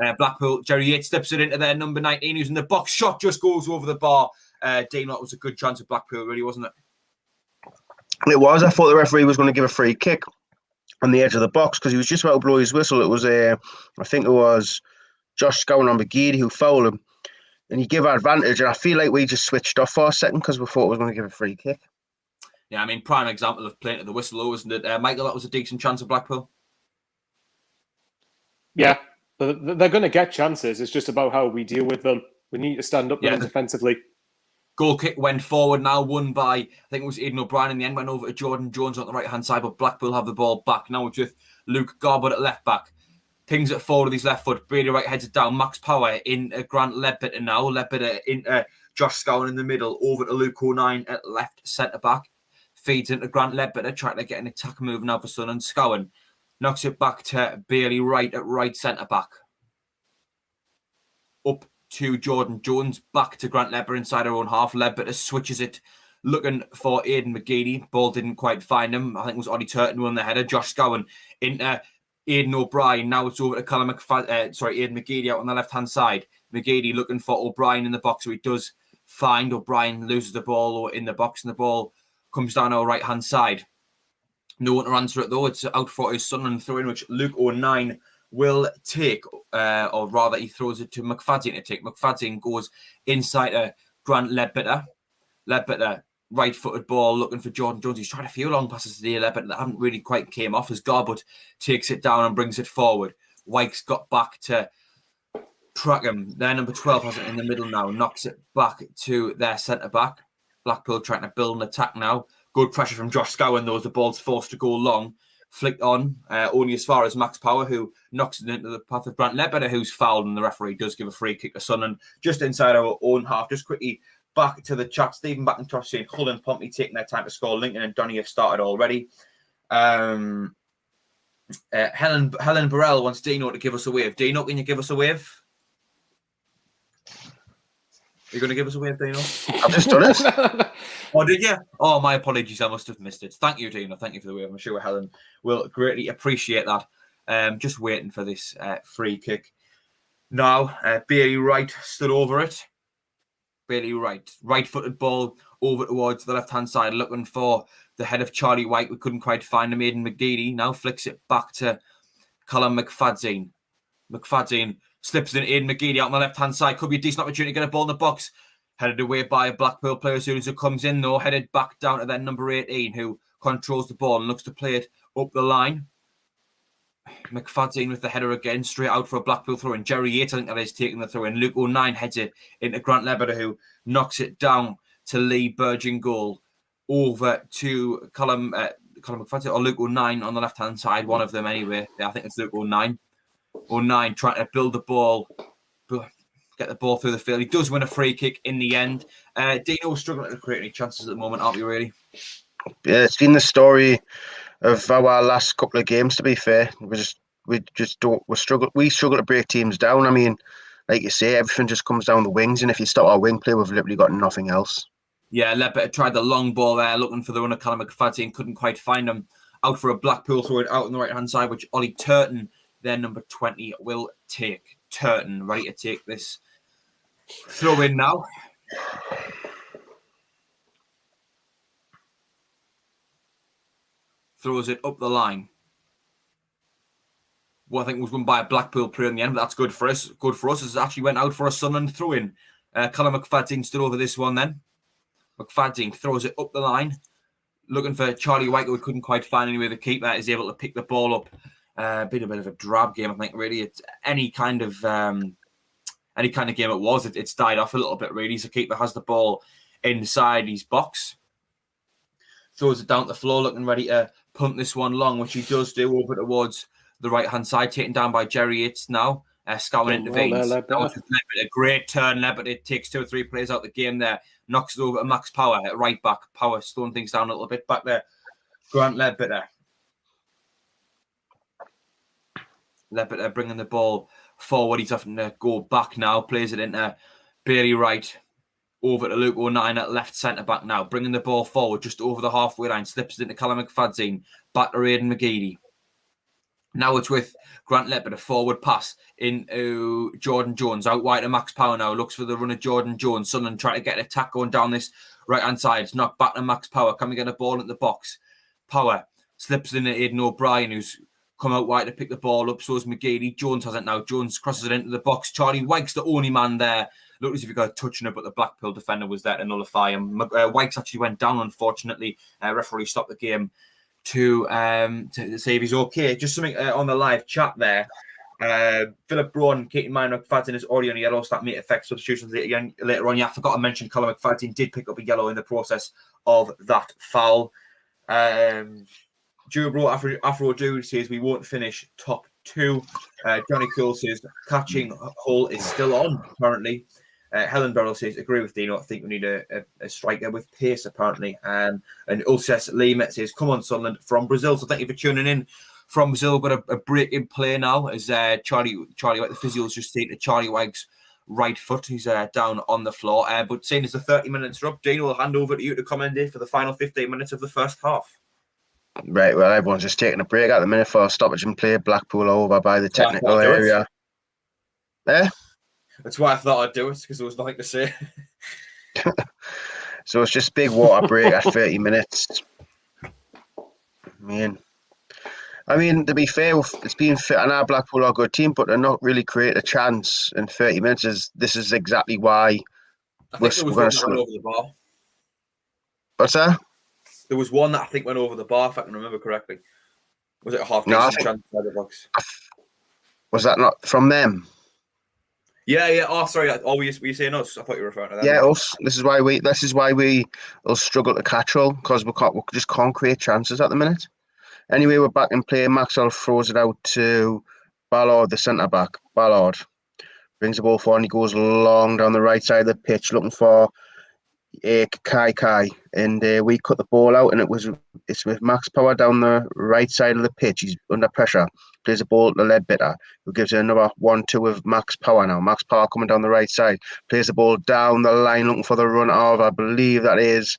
there. Blackpool, Jerry Yates slips it into their number 19, who's in the box. Shot just goes over the bar. Dean, that was a good chance of Blackpool, really, wasn't it? It was. I thought the referee was going to give a free kick on the edge of the box because he was just about to blow his whistle. It was I think it was Josh Scowen on McGeady who fouled him, and he gave advantage. And I feel like we just switched off for a second because we thought it was going to give a free kick. Yeah, I mean, prime example of playing to the whistle, though, isn't it? Michael, that was a decent chance of Blackpool. Yeah, they're going to get chances. It's just about how we deal with them. We need to stand up there defensively. Goal kick went forward now, won by, I think it was Aidan O'Brien in the end, went over to Jordan Jones on the right-hand side, but Blackpool have the ball back. Now it's with Luke Garbutt at left-back. Pings it forward with his left foot. Brady Wright heads it down. Max Power in Grant Ledbetter now. Ledbetter in Josh Scowen in the middle. Over to Luke 09 at left centre-back. Feeds into Grant Ledbetter, trying to get an attack move now for Sunderland. Scowen knocks it back to Bailey Wright at right centre-back. Up to Jordan Jones, back to Grant Ledbetter inside our own half. Ledbetter switches it, looking for Aidan McGeady. Ball didn't quite find him. I think it was Ollie Turton who won the header. Josh Scowen into Aidan O'Brien. Now it's over to Aidan McGeady out on the left-hand side. McGeady looking for O'Brien in the box, so he does find O'Brien, loses the ball in the box, and the ball comes down our right-hand side. No one to answer it, though. It's out for his Sunderland throw-in, which Luke 09 will take, or rather he throws it to McFadden to take. McFadden goes inside Grant Ledbetter. Ledbetter, right-footed ball, looking for Jordan Jones. He's trying a few long passes to the Ledbetter that haven't really quite came off as Garbutt takes it down and brings it forward. Wyke's got back to track him. Their number 12 has it in the middle now, knocks it back to their centre-back. Blackpool trying to build an attack now. Good pressure from Josh Scowen, though, as the ball's forced to go long. Flicked on, only as far as Max Power, who knocks it into the path of Grant Ledbetter, who's fouled, and the referee does give a free kick to Sunderland just inside our own half. Just quickly back to the chat. Stephen McIntosh saying Hull and Pompey taking their time to score. Lincoln and Donny have started already. Helen Burrell wants Dino to give us a wave. Dino, can you give us a wave? Are you going to give us a wave, Dino? I've just done it. Oh, did you? Oh, my apologies. I must have missed it. Thank you, Dino. Thank you for the wave. I'm sure Helen will greatly appreciate that. Just waiting for this free kick. Now, Bailey Wright stood over it. Bailey Wright, right-footed ball over towards the left-hand side, looking for the head of Charlie White. We couldn't quite find him. Aidan McGeady now flicks it back to Callum McFadden. McFadden slips in Aidan McGeady out on the left-hand side. Could be a decent opportunity to get a ball in the box. Headed away by a Blackpool player as soon as it comes in, though. Headed back down to their number 18, who controls the ball and looks to play it up the line. McFadden with the header again, straight out for a Blackpool throw-in. Jerry Yates, I think that is taking the throw-in. Luke 09 heads it into Grant Ledbetter, who knocks it down to Lee Burgin goal. Over to Callum McFadden, or Luke 09 on the left-hand side, one of them anyway. Yeah, I think it's Luke 09. 09 trying to build the ball, get the ball through the field. He does win a free kick in the end. Dino's struggling to create any chances at the moment, aren't we, really? Yeah, it's been the story of our last couple of games, to be fair. We struggle to break teams down. I mean, like you say, everything just comes down the wings. And if you stop our wing play, we've literally got nothing else. Yeah, Ledbetter tried the long ball there, looking for the runner, Callum McFadden, and couldn't quite find him. Out for a Blackpool throw it out on the right-hand side, which Ollie Turton, their number 20, will take. Turton, ready to take this throw in now. Throws it up the line. Well, I think it was won by a Blackpool player in the end, but that's good for us. Good for us. It actually went out for a Sunderland throw-in. Callum McFadden stood over this one then. McFadden throws it up the line. Looking for Charlie White, who couldn't quite find any way the keeper is able to pick the ball up. Been a bit of a drab game, I think. Really, it's any kind of game it was. It's died off a little bit. Really, so keeper has the ball inside his box, throws it down the floor, looking ready to punt this one long, which he does do over towards the right hand side, taken down by Jerry Yates now. Scouting intervenes. A great turn there, but it takes 2 or 3 players out the game there. Knocks it over to Max Power at right back. Power slowing things down a little bit back there. Grant Ledbetter. Ledbetter bringing the ball forward. He's having to go back now. Plays it into Bailey Wright. Over to Luke O'Nien at left centre back now. Bringing the ball forward just over the halfway line. Slips it into Callum McFadden. Back to Aidan McGeady. Now it's with Grant Ledbetter, forward pass into Jordan Jones. Out wide to Max Power now. Looks for the run of Jordan Jones. Sunderland trying to get an attack going down this right-hand side. It's knocked back to Max Power. Can we get a ball in the box? Power slips into Aidan O'Brien, who's come out wide to pick the ball up. So is McGeady. Jones has it now. Jones crosses it into the box. Charlie White's the only man there. Looked as if he got a touch on it, but the Blackpool defender was there to nullify him. White's actually went down, unfortunately. Referee stopped the game to say if he's okay. Just something on the live chat there. Philip Braun, Keaton Minor, McFadden is already on a yellow. So that may affect substitutions later on. Yeah, I forgot to mention Callum McFadden did pick up a yellow in the process of that foul. Bro Afro Dude says we won't finish top 2. Johnny Cool says catching hole is still on apparently. Helen Burrell says agree with Dino. I think we need a striker with pace apparently. And Ulces Lima says come on Sunderland from Brazil. So thank you for tuning in from Brazil. We've got a break in play now as Charlie White, the physio's just taken Charlie White's right foot. He's down on the floor. But seeing as the 30 minutes are up, Dino will hand over to you to commentate for the final 15 minutes of the first half. Right, well, everyone's just taking a break at the minute for a stoppage and play. Blackpool over by the technical area. That's why I thought I'd do it, because there was nothing to say. So it's just big water break at 30 minutes. I mean, to be fair, it's been fit. And our Blackpool are a good team, but they're not really create a chance in 30 minutes. This is exactly why we're going to over the bar. What's that? There was one that I think went over the bar, if I can remember correctly. Was it a half-decent chance by the box? Was that not from them? Yeah. Oh, sorry. Oh, were you saying us? I thought you were referring to them. Yeah, us. This is why we will struggle to catch roll, because we just can't create chances at the minute. Anyway, we're back in play. Maxwell throws it out to Ballard, the centre back. Ballard brings the ball forward and he goes long down the right side of the pitch, looking for Kai, and we cut the ball out, and it's with Max Power down the right side of the pitch. He's under pressure. Plays the ball to Ledbetter, who gives it another 1-2 with Max Power now. Max Power coming down the right side, plays the ball down the line, looking for the run of, I believe that is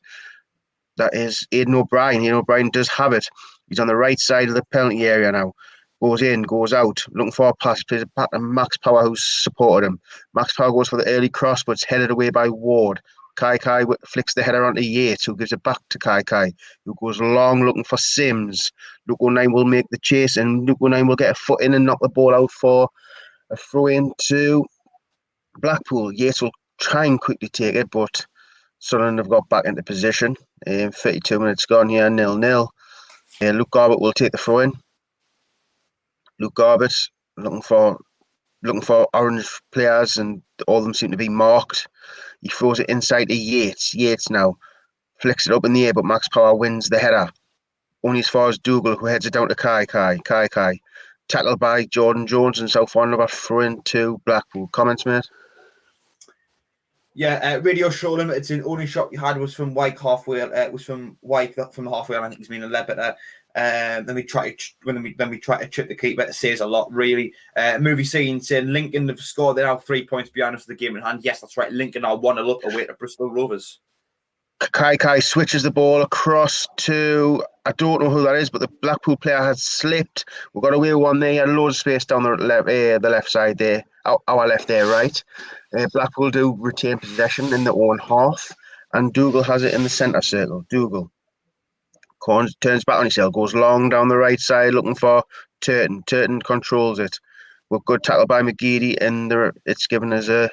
Aidan O'Brien. Aidan O'Brien does have it. He's on the right side of the penalty area now. Goes in, goes out, looking for a pass, plays it back to Max Power, who's supported him. Max Power goes for the early cross, but it's headed away by Ward. Kai flicks the header onto Yates, who gives it back to Kai, who goes long looking for Sims. Luke O'Nien will make the chase, and Luke O'Nien will get a foot in and knock the ball out for a throw in to Blackpool. Yates will try and quickly take it, but Sunderland have got back into position. 32 minutes gone here, 0-0. Luke Garbett will take the throw in. Luke Garbett looking for orange players, and all of them seem to be marked. He throws it inside to Yates. Yates now flicks it up in the air, but Max Power wins the header. Only as far as Dougal, who heads it down to Kai. Tackled by Jordan Jones, and so far another throw in to Blackpool. Comments, mate? Yeah, Radio Show Limited. The only shot you had was from White halfway. It was from White from the halfway line. I think he's meaning Ledbetter. Then we try to chip the keeper. It says a lot, really. Movie scene saying Lincoln have scored. They're now 3 points behind us for the game in hand. Yes, that's right. Lincoln are 1-0 up away to Bristol Rovers. Kai switches the ball across to, I don't know who that is, but the Blackpool player has slipped. We've got away one there. He had loads of space down the left side there, our left there, right. Blackpool do retain possession in their own half, and Dougal has it in the centre circle. Dougal turns back on himself, goes long down the right side looking for Turton. Turton controls it. With good tackle by McGeady, and it's given us a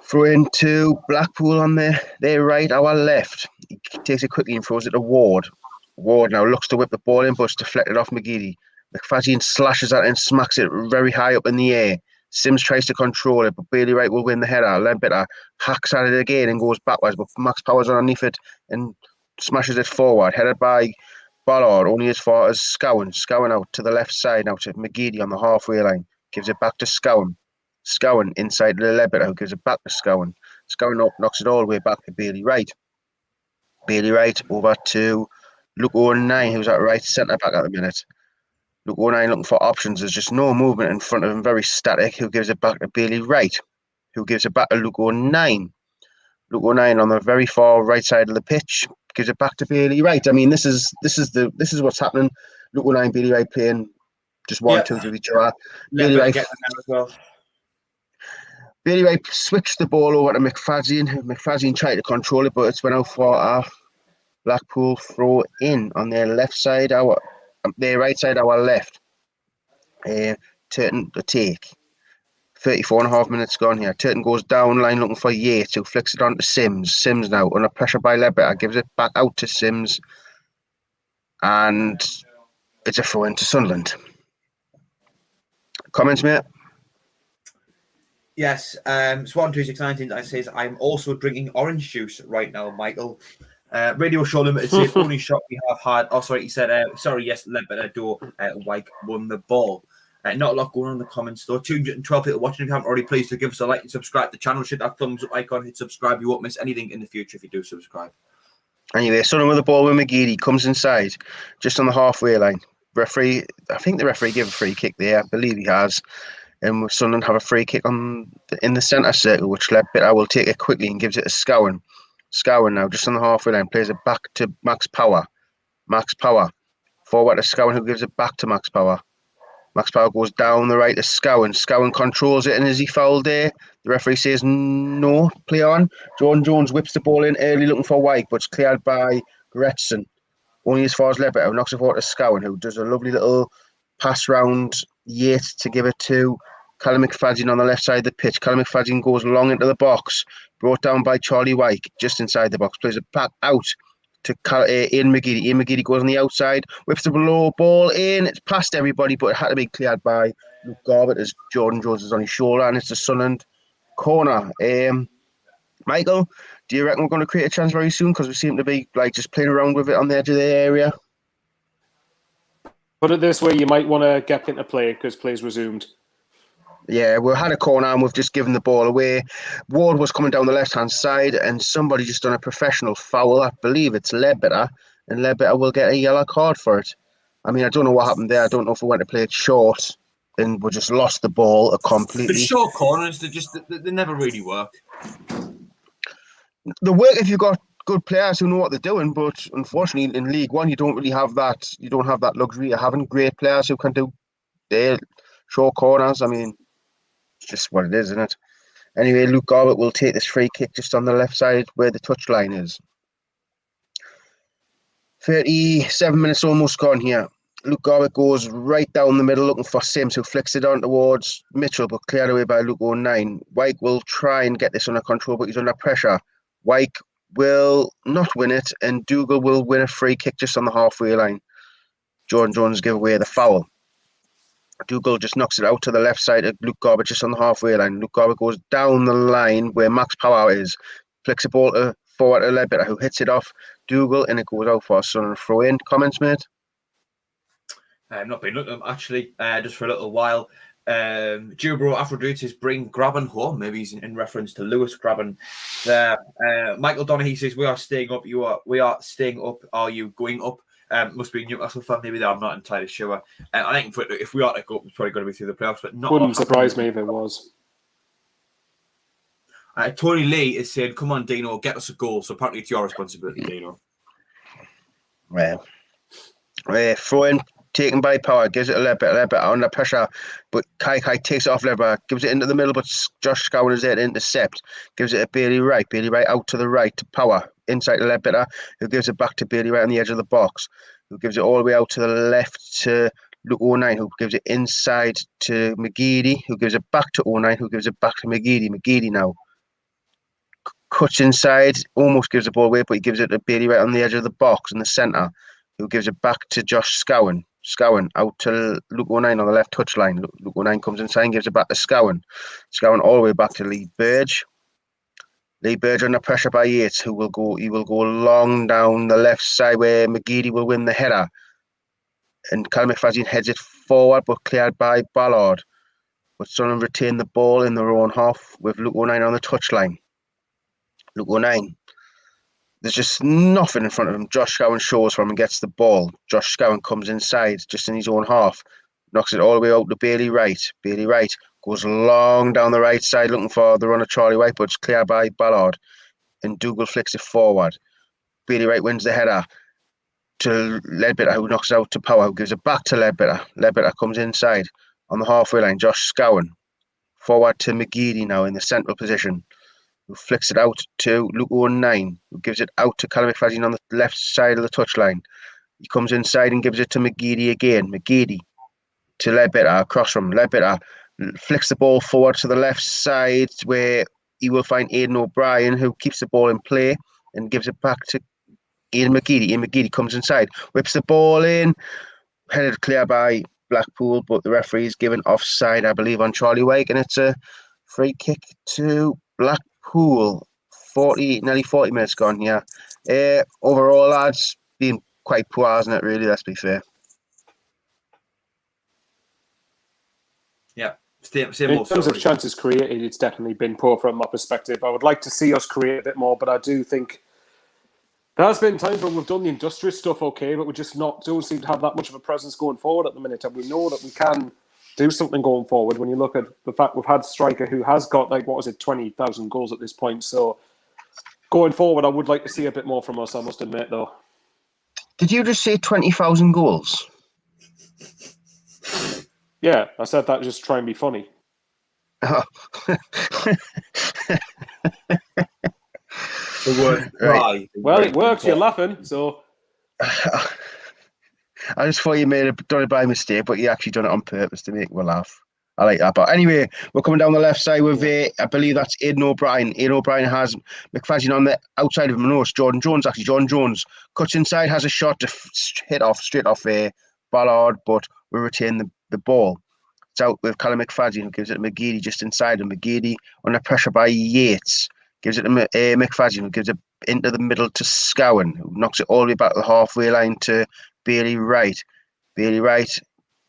throw into Blackpool on their right, our left. He takes it quickly and throws it to Ward. Ward now looks to whip the ball in, but it's deflected off McGeady. McFadzean slashes at it and smacks it very high up in the air. Sims tries to control it, but Bailey Wright will win the header. Ledbetter hacks at it again and goes backwards, but Max Power's underneath it and smashes it forward. Headed by Ballard, only as far as Scowen. Scowen out to the left side now to McGeady on the halfway line. Gives it back to Scowen. Scowen inside the Ledbetter, who gives it back to Scowen. Scowen knocks it all the way back to Bailey Wright. Bailey Wright over to Luke O'Neill, who's at right centre back at the minute. Luke O'Neill looking for options. There's just no movement in front of him, very static. Who gives it back to Bailey Wright, who gives it back to Luke O'Neill. Luke O'Neill on the very far right side of the pitch gives it back to Bailey Wright. I mean, this is what's happening. Luke O'Neill and Bailey Wright playing just 1-2 with each other. Bailey Wright as well. Bailey Wright switched the ball over to McFadzean. McFadzean tried to control it, but it's went out for a Blackpool throw in on their left side, their right side, our left. Turton to take. 34.5 minutes gone here. Turton goes down line looking for Yates, who flicks it on to Sims. Sims now under pressure by Ledbetter, gives it back out to Sims. And it's a throw into Sunderland. Comments, mate? Yes, Swan2619 I says I'm also drinking orange juice right now, Michael. Radio Show Limited said only shot we have had. Oh, sorry, he said yes, Ledbetter door. Wyke won the ball. Not a lot going on in the comments though. 212 people watching. If you haven't already, please do give us a like and subscribe to the channel. Hit that thumbs up icon, hit subscribe. You won't miss anything in the future if you do subscribe. Anyway, Sunderland with the ball with McGeady comes inside, just on the halfway line. Referee, I think the referee gave a free kick there. I believe he has. And Sunderland have a free kick in the centre circle, which Ledbetter will take it quickly and gives it to Scowen. Scowen now, just on the halfway line, plays it back to Max Power. Max Power, forward to Scowen, who gives it back to Max Power. Max Power goes down the right to Scowen. Scowen controls it, and is he fouled there? The referee says no, play on. Jordan Jones whips the ball in early looking for Wyke, but it's cleared by Gretson. Only as far as Ledbetter, knocks it forward to Scowen, who does a lovely little pass round Yates to give it to Callum McFadzean on the left side of the pitch. Callum McFadzean goes long into the box, brought down by Charlie Wyke, just inside the box, plays it back out to Ian McGeady. Ian McGeady goes on the outside, whips the low ball in. It's past everybody, but it had to be cleared by Luke Garbutt as Jordan Jones is on his shoulder, and it's a Sunderland corner. Michael, do you reckon we're going to create a chance very soon? Because we seem to be just playing around with it on the edge of the area. Put it this way, you might want to get into play because play's resumed. Yeah, we had a corner and we've just given the ball away. Ward was coming down the left-hand side and somebody just done a professional foul. I believe it's Ledbetter, and Ledbetter will get a yellow card for it. I mean, I don't know what happened there. I don't know if we went to play it short and we just lost the ball completely. But short corners, they never really work. They work if you've got good players who know what they're doing, but unfortunately in League One you don't really have that. You don't have that luxury of having great players who can do their short corners. I mean, it's just what it is, isn't it? Anyway, Luke Garbutt will take this free kick just on the left side where the touchline is. 37 minutes almost gone here. Luke Garbutt goes right down the middle looking for Sims, who flicks it on towards Mitchell, but cleared away by Luke O'Neill. Wyke will try and get this under control, but he's under pressure. Wyke will not win it, and Dougal will win a free kick just on the halfway line. Jordan Jones give away the foul. Dougal just knocks it out to the left side of Luke Garbutt just on the halfway line. Luke Garbutt goes down the line where Max Power is, flicks a ball forward to Ledbetter, who hits it off Dougal, and it goes out for a Sunderland throw in. Comments, mate? I've not been looking at them actually, just for a little while. Jubro Aphrodite bring Graben home. Maybe he's in reference to Lewis Graben there. Michael Donaghy says, we are staying up. We are staying up. Are you going up? Must be a Newcastle fan, maybe there. I'm not entirely sure. I think if we are to go up, we're probably going to be through the playoffs, but not. Wouldn't surprise me if it was. Tony Lee is saying, "Come on, Dino, get us a goal." So apparently, it's your responsibility, Dino. Well, throwing taken by Power gives it a little bit under pressure, but Kai takes it off Lever, gives it into the middle, but Josh Scowen is there to intercept. Gives it to Bailey Wright. Bailey Wright out to the right to Power inside the Ledbetter, who gives it back to Bailey Wright on the edge of the box, who gives it all the way out to the left to Luke O'Nien, who gives it inside to McGeady, who gives it back to O'Nien, who gives it back to McGeady. McGeady now cuts inside, almost gives the ball away, but he gives it to Bailey Wright on the edge of the box in the centre, who gives it back to Josh Scowen. Scowen out to Luke O'Nien on the left touchline. Luke O'Nien comes inside and gives it back to Scowen. Scowen all the way back to Lee Burge. Lee Burge under pressure by Yates, he will go long down the left side where McGeady will win the header. And Callum McFadden heads it forward, but cleared by Ballard. But Sunderland retain the ball in their own half with Luke O'Nien on the touchline. Luke O'Nien. There's just nothing in front of him. Josh Scowen shows from and gets the ball. Josh Scowen comes inside just in his own half. Knocks it all the way out to Bailey Wright. Bailey Wright goes long down the right side looking for the run of Charlie White, but it's cleared by Ballard. And Dougal flicks it forward. Bailey Wright wins the header to Ledbetter, who knocks it out to Power, who gives it back to Ledbetter. Ledbetter comes inside on the halfway line. Josh Scowen forward to McGeady now in the central position, who flicks it out to Luke O'Nien, who gives it out to Callum McFadden on the left side of the touchline. He comes inside and gives it to McGeady again. McGeady to Ledbetter, across from Ledbetter, flicks the ball forward to the left side where he will find Aidan O'Brien, who keeps the ball in play and gives it back to Ian McGeady. Ian McGeady comes inside, whips the ball in, headed clear by Blackpool, but the referee's given offside, I believe, on Charlie White, and it's a free kick to Blackpool. Nearly 40 minutes gone here. Overall, lads, been quite poor, hasn't it, really? Let's be fair. Yeah. In terms of chances created, it's definitely been poor from my perspective. I would like to see us create a bit more, but I do think there has been times when we've done the industrious stuff okay, but we just don't seem to have that much of a presence going forward at the minute. And we know that we can do something going forward when you look at the fact we've had a striker who has got, 20,000 goals at this point. So going forward, I would like to see a bit more from us, I must admit, though. Did you just say 20,000 goals? Yeah, I said that just to try and be funny. Oh. Right. Well, it works. You're laughing, so. I just thought you done it by mistake, but you actually done it on purpose to make me laugh. I like that. But anyway, we're coming down the left side with, I believe that's Aidan O'Brien. Aidan O'Brien has McFadden on the outside of him. No, it's Jordan Jones, actually. Jordan Jones cuts inside, has a shot to hit straight off Ballard, but we retain the ball. It's out with Callum McFadden, who gives it to McGeady just inside him. McGeady under pressure by Yates. Gives it to McFadden, who gives it into the middle to Scowen, who knocks it all the way back to the halfway line to Bailey Wright. Bailey Wright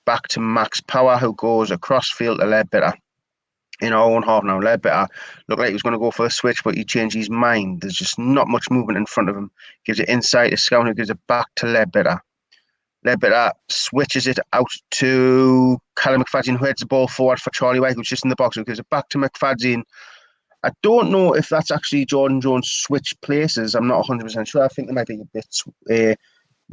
back to Max Power, who goes across field to Ledbetter. In our own half now, Ledbetter looked like he was going to go for a switch, but he changed his mind. There's just not much movement in front of him. Gives it inside to Scowen, who gives it back to Ledbetter. Ledbetter switches it out to Callum McFadden, who heads the ball forward for Charlie White, who's just in the box, who gives it back to McFadden. I don't know if that's actually Jordan Jones switch places. I'm not 100% sure. I think there might be a bit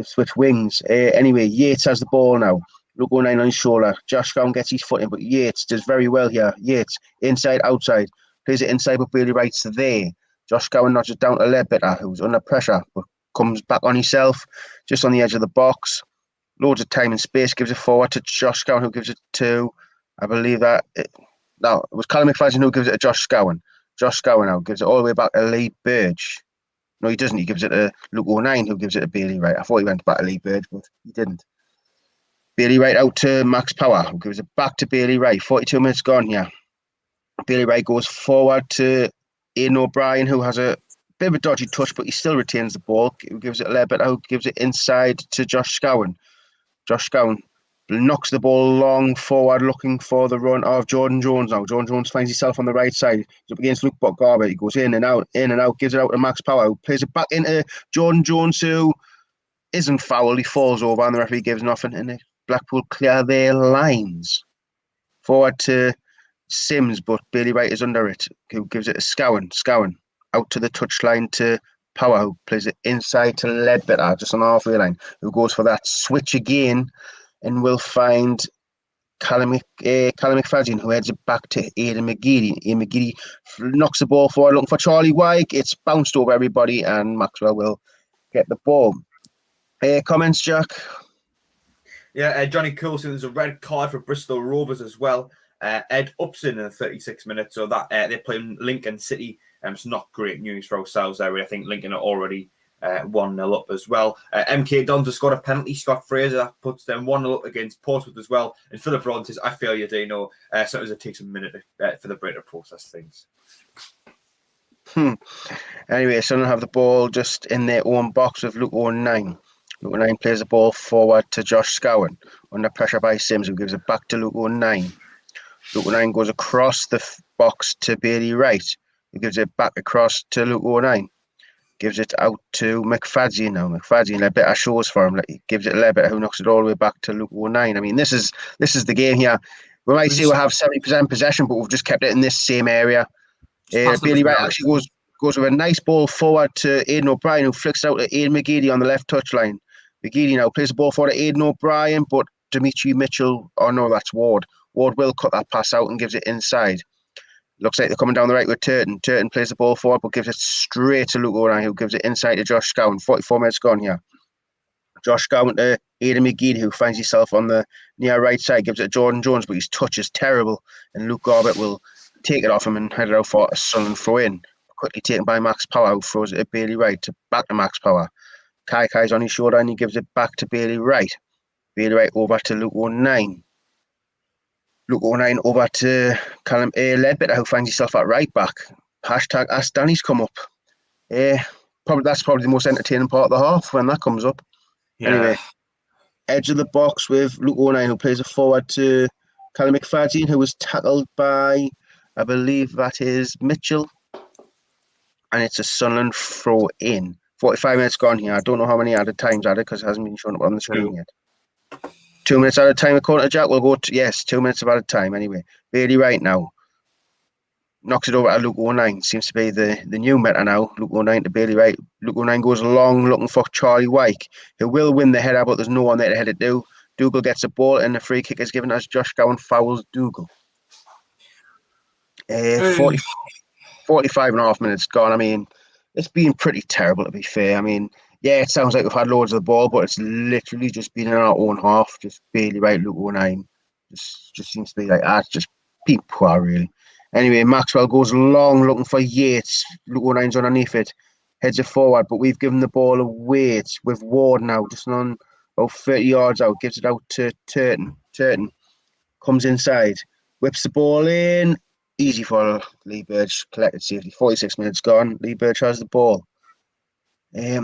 switch wings. Anyway, Yates has the ball now. Luke O'Nien on his shoulder. Josh Scowen gets his foot in, but Yates does very well here. Yates, inside, outside. Plays it inside, but Bailey Wright's there. Josh Scowen notches down to Ledbetter, who's under pressure, but comes back on himself, just on the edge of the box. Loads of time and space. Gives it forward to Josh Scowen, who gives it to, I believe that, it was Callum McFadden who gives it to Josh Scowen. Josh Scowen now gives it all the way back to Lee Burge. No, he doesn't. He gives it to Luke O'Nien, who gives it to Bailey Wright. I thought he went back to Lee Burge, but he didn't. Bailey Wright out to Max Power, who gives it back to Bailey Wright. 42 minutes gone here. Bailey Wright goes forward to Aidan O'Brien, who has a bit of a dodgy touch, but he still retains the ball. He gives it a little bit out, gives it inside to Josh Scowen. Josh Scowen knocks the ball long forward, looking for the run of Jordan Jones now. Jordan Jones finds himself on the right side. He's up against Luke Garber. He goes in and out, gives it out to Max Power, who plays it back into Jordan Jones, who isn't foul. He falls over and the referee gives nothing. And Blackpool clear their lines. Forward to Sims, but Bailey Wright is under it, who gives it to Scowen. Scowen out to the touchline to Power, who plays it inside to Ledbetter, just on the halfway line, who goes for that switch again and will find Callum McFadden, who heads it back to Aidan McGeady. Aidan McGeady knocks the ball forward, looking for Charlie Wyke. It's bounced over everybody, and Maxwell will get the ball. Comments, Jack? Yeah, Johnny Coulson, there's a red card for Bristol Rovers as well. Ed Upson in the 36 minutes, so that they're playing Lincoln City. It's not great news for ourselves there. I think Lincoln are already 1-0 up as well. MK Dons have scored a penalty. Scott Fraser, that puts them 1-0 up against Portsmouth as well. And Philip Rod says, I feel you, Dino. Sometimes it takes a minute for the brain to process things. Anyway, Sunderland have the ball just in their own box with Luke O'Nien. Luke O'Nien plays the ball forward to Josh Scowen, under pressure by Sims, who gives it back to Luke O'Nien. Luke O'Nien goes across the box to Bailey Wright, who gives it back across to Luke O'Nien. Gives it out to McFadden now. McFadden, Ledbetter shows for him. He gives it to Ledbetter, who knocks it all the way back to Luke O'Nien. I mean, this is the game here. We might say we have 70% possession, but we've just kept it in this same area. Bailey Wright actually goes with a nice ball forward to Aidan O'Brien, who flicks out to Aidan McGeady on the left touchline. McGeady now plays the ball forward to Aidan O'Brien, but Dimitri Mitchell, oh no, that's Ward. Ward will cut that pass out and gives it inside. Looks like they're coming down the right with Turton. Turton plays the ball forward, but gives it straight to Luke O'Nien, who gives it inside to Josh Scowen. 44 minutes gone here. Josh Scowen to Aidan McGeady, who finds himself on the near right side, gives it to Jordan Jones, but his touch is terrible, and Luke Garbett will take it off him and head it out for a Sunderland throw-in. Quickly taken by Max Power, who throws it to Bailey Wright, back to Max Power. Kai's on his shoulder, and he gives it back to Bailey Wright. Bailey Wright over to Luke O'Nien. Luke O'Nien over to Callum Ledbetter, who finds himself at right back. Hashtag Ask Danny's come up. That's probably the most entertaining part of the half when that comes up. Yeah. Anyway, edge of the box with Luke O'Nien, who plays it forward to Callum McFadden, who was tackled by, I believe that is Mitchell. And it's a Sunderland throw in. 45 minutes gone here. I don't know how many added times added because it hasn't been shown up on the screen yet. 2 minutes out of time according to Jack. We'll go to, yes, 2 minutes out of time anyway. Bailey Wright now knocks it over to Luke O'Nien. Seems to be the new meta now. Luke O'Nien to Bailey Wright. Luke O'Nien goes long looking for Charlie Wyke, who will win the header, but there's no one there to head it to. Dougal gets the ball and the free kick is given as Josh Gowan fouls Dougal. 45 and a half minutes gone. I mean, it's been pretty terrible to be fair. I mean, yeah, it sounds like we've had loads of the ball, but it's literally just been in our own half. Just Bailey Wright, Luke O'Nien. Just seems to be like that. Just being poor, really. Anyway, Maxwell goes long looking for Yates. Luke O'Nien's underneath it. Heads it forward, but we've given the ball away. It's with Ward now, just on about 30 yards out. Gives it out to Turton. Turton comes inside. Whips the ball in. Easy for Lee Burge. Collected safely. 46 minutes gone. Lee Burge has the ball. He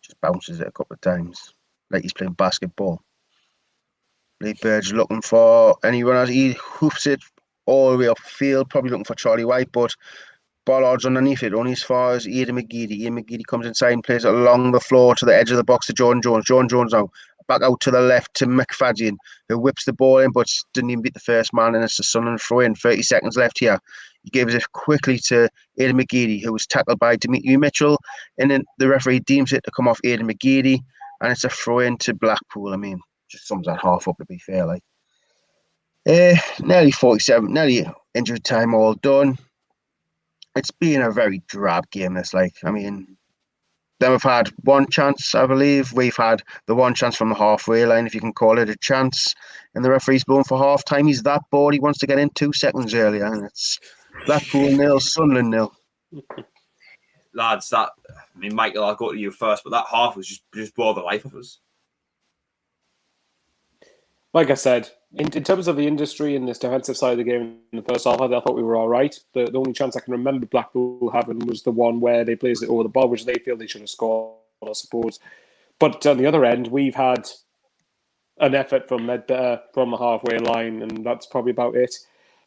just bounces it a couple of times like he's playing basketball. Lee Burge looking for anyone else. He hoofs it all the way upfield, probably looking for Charlie Wyke, but Bollard's underneath it, only as far as Aidan McGeady. Aidan McGeady comes inside and plays it along the floor to the edge of the box to Jordan Jones. Jordan Jones now back out to the left to McFadden, who whips the ball in but didn't even beat the first man, and it's a Sunderland throw in. 30 seconds left here. He gives it quickly to Aidan McGeady, who was tackled by Dimitri Mitchell, and then the referee deems it to come off Aidan McGeady, and it's a throw in to Blackpool. I mean, just sums that half up to be fair. Like, nearly 47, nearly injury time all done. It's been a very drab game. It's like, I mean, then we've had one chance, I believe. We've had the one chance from the halfway line, if you can call it a chance. And the referee's blown for half time. He's that bored. He wants to get in 2 seconds earlier. And it's Blackpool 0, Sunderland 0. Lads, Michael, I'll go to you first, but that half was just bore the life of us. Like I said, in terms of the industry and this defensive side of the game in the first half, I thought we were all right. The only chance I can remember Blackpool having was the one where they placed it over the bar, which they feel they should have scored, I suppose. But on the other end, we've had an effort from Ledbetter from the halfway line, and that's probably about it.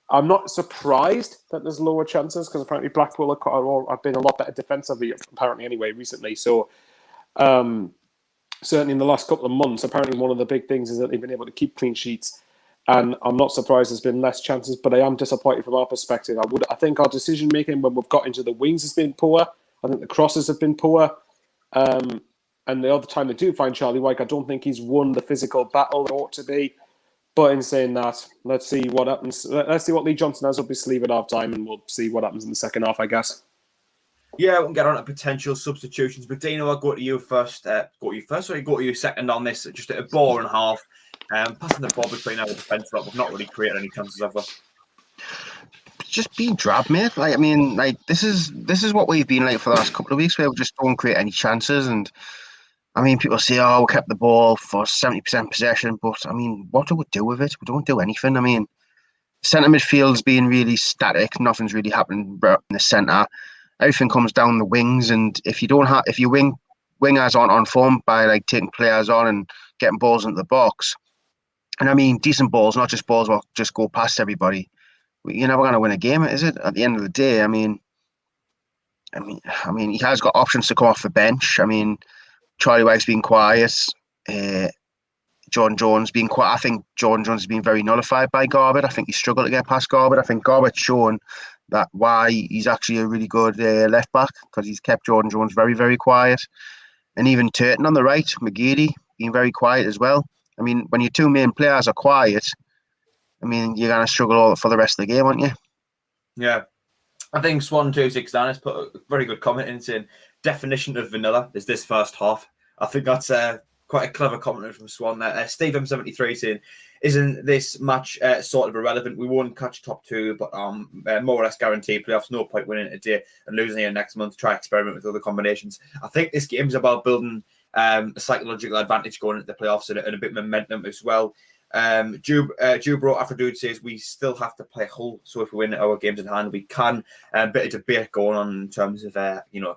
I'm not surprised that there's lower chances because apparently Blackpool have been a lot better defensively, apparently anyway, recently. So certainly in the last couple of months, apparently one of the big things is that they've been able to keep clean sheets. And I'm not surprised there's been less chances, but I am disappointed from our perspective. I think our decision making when we've got into the wings has been poor. I think the crosses have been poor. And the other time they do find Charlie Wyke, I don't think he's won the physical battle that ought to be. But in saying that, let's see what happens. Let's see what Lee Johnson has up his sleeve at half time, and we'll see what happens in the second half, I guess. Yeah, we'll get on to potential substitutions. But Dino, I'll go to you first. Go to you second on this. Just at a ball and a half. Passing the ball between our defence, we've not really created any chances ever. Just being drab, mate. Like, I mean, like this is what we've been like for the last couple of weeks, where we just don't create any chances. And I mean, people say, "Oh, we kept the ball for 70% possession," but I mean, what do we do with it? We don't do anything. I mean, centre midfield's being really static. Nothing's really happening in the centre. Everything comes down the wings, and if your wingers aren't on form by like taking players on and getting balls into the box, and I mean decent balls, not just balls that just go past everybody, you're never going to win a game, is it? At the end of the day, I mean, he has got options to come off the bench. I mean, Charlie Wyke's been quiet. Jordan Jones being quiet. I think Jordan Jones has been very nullified by Garbutt. I think he struggled to get past Garbutt. I think Garbutt's shown that why he's actually a really good left back, because he's kept Jordan Jones very, very quiet. And even Turton on the right, McGeady, being very quiet as well. I mean, when your two main players are quiet, I mean, you're going to struggle for the rest of the game, aren't you? Yeah. I think Swan269 has put a very good comment in saying, definition of vanilla is this first half. I think that's quite a clever comment from Swan there. Steve M73 saying, isn't this match sort of irrelevant? We won't catch top two, but more or less guaranteed playoffs. No point winning today and losing here next month. Try experiment with other combinations. I think this game's about building a psychological advantage going into the playoffs and a bit of momentum as well. Jubro Afrodude says we still have to play Hull, so if we win our games in hand, we can. Bit of debate going on in terms of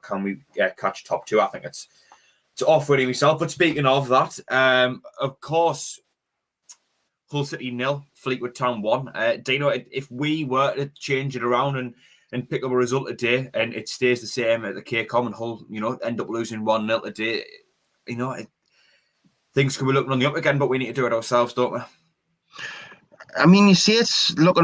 can we catch top two? I think it's off-roading myself. But speaking of that, of course, Hull City 0, Fleetwood Town 1. Dino, if we were to change it around and pick up a result today, and it stays the same at the kickoff, and Hull, end up losing 1-0 today, things could be looking on the up again, but we need to do it ourselves, don't we? I mean, you see it's look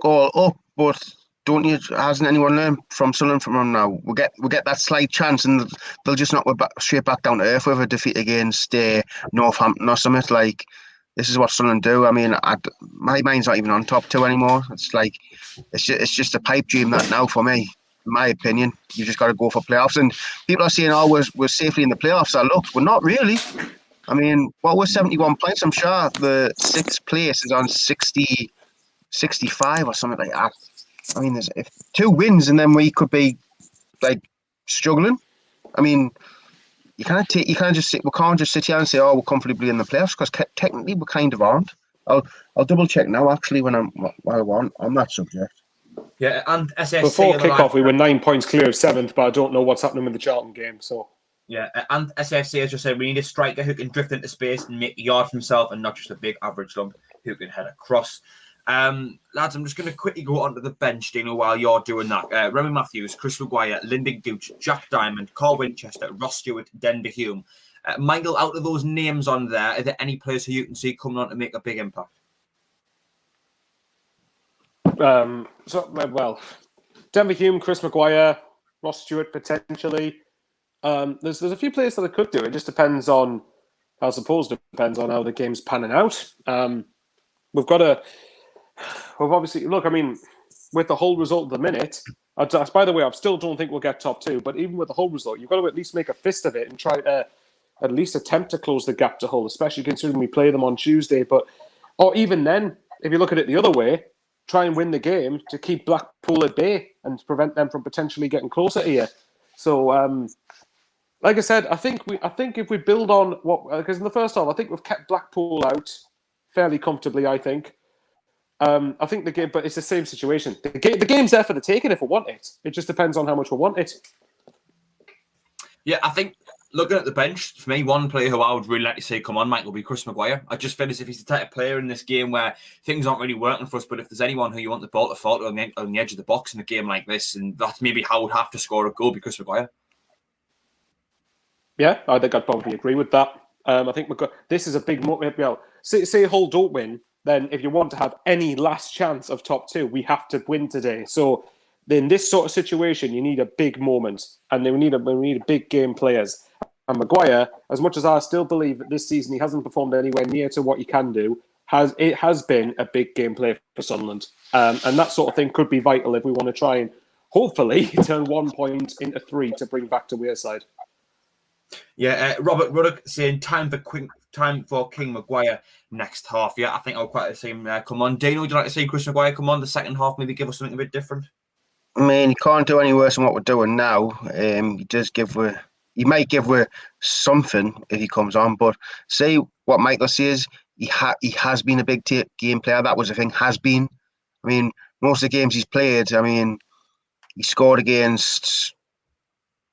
all up, but don't you? Hasn't anyone learned from Sunderland from now? We get that slight chance, and they'll just knock straight back down to earth with a defeat against Northampton or something. Like, this is what Sunderland do. I mean, my mind's not even on top two anymore. It's like it's just a pipe dream that now for me. In my opinion, you just got to go for playoffs. And people are saying, "Oh, we're safely in the playoffs." We're not really. I mean, we're 71 points. I'm sure the sixth place is on 60, 65 or something like that. I mean, there's if 2 wins and then we could be like struggling. I mean, we can't just sit here and say, "Oh, we're comfortably in the playoffs," because technically we kind of aren't. I'll double check now actually while I'm on that subject. Yeah, and SSC before kickoff we were 9 points clear of 7th, but I don't know what's happening with the Charlton game. So. Yeah, and SFC has just said we need a striker who can drift into space and make a yard for himself and not just a big average lump who can head across. Lads, I'm just going to quickly go onto the bench, Dino, while you're doing that. Remy Matthews, Chris Maguire, Lyndon Gooch, Jack Diamond, Carl Winchester, Ross Stewart, Denver Hume. Michael, out of those names on there, are there any players who you can see coming on to make a big impact? Denver Hume, Chris Maguire, Ross Stewart potentially. There's a few players that I could do. It just depends on, I suppose, how the game's panning out. We've obviously look. I mean, with the whole result at the minute, by the way, I still don't think we'll get top two. But even with the whole result, you've got to at least make a fist of it and try to at least attempt to close the gap to Hull, especially considering we play them on Tuesday. Or even then, if you look at it the other way, try and win the game to keep Blackpool at bay and prevent them from potentially getting closer here. So. Like I said, I think if we build on because in the first half, I think we've kept Blackpool out fairly comfortably. I think the game, but it's the same situation. The game's there for the taking if we want it. It just depends on how much we want it. Yeah, I think looking at the bench, for me, one player who I would really like to see come on, Mike, will be Chris Maguire. I just feel as if he's the type of player in this game where things aren't really working for us, but if there's anyone who you want the ball to fall to on the edge of the box in a game like this, and that's maybe how would have to score a goal, be Chris Maguire. Yeah, I think I'd probably agree with that. I think this is a big moment. Well, say Hull don't win, then if you want to have any last chance of top two, we have to win today. So in this sort of situation, you need a big moment, and we need a big game players. And Maguire, as much as I still believe that this season he hasn't performed anywhere near to what he can do, has been a big game player for Sunderland. And that sort of thing could be vital if we want to try and hopefully turn 1 point into 3 to bring back to Wearside. Yeah, Robert Ruddock saying time for King Maguire next half. Yeah, I think I'll quite the same come on. Dino, would you like to see Chris Maguire come on the second half, maybe give us something a bit different? I mean, he can't do any worse than what we're doing now. He might give away something if he comes on, but say what Michael says, he has been a big game player. That was the thing, has been. I mean, most of the games he's played, I mean, he scored against,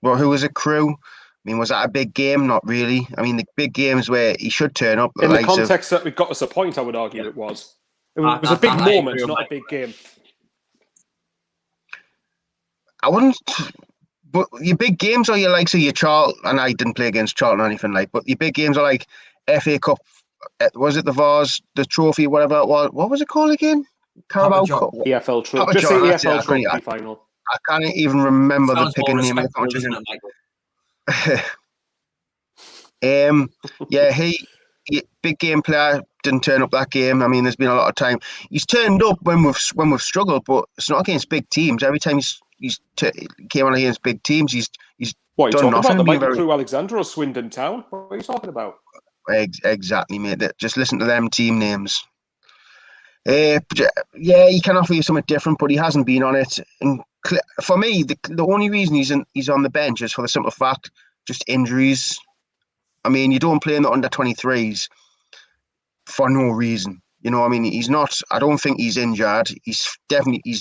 well, who was it, Crew? I mean, was that a big game? Not really. I mean, the big games where he should turn up. In the context that we got us a point, I would argue it was. It was a big moment, not a big game. I wouldn't... But your big games are your likes of your Charlton, and I didn't play against Charlton or anything like, but your big games are like FA Cup, was it the Vars, the trophy, whatever it was. What was it called again? Carabao Cup? EFL Trophy. Just say EFL Trophy final. I can't even remember the picking name of the competition. Yeah, he big game player, didn't turn up that game. I mean, there's been a lot of time. He's turned up when we've struggled, but it's not against big teams. Every time he's came on against big teams, he's what, done nothing. About the Michael Crew Alexander or Swindon Town? What are you talking about? Exactly, mate. Just listen to them team names. Yeah, he can offer you something different, but he hasn't been on it. And for me, the only reason he's on the bench is for the simple fact, just injuries. I mean, you don't play in the under-23s for no reason. You know, I mean, he's not. I don't think he's injured. He's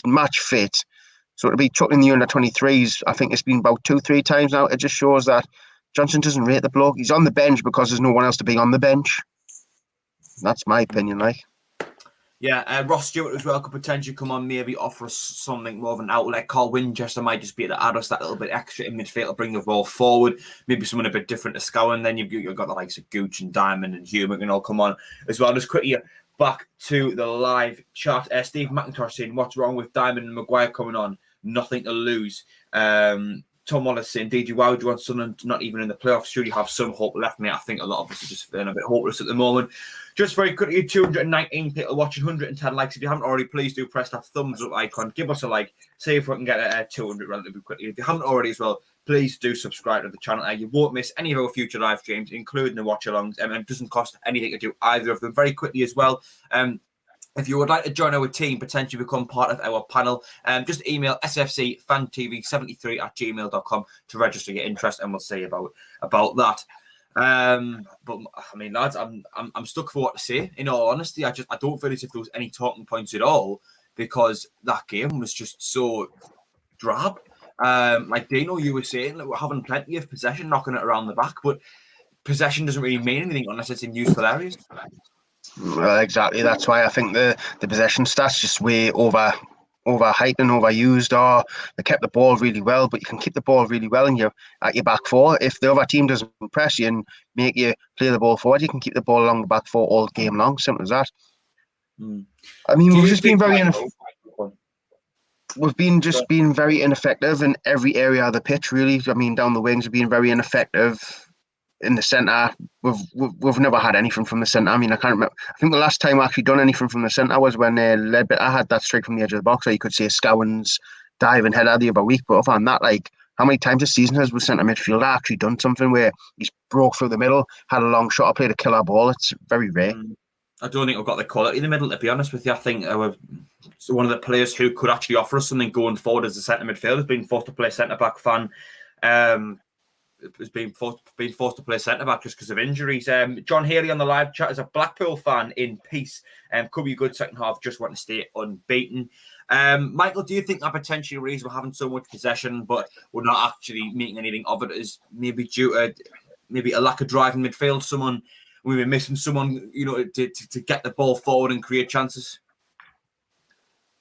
match fit. So to be chucked in the under-23s, I think it's been about 2-3 times now. It just shows that Johnson doesn't rate the bloke. He's on the bench because there's no one else to be on the bench. That's my opinion, like. Yeah, Ross Stewart as well could potentially come on, maybe offer us something more of an outlet. Carl Winchester might just be able to add us that little bit extra in midfield to bring the ball forward. Maybe someone a bit different to Scowen. Then you've got the likes of Gooch and Diamond and Hume can all come on as well. Just quickly back to the live chat. Steve McIntosh saying, what's wrong with Diamond and Maguire coming on? Nothing to lose. Tom Wallace saying, DG, why would you want Sunderland not even in the playoffs? Should you have some hope left, mate? I think a lot of us are just feeling a bit hopeless at the moment. Just very quickly, 219 people watching, 110 likes. If you haven't already, please do press that thumbs up icon. Give us a like. See if we can get a 200 relatively quickly. If you haven't already as well, please do subscribe to the channel. You won't miss any of our future live streams, including the watch-alongs. And it doesn't cost anything to do either of them. Very quickly as well, if you would like to join our team, potentially become part of our panel, just email SAFC Fan TV 73@gmail.com to register your interest, and we'll see about that. But I mean, lads, I'm stuck for what to say. In all honesty, I don't feel as if there was any talking points at all because that game was just so drab. Like Dino, you were saying, like, we're having plenty of possession, knocking it around the back, but possession doesn't really mean anything unless it's in useful areas. Well, exactly. That's why I think the possession stats just way overhyped and overused. Or they kept the ball really well, but you can keep the ball really well and you're at your back four. If the other team doesn't press you and make you play the ball forward, you can keep the ball along the back four all game long. Simple as that. I mean, we've just been been very ineffective in every area of the pitch. Really, I mean, down the wings, we've been very ineffective. In the centre, we've never had anything from the centre. I mean, I can't remember. I think the last time I actually done anything from the centre was when Ledbetter had that strike from the edge of the box, or you could see a Scowen's dive and header the other week. But other than that, like, how many times this season has the centre midfielder actually done something where he's broke through the middle, had a long shot, or played a killer ball? It's very rare. I don't think we've got the quality in the middle, to be honest with you. I think one of the players who could actually offer us something going forward as a centre midfielder has been forced to play centre-back Fan. Has been forced to play centre-back just because of injuries. John Haley on the live chat is a Blackpool fan in peace. Could be a good second half, just want to stay unbeaten. Michael, do you think that potentially reason we're having so much possession but we're not actually making anything of it is maybe due to maybe a lack of drive in midfield? Someone we've been missing someone, to get the ball forward and create chances?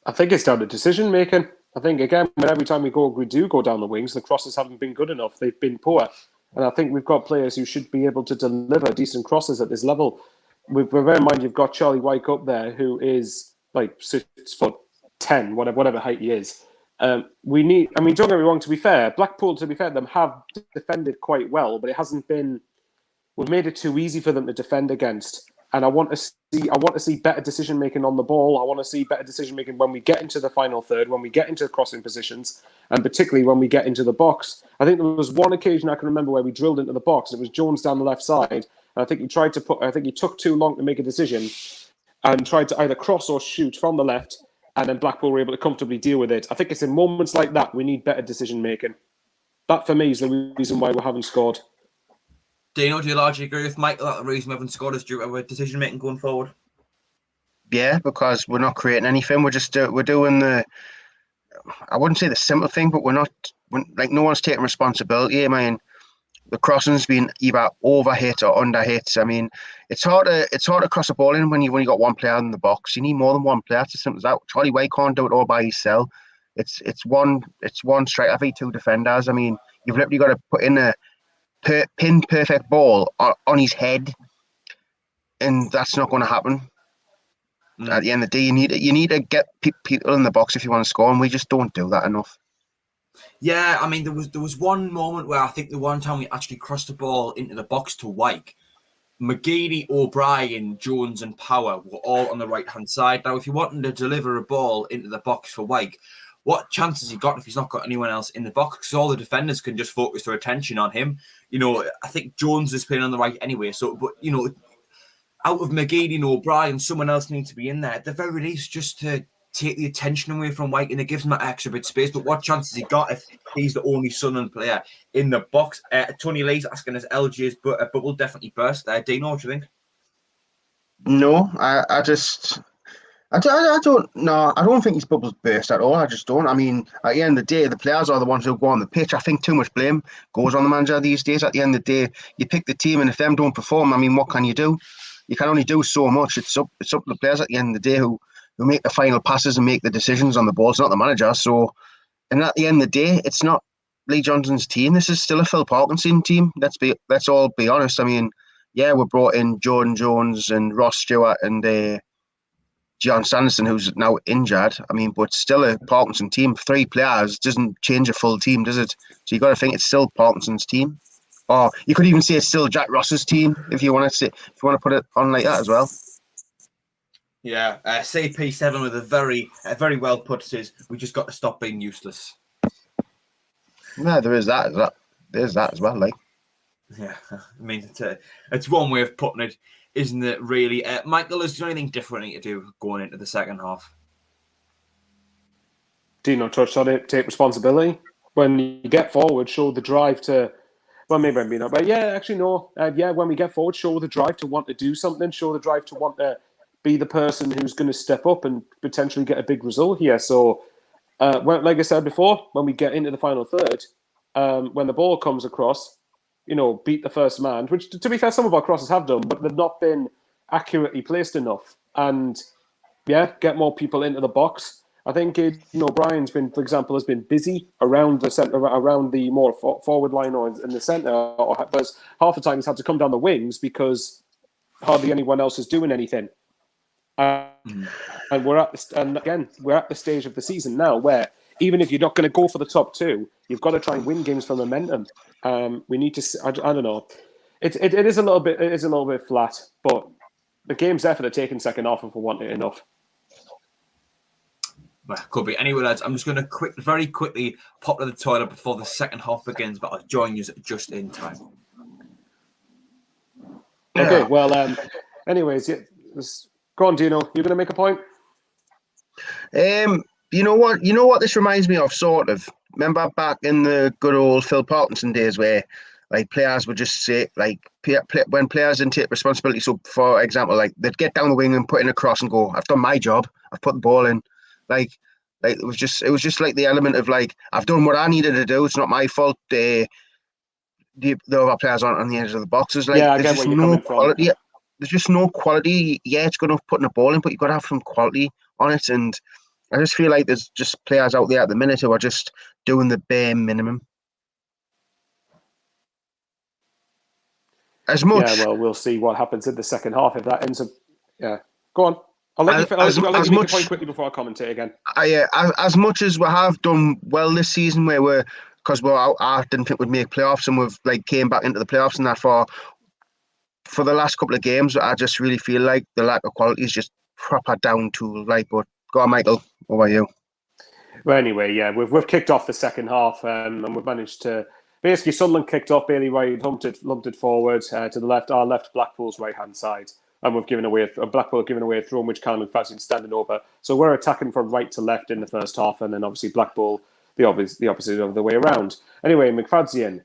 I think it's down to decision making. I think, again, every time we do go down the wings, the crosses haven't been good enough. They've been poor. And I think we've got players who should be able to deliver decent crosses at this level. Bear in mind, you've got Charlie Wyke up there, who is like 6'10", whatever height he is. Don't get me wrong, to be fair, Blackpool, them have defended quite well, but it hasn't been... We've made it too easy for them to defend against. And I want to see better decision making on the ball. I want to see better decision making when we get into the final third, when we get into crossing positions, and particularly when we get into the box. I think there was one occasion I can remember where we drilled into the box. It was Jones down the left side. And I think he took too long to make a decision and tried to either cross or shoot from the left, and then Blackpool were able to comfortably deal with it. I think it's in moments like that we need better decision making. That for me is the reason why we haven't scored. Dino, do you largely agree with Michael that the reason we haven't scored is due to our decision making going forward? Yeah, because we're not creating anything. We're doing the, I wouldn't say the simple thing, but no one's taking responsibility. I mean, the crossing's been either over hit or under hits. I mean, it's hard to cross a ball in when you've only got one player in the box. You need more than one player. It's as simple as that. Charlie White can't do it all by himself. It's one striker every two defenders. I mean, you've literally got to put in a pin perfect ball on his head, and that's not going to happen. At the end of the day, you need to get people in the box if you want to score, and we just don't do that enough. Yeah, I mean, there was one moment where I think the one time we actually crossed the ball into the box to Wyke, McGeady, O'Brien, Jones and Power were all on the right-hand side. Now, if you're wanting to deliver a ball into the box for Wyke, what chance has he got if he's not got anyone else in the box? Because all the defenders can just focus their attention on him. I think Jones is playing on the right anyway. So, but, out of McGeady and O'Brien, someone else needs to be in there. At the very least, just to take the attention away from White, and it gives him that extra bit of space. But what chance has he got if he's the only Sunderland player in the box? Tony Lee's asking us, LG's bubble definitely burst there. Dino, what do you think? No, I don't think his bubble's burst at all. I just don't. I mean, at the end of the day, the players are the ones who go on the pitch. I think too much blame goes on the manager these days. At the end of the day, you pick the team, and if them don't perform, I mean, what can you do? You can only do so much. It's up to the players at the end of the day who make the final passes and make the decisions on the ball. It's not the manager. So, and at the end of the day, it's not Lee Johnson's team. This is still a Phil Parkinson team. Let's all be honest. I mean, yeah, we brought in Jordan Jones and Ross Stewart and John Sanderson, who's now injured. I mean, but still a Parkinson team. 3 players doesn't change a full team, does it? So you got to think it's still Parkinson's team. Or you could even say it's still Jack Ross's team if you want to put it on like that as well. Yeah, CP7 with a very well put says we just got to stop being useless. Yeah, there is that. There's that as well, like. Yeah, I mean it's one way of putting it, isn't it? Really, Michael, is there anything different to do going into the second half? Dino touched on it. Take responsibility when you get forward. Show the drive to. Well, maybe not, but yeah, actually no. When we get forward, show the drive to want to do something. Show the drive to want to be the person who's going to step up and potentially get a big result here. So, like I said before, when we get into the final third, when the ball comes across, beat the first man, which, to be fair, some of our crosses have done, but they've not been accurately placed enough. And, get more people into the box. I think Brian's been, for example, has been busy around the centre, around the more forward line or in the centre. But half the time he's had to come down the wings because hardly anyone else is doing anything. And we're at the stage of the season now where even if you're not going to go for the top 2, you've got to try and win games for momentum. We need to. I don't know. It is a little bit flat, but the game's there for the taking second half if we want it enough. Well, could be. Anyway, lads, I'm just going to very quickly pop to the toilet before the second half begins, but I'll join you just in time. Okay, well, anyways, go on, Dino. You're going to make a point? You know what this reminds me of, sort of? Remember back in the good old Phil Parkinson days where, like, players would just say, like, when players didn't take responsibility, so, for example, like, they'd get down the wing and put in a cross and go, I've done my job, I've put the ball in. Like it was just like the element of like, I've done what I needed to do. It's not my fault. the other players on the edge of the boxes. Like, Yeah, I there's get just where you're no coming from. quality. There's just no quality. Yeah, it's good enough putting a ball in, but you've got to have some quality on it. And I just feel like there's just players out there at the minute who are just doing the bare minimum. As much Yeah, well, we'll see what happens in the second half if that ends up. Yeah, go on. I'll let you as make a much point quickly before I commentate again. as much as we have done well this season, because I didn't think we'd make playoffs, and we've like came back into the playoffs and that for the last couple of games, I just really feel like the lack of quality is just proper down to like. But go on, Michael. What about you? Well, anyway, yeah, we've kicked off the second half, and we've managed to basically Sunderland kicked off. Bailey Wright lumped it forward to the left. Our left, Blackpool's right hand side, and we've given away Blackpool have given away a throw in which Callum McFadden's standing over. So we're attacking from right to left in the first half, and then obviously Blackpool the opposite of the way around. Anyway, McFadden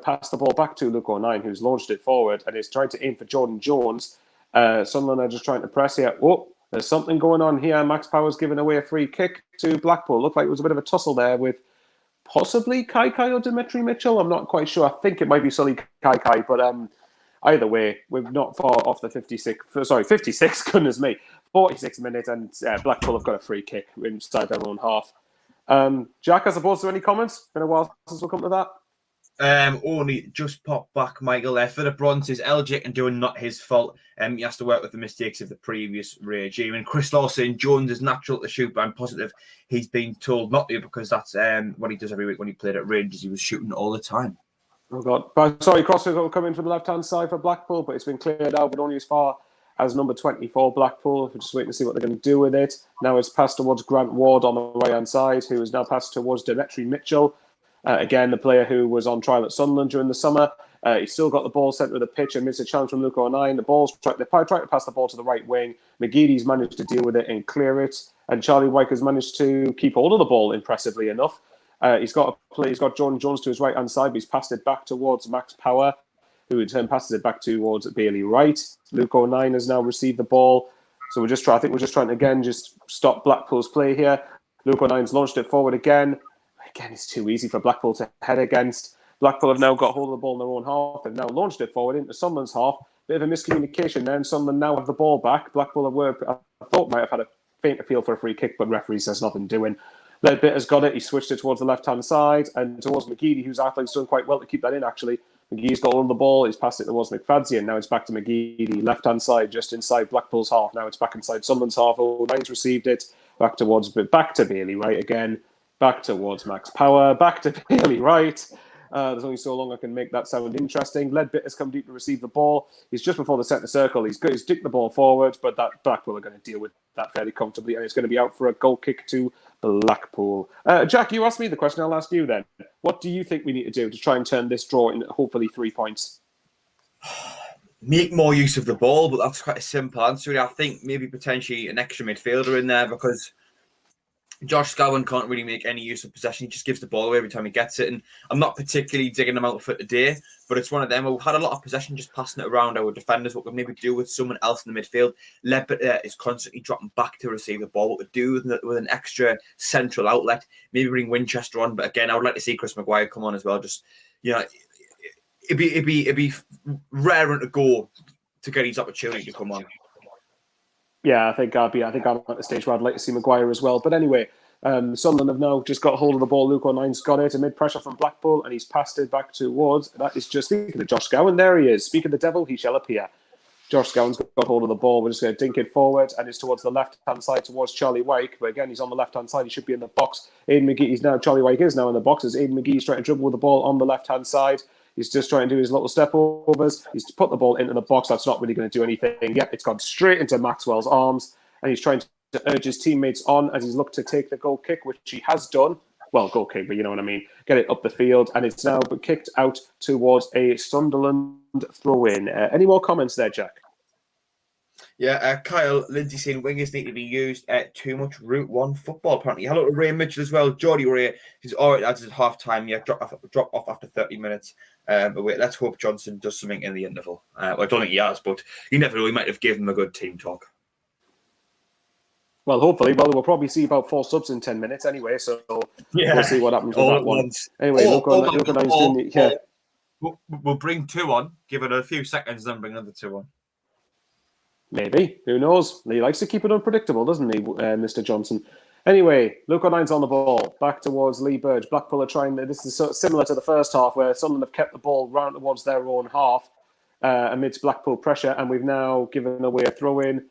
passed the ball back to Luke O'Nien, who's launched it forward and is trying to aim for Jordan Jones. Sunderland are just trying to press here. Oh, there's something going on here. Max Power's giving away a free kick to Blackpool. Looked like it was a bit of a tussle there with possibly Kai or Dimitri Mitchell. I'm not quite sure. I think it might be Sully Kai, but either way, we're not far off the 56, goodness me, 46 minutes, and Blackpool have got a free kick inside their own half. Jack, I suppose, there any comments? Been a while since we'll come to that. Only just popped back, Michael, there. For the Bronzes, LJ can do not his fault. He has to work with the mistakes of the previous regime. And Chris Lawson, Jones is natural to shoot, but I'm positive he's been told not to because that's what he does every week when he played at Rangers. He was shooting all the time. Oh, God. Sorry, Crossfield will come in from the left-hand side for Blackpool, but it's been cleared out, but only as far as number 24, Blackpool. We're just waiting to see what they're going to do with it. Now it's passed towards Grant Ward on the right-hand side, who is now passed towards Dimitri Mitchell. Again, the player who was on trial at Sunderland during the summer. He's still got the ball centre of the pitch and missed a challenge from Luke O'Nien. They tried to pass the ball to the right wing. McGeady's managed to deal with it and clear it. And Charlie Wyke has managed to keep hold of the ball, impressively enough. He's got Jordan Jones to his right-hand side, but he's passed it back towards Max Power, who in turn passes it back towards Bailey Wright. Luke O'Nien has now received the ball. So we're just trying to, again, just stop Blackpool's play here. Luke O'Nien's launched it forward again. Again, it's too easy for Blackpool to head against. Blackpool have now got hold of the ball in their own half. They've now launched it forward into Sunderland's half. Bit of a miscommunication there, and Sunderland now have the ball back. Blackpool I thought might have had a faint appeal for a free kick, but referee says nothing doing. Leadbitter's got it. He switched it towards the left-hand side and towards McGeady, whose athlete's done quite well to keep that in, actually. McGee's got hold of the ball. He's passed it towards McFadden. Now it's back to McGeady, left-hand side, just inside Blackpool's half. Now it's back inside Sunderland's half. O'Nien's received it. Back to Bailey Wright again. Back towards Max Power. Back to Bailey Wright. There's only so long I can make that sound interesting. Leadbitter's come deep to receive the ball. He's just before the centre circle. He's dicked the ball forward, but that Blackpool are going to deal with that fairly comfortably, and it's going to be out for a goal kick to Blackpool. Jack, you asked me the question. I'll ask you then. What do you think we need to do to try and turn this draw into hopefully 3 points? Make more use of the ball, but that's quite a simple answer. I think maybe potentially an extra midfielder in there because Josh Scowen can't really make any use of possession. He just gives the ball away every time he gets it. And I'm not particularly digging him out for today, but it's one of them. We've had a lot of possession just passing it around our defenders. What we maybe do with someone else in the midfield. Leadbitter is constantly dropping back to receive the ball. What we do with an extra central outlet, maybe bring Winchester on. But again, I would like to see Chris Maguire come on as well. Just, it'd be rarer to go to get his opportunity to come on. Yeah, I think I'm at the stage where I'd like to see Maguire as well. But anyway, Sunderland have now just got hold of the ball. Luke O'Nien's got it amid pressure from Blackpool, and he's passed it back towards. That is just speaking of Josh Scowen. There he is. Speak of the devil, he shall appear. Josh Scowen's got hold of the ball. We're just going to dink it forward, and it's towards the left-hand side towards Charlie Wyke. But again, he's on the left-hand side. He should be in the box. Charlie Wyke is now in the box as Aidan McGee's trying to dribble with the ball on the left-hand side. He's just trying to do his little step overs. He's put the ball into the box. That's not really going to do anything. Yep, it's gone straight into Maxwell's arms. And he's trying to urge his teammates on as he's looked to take the goal kick, which he has done. Well, goal kick, but you know what I mean. Get it up the field. And it's now been kicked out towards a Sunderland throw-in. Any more comments there, Jack? Yeah, Kyle Lindsay saying wingers need to be used at too much Route 1 football, apparently. Hello to Ray Mitchell as well. Geordie Ray, he's all right as his half time. Yeah, drop off after 30 minutes. But wait, let's hope Johnson does something in the interval. Well, I don't think he has, but you never know. He might have given him a good team talk. Well, hopefully. Well, we'll probably see about 4 subs in 10 minutes anyway, so we'll see what happens with that one. Anyway, Luke O'Nien's doing it. Yeah. We'll bring 2 on, give it a few seconds, then bring another 2 on. Maybe. Who knows? He likes to keep it unpredictable, doesn't he, Mr. Johnson? Anyway, Luke O'Nine's on the ball. Back towards Lee Burge. Blackpool are trying... This is sort of similar to the first half, where Sunderland have kept the ball round towards their own half amidst Blackpool pressure, and we've now given away a throw-in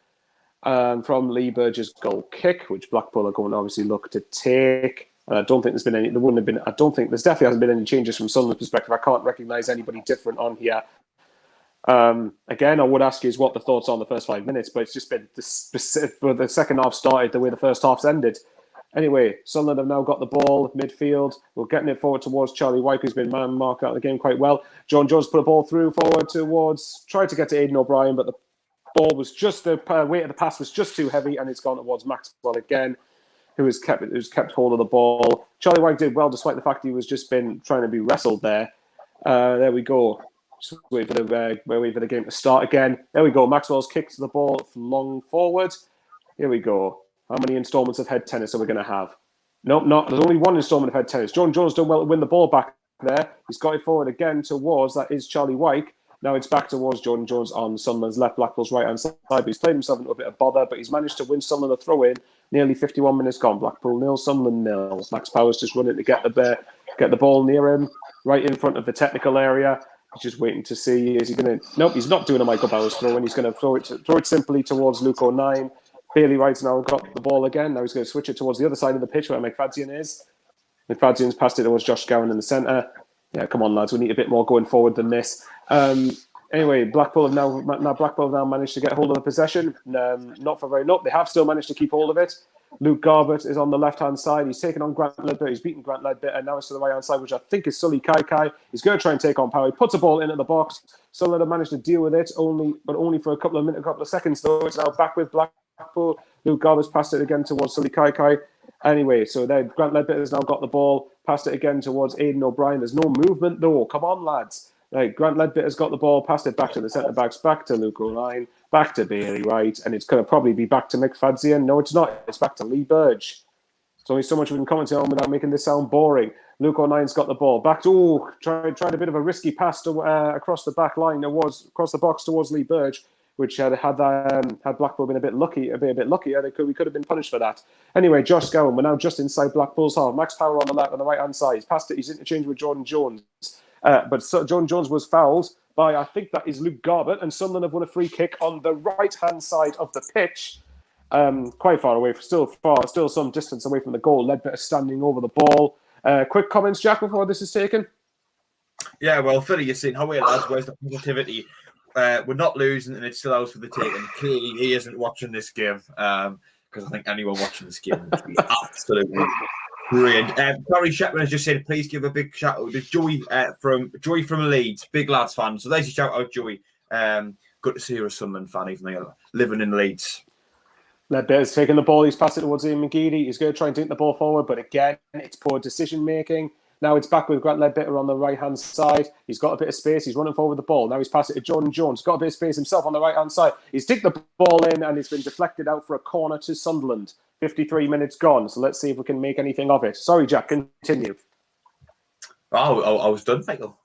from Lee Burge's goal kick, which Blackpool are going to obviously look to take. I don't think there's been any... There wouldn't have been... I don't think... There's definitely hasn't been any changes from Sunderland's perspective. I can't recognise anybody different on here. Again, I would ask you is what the thoughts are on the first 5 minutes, but it's just been the second half started the way the first half's ended. Anyway, Sunderland have now got the ball midfield. We're getting it forward towards Charlie White, who's been man marked out of the game quite well. John Jones put a ball through forward towards, tried to get to Aidan O'Brien, but the ball was just the weight of the pass was just too heavy, and it's gone towards Maxwell again, who's kept hold of the ball. Charlie White did well, despite the fact he was just been trying to be wrestled there. There we go. Just wait for the game to start again. There we go. Maxwell's kicked the ball long forward. Here we go. How many installments of head tennis are we going to have? Nope, not. There's only one installment of head tennis. John Jones done well to win the ball back there. He's got it forward again towards, that is Charlie White. Now it's back towards Jordan Jones on Sunderland's left, Blackpool's right-hand side. He's played himself into a bit of bother, but he's managed to win Sunderland a throw-in. Nearly 51 minutes gone. Blackpool 0, Sunderland 0. Max Powers just running to get the ball near him, right in front of the technical area. He's just waiting to see, is he going to... Nope, he's not doing a Michael Bowers throw, and he's going to throw it simply towards Luke O'Nine. Bailey Wright's now got the ball again. Now he's going to switch it towards the other side of the pitch where McFadzean is. McFadzean's passed it towards Josh Gowan in the centre. Yeah, come on, lads. We need a bit more going forward than this. Anyway, Blackpool have now managed to get hold of the possession. Not for very long. They have still managed to keep hold of it. Luke Garbett is on the left-hand side. He's taken on Grant Ledbetter. He's beaten Grant Ledbetter. Now it's to the right-hand side, which I think is Sully Kai. He's going to try and take on Power. He puts a ball into the box. Sunderland have managed to deal with it, only for a couple of seconds, though. It's now back with Blackpool. Luke Garbett's passed it again towards Sully Kai. Anyway, so there, Grant Ledbetter has now got the ball. Passed it again towards Aidan O'Brien. There's no movement, though. Come on, lads. Right, Grant Ledbetter's got the ball, passed it back to the centre-backs, back to Luke O'Nine, back to Bailey Wright, and it's going to probably be back to McFadzean. No, it's not. It's back to Lee Burge. There's only so much we can commentate on without making this sound boring. Luke O'Nine's got the ball. Back to, tried a bit of a risky pass to, across the back line, across the box towards Lee Burge, which had Blackpool been a bit luckier, we could have been punished for that. Anyway, Josh Gowan, we're now just inside Blackpool's half. Max Power on the right-hand side. He's passed it, he's interchanged with Jordan Jones. But Jordan Jones was fouled by, I think that is Luke Garbett, and Sunderland have won a free kick on the right-hand side of the pitch. Quite far away, still some distance away from the goal. Ledbetter standing over the ball. Quick comments, Jack, before this is taken? Yeah, well, Philly, you're saying, how are you, lads? Where's the positivity? We're not losing, and it's still out for the taking. Clearly, he isn't watching this game, because I think anyone watching this game would be absolutely brilliant. Barry Shepman has just said, please give a big shout out to Joey from Leeds, big lads fan. So there's a shout out, Joey. Good to see you're a Sunderland fan, even though you're living in Leeds. Ledbetter's taking the ball. He's passed it towards Ian McGeady. He's going to try and dink the ball forward, but again, it's poor decision making. Now it's back with Grant Ledbetter on the right-hand side. He's got a bit of space. He's running forward with the ball. Now he's passed it to Jordan Jones. Got a bit of space himself on the right-hand side. He's dinked the ball in, and it's been deflected out for a corner to Sunderland. 53 minutes gone, so let's see if we can make anything of it. Sorry, Jack, continue. Oh, I was done, Michael.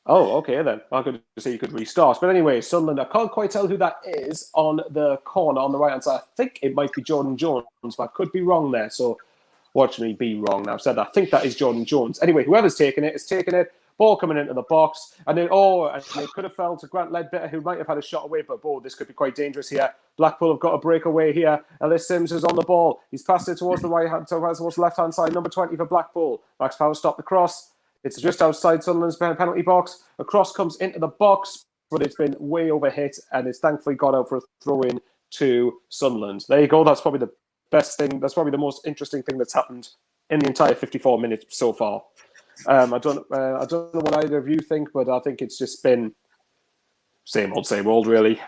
Oh, okay then. I could say you could restart. But anyway, Sunderland, I can't quite tell who that is on the corner on the right-hand side. I think it might be Jordan Jones, but I could be wrong there. So watch me be wrong. Now I've said that. I think that is Jordan Jones. Anyway, whoever's taken it is taking it. Ball coming into the box. And then, it could have fell to Grant Ledbetter, who might have had a shot away, but this could be quite dangerous here. Blackpool have got a breakaway here. Ellis Sims is on the ball. He's passed it towards the towards the left-hand side, number 20 for Blackpool. Max Power stopped the cross. It's just outside Sunderland's penalty box. A cross comes into the box, but it's been way overhit, and it's thankfully got out for a throw-in to Sunderland. There you go. That's probably the best thing. That's probably the most interesting thing that's happened in the entire 54 minutes so far. I don't know what either of you think, but I think it's just been same old, really.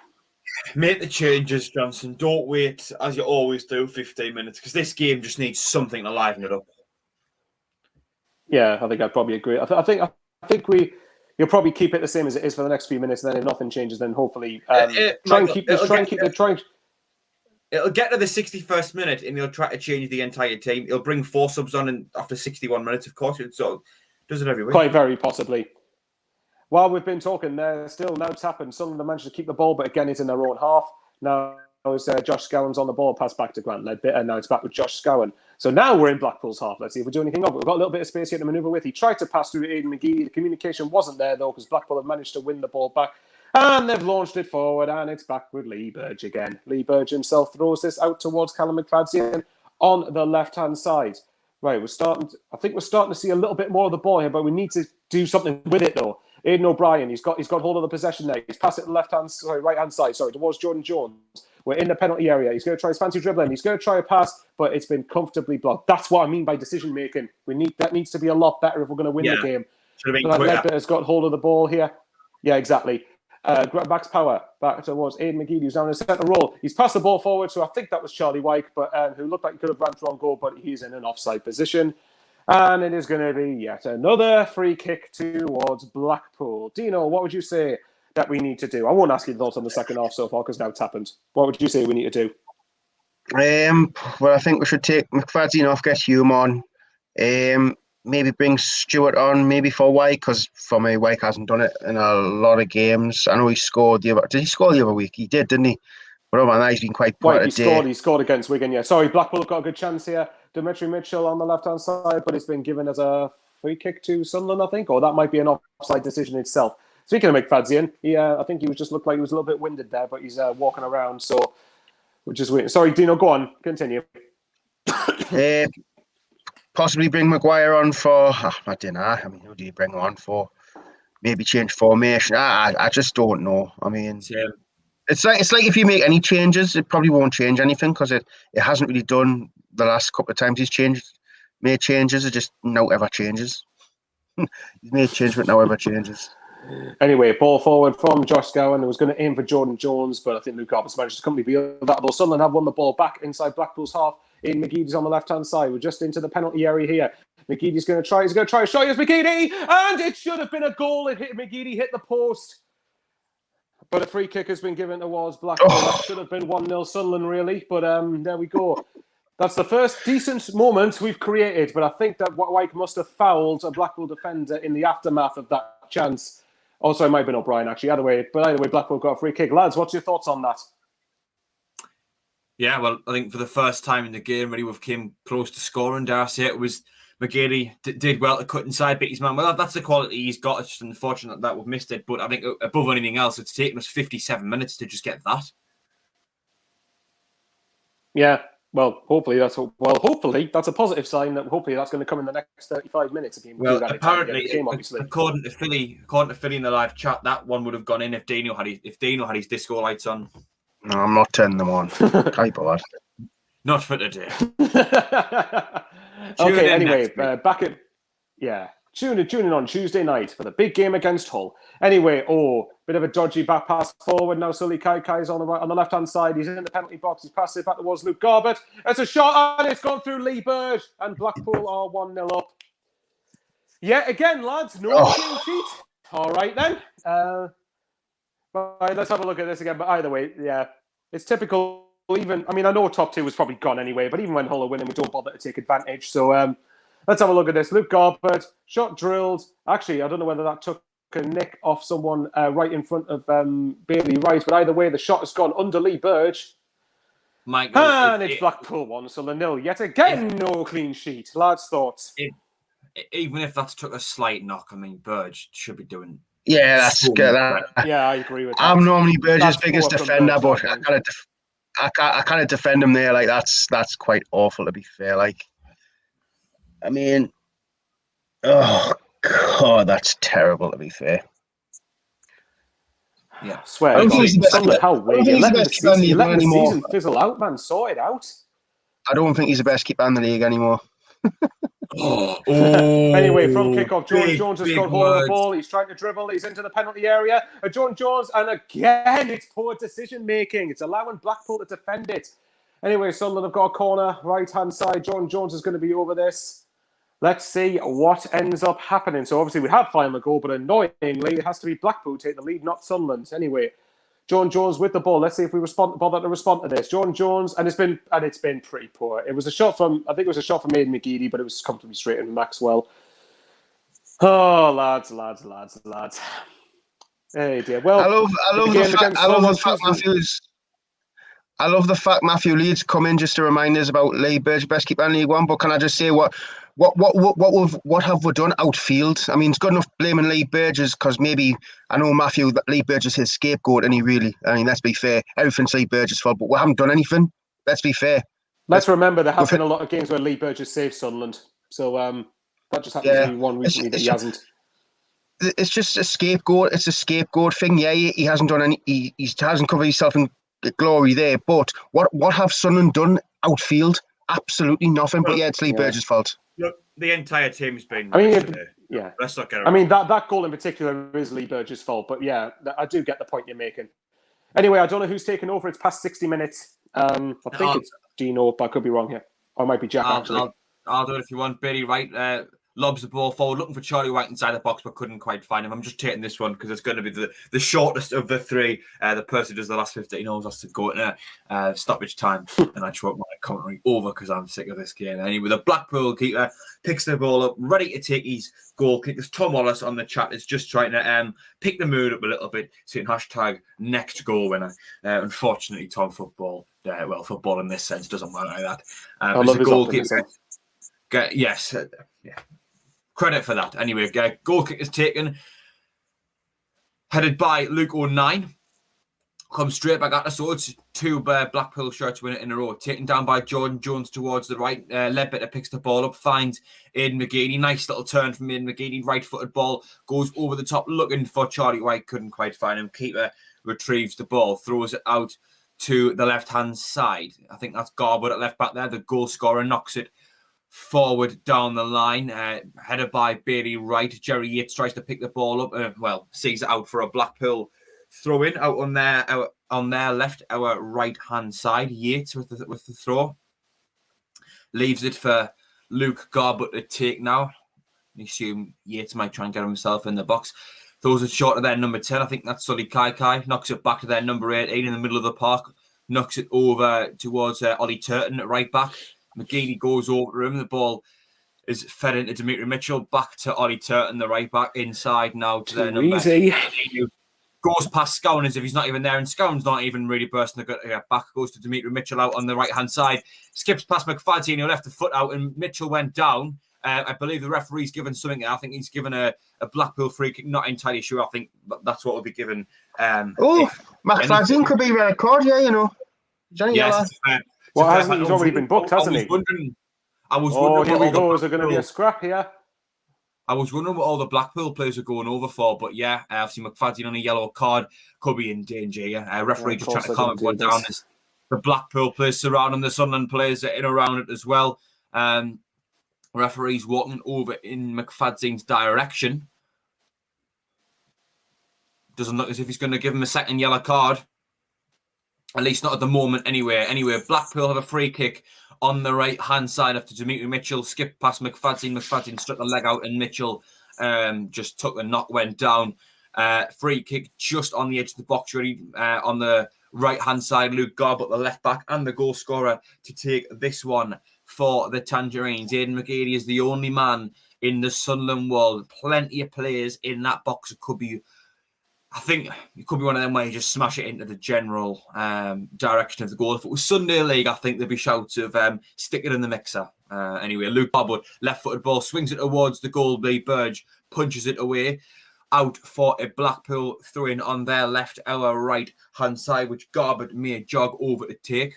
Make the changes, Johnson. Don't wait, as you always do, 15 minutes, because this game just needs something to liven it up. Yeah, I think I'd probably agree. I think you'll probably keep it the same as it is for the next few minutes, and then if nothing changes, then hopefully It'll get to the 61st minute, and he'll try to change the entire team. He'll bring 4 subs on after 61 minutes, of course. So does it every week. Quite very possibly. while we've been talking, they're still now tapping. Sunderland managed to keep the ball, but again, it's in their own half. Now it's Josh Scowen's on the ball, pass back to Grant Leadbitter. Now it's back with Josh Scowen. So now we're in Blackpool's half. Let's see if we do anything of it. We've got a little bit of space here to manoeuvre with. He tried to pass through Aidan McGeady. The communication wasn't there, though, because Blackpool have managed to win the ball back. And they've launched it forward, and it's back with Lee Burge again. Lee Burge himself throws this out towards Callum McFadzean on the left-hand side. Right, I think we're starting to see a little bit more of the ball here, but we need to do something with it, though. Aidan O'Brien, he's got hold of the possession there. He's passed it to the right-hand side, towards Jordan Jones. We're in the penalty area. He's going to try his fancy dribbling. He's going to try a pass, but it's been comfortably blocked. That's what I mean by decision-making. That needs to be a lot better if we're going to win the game. Should have been quicker. Leadbitter's got hold of the ball here. Yeah, exactly. Backs power back towards Aidan McGeady, who's down in the centre roll. He's passed the ball forward, so I think that was Charlie Wyke, but who looked like he could have ran through on goal, but he's in an offside position. And it is going to be yet another free kick towards Blackpool. Dino, what would you say that we need to do? I won't ask you thoughts on the second half so far because now it's happened. What would you say we need to do? Well, I think we should take McFadzean off, get Hume on. Maybe bring Stewart on, maybe for Wyke, because for me, Wyke hasn't done it in a lot of games. I know he scored the other... Did he score the other week? He did, didn't he? But oh man, he's been quite poor today. He scored against Wigan, yeah. Sorry, Blackpool have got a good chance here. Dimitri Mitchell on the left-hand side, but it's been given as a free kick to Sunderland, I think, or that might be an offside decision itself. Speaking of McFadzean, I think he looked like he was a little bit winded there, but he's walking around, so we're just waiting. Sorry, Dino, go on. Continue. Possibly bring Maguire on for... I don't know. I mean, who do you bring on for? Maybe change formation. I just don't know. I mean... It's like if you make any changes, it probably won't change anything because it hasn't really done the last couple of times he's made changes. It just no ever changes. He's made change, but no ever changes. Anyway, ball forward from Josh Scowen, who was going to aim for Jordan Jones, but I think Luke Roberts managed to comfortably be that. Though Sunderland have won the ball back inside Blackpool's half. Aidan McGeady's on the left-hand side. We're just into the penalty area here. McGeady's going to try. He's going to try a shot. Here's McGeady, and it should have been a goal. McGeady hit the post. But a free kick has been given towards Blackpool. That should have been 1-0 Sunderland, really. But there we go. That's the first decent moment we've created. But I think that Wyke must have fouled a Blackpool defender in the aftermath of that chance. Also, it might have been O'Brien, actually. Either way, Blackpool got a free kick. Lads, what's your thoughts on that? Yeah, well, I think for the first time in the game, really, we've came close to scoring. Dare I say it was McGeady did well to cut inside, beat his man. Well, that's the quality he's got. It's just unfortunate that we've missed it. But I think above anything else, it's taken us 57 minutes to just get that. Yeah, well, hopefully that's a positive sign that hopefully that's going to come in the next 35 minutes. Well, apparently, according to Philly in the live chat, that one would have gone in if Dino had his disco lights on. No, I'm not turning them on. Can't be bothered. Not for today. Okay, anyway, tune in on Tuesday night for the big game against Hull. Anyway, bit of a dodgy back pass forward now. Sully Kaikai's on the left-hand side. He's in the penalty box. He's passed it back towards Luke Garbett. It's a shot, and it's gone through Lee Burge, and Blackpool are 1-0 up. Yeah, again, lads, no clean sheet. All right, then. Right, let's have a look at this again. But either way, yeah, it's typical. I know top two was probably gone anyway, but even when Hull are winning, we don't bother to take advantage. So let's have a look at this. Luke Garbett, shot drilled. Actually, I don't know whether that took a nick off someone right in front of Bailey Wright, but either way, the shot has gone under Lee Burge. It's Blackpool 1, so 0. Yet again, no clean sheet. Lads, thoughts? Even if that's took a slight knock, I mean, Burge should be doing... Yeah, that's good. Yeah, I agree with that. I'm normally Burge's biggest defender, but I kind of defend him there. Like that's quite awful, to be fair. Like, I mean, oh god, that's terrible, to be fair. Yeah, swear. How weird! Let the season fizzle out, man. Sort it out. I don't think he's the best keeper in the league anymore. Anyway, from kickoff, Jordan Jones has got hold of the ball. He's trying to dribble. He's into the penalty area. Jordan Jones, and again, it's poor decision making. It's allowing Blackpool to defend it. Anyway, Sunderland have got a corner, right-hand side. Jordan Jones is going to be over this. Let's see what ends up happening. So obviously we have final goal, but annoyingly, it has to be Blackpool take the lead, not Sunderland. Anyway, Jordan Jones with the ball. Let's see if we bother to respond to this. Jordan Jones, and it's been pretty poor. It was a shot from Aidan McGeady, but it was comfortably straight in Maxwell. Oh, lads. Hey dear. Well, I love again, the fact, against I love the Sunderland, fact Matthew's. I love the fact Matthew Leeds come in just to remind us about Lee Burge, best keeper in League One. But can I just say what have we done outfield? I mean, it's good enough blaming Lee Burgess because maybe I know Matthew that Lee Burgess is his scapegoat, and let's be fair, everything's Lee Burgess' fault. But we haven't done anything. Let's be fair. Let's remember there have been a lot of games where Lee Burgess saved Sunderland. So that just happens to be one recently that he hasn't. It's just a scapegoat. It's a scapegoat thing. Yeah, he hasn't done any. He hasn't covered himself in glory there. But what have Sunderland done outfield? Absolutely nothing. But yeah, it's Lee Burgess' fault. Look, the entire team's been. I mean, let's not get. I mean that goal in particular is Lee Burgess' fault. But yeah, I do get the point you're making. Anyway, I don't know who's taken over. It's past 60 minutes. I think it's Dino, but I could be wrong here. Or it might be Jack, actually. I'll do it if you want. Bailey Wright lobs the ball forward, looking for Charlie White inside the box, but couldn't quite find him. I'm just taking this one because it's going to be the shortest of the three. The person who does the last 15 holes has to go in stoppage time. And I just want my commentary over because I'm sick of this game. Anyway, the Blackpool keeper picks the ball up, ready to take his goal kick. There's Tom Wallace on the chat is just trying to pick the mood up a little bit, saying hashtag next goal winner. Unfortunately, Tom, football in this sense doesn't work like that. I love his goalkeeper. Yes. Yeah. Credit for that. Anyway, goal kick is taken. Headed by Luke O'Nine. Comes straight back at us. So it's two Blackpool shirts win it in a row. Taken down by Jordan Jones towards the right. Ledbetter picks the ball up. Finds Aidan McGeady. Nice little turn from Aidan McGeady. Right-footed ball. Goes over the top. Looking for Charlie White. Couldn't quite find him. Keeper retrieves the ball. Throws it out to the left-hand side. I think that's Garwood at left back there. The goal scorer knocks it forward down the line, headed by Bailey Wright. Jerry Yates tries to pick the ball up. Sees it out for a Blackpool throw in out on their left, our right hand side. Yates with the throw leaves it for Luke Garbutt to take now. I assume Yates might try and get himself in the box. Throws it short of their number 10. I think that's Sully Kai. Knocks it back to their number 18 in the middle of the park. Knocks it over towards Ollie Turton at right back. McGeady goes over him. The ball is fed into Dimitri Mitchell. Back to Ollie Turton, the right back, inside now to their number 18. Goes past Scowen as if he's not even there, and Scowen's not even really bursting the back. Goes to Dimitri Mitchell out on the right-hand side. Skips past McFadden, who left the foot out, and Mitchell went down. I believe the referee's given something. I think he's given a Blackpool free kick. Not entirely sure. I think that's what will be given. McFadden could be red card, Yes. Well, he's already been booked, hasn't he? I was wondering. Here we go. Is there going to be a scrap here? I was wondering what all the Blackpool players are going over for, but yeah, obviously McFadden on a yellow card could be in danger. Yeah, referee just trying to calm everyone down. As the Blackpool players surrounding the Sunderland players are in around it as well. Referee's walking over in McFadden's direction. Doesn't look as if he's going to give him a second yellow card. At least not at the moment, anyway. Blackpool have a free kick on the right-hand side after Dimitri Mitchell skipped past McFadden. McFadden struck a leg out and Mitchell just took the knock, went down. Free kick just on the edge of the box, really, on the right-hand side. Luke Garbutt, the left back, and the goal scorer to take this one for the Tangerines. Aidan McGeady is the only man in the Sunderland world. Plenty of players in that box. It could be... I think it could be one of them where you just smash it into the general direction of the goal. If it was Sunday League, I think there'd be shouts of stick it in the mixer. Anyway, Luke Garbutt, left-footed ball, swings it towards the goal. Lee Burge punches it away. Out for a Blackpool throw-in on their left, our right-hand side, which Garbutt may jog over to take.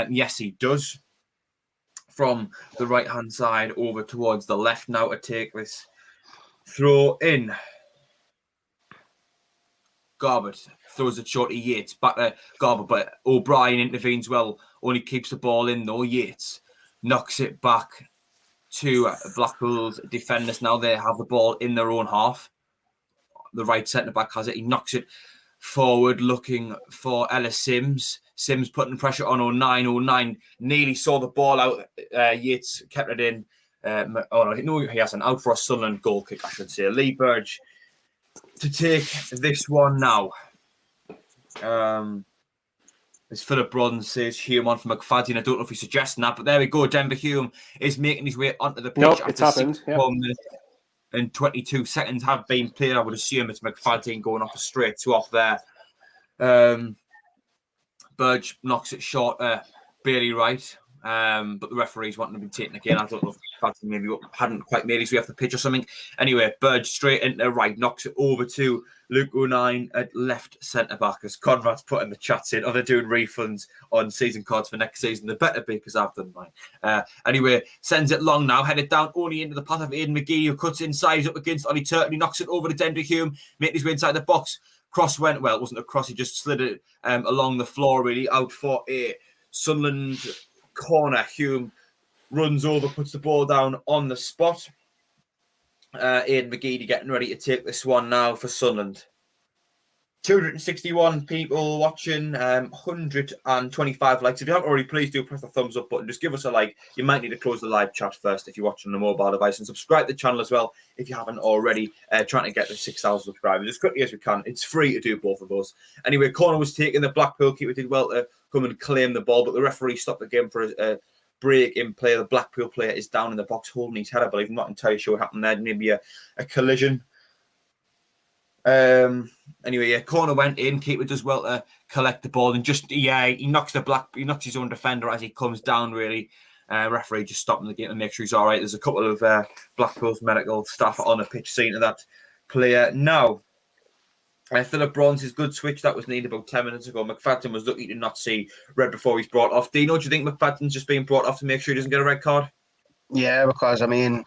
Yes, he does. From the right-hand side over towards the left now to take this throw-in. Garbutt throws it short to Yates. Back to Garbutt, but O'Brien intervenes well. Only keeps the ball in though. Yates knocks it back to Blackpool's defenders. Now they have the ball in their own half. The right centre-back has it. He knocks it forward looking for Ellis Sims. Sims putting pressure on 09. Nearly saw the ball out. Yates kept it in. No, he hasn't. Out for a Sunderland goal kick, I should say. Lee Burge to take this one now. As Philip Brodden says, Hume on for McFadden. I don't know if he's suggesting that, but there we go. Denver Hume is making his way onto the pitch. Nope, it's happened. Yep. and 22 seconds have been played. I would assume it's McFadden going off a straight swap there. Burge knocks it short, Bailey right. But the referee's wanting to be taken again. I don't know if McFadden maybe hadn't quite made his way off the pitch or something. Anyway, Burge straight into right, knocks it over to Luke O'Nien at left centre back, as Conrad's putting the chats in. Oh, they're doing refunds on season cards for next season. They better be, because I've done mine. Anyway, sends it long now, headed down only into the path of Aidan McGee, who cuts inside up against Ollie Turton. He knocks it over to Dendry Hume, making his way inside the box. Cross went, well, it wasn't a cross, he just slid it along the floor, really, out for a Sunderland corner. Hume runs over, puts the ball down on the spot. Aidan McGee getting ready to take this one now for Sunderland. 261 people watching, 125 likes. If you haven't already, please do press the thumbs up button. Just give us a like. You might need to close the live chat first if you're watching on a mobile device, and subscribe to the channel as well if you haven't already. Trying to get to 6,000 subscribers as quickly as we can. It's free to do both of those. Anyway, corner was taken. The Blackpool keeper did well to come and claim the ball, but the referee stopped the game for a break in play. The Blackpool player is down in the box holding his head, I believe. I'm not entirely sure what happened there. Maybe a collision. Anyway, yeah, corner went in. Keeper does well to collect the ball, and just he knocks his own defender as he comes down. Really, referee just stopping the game to make sure he's all right. There's a couple of Blackpool's medical staff on the pitch seeing to that player now. Philip Bronze's good switch that was needed about 10 minutes ago. McFadden was lucky to not see red before he's brought off. Dino, do you think McFadden's just being brought off to make sure he doesn't get a red card? Yeah, because I think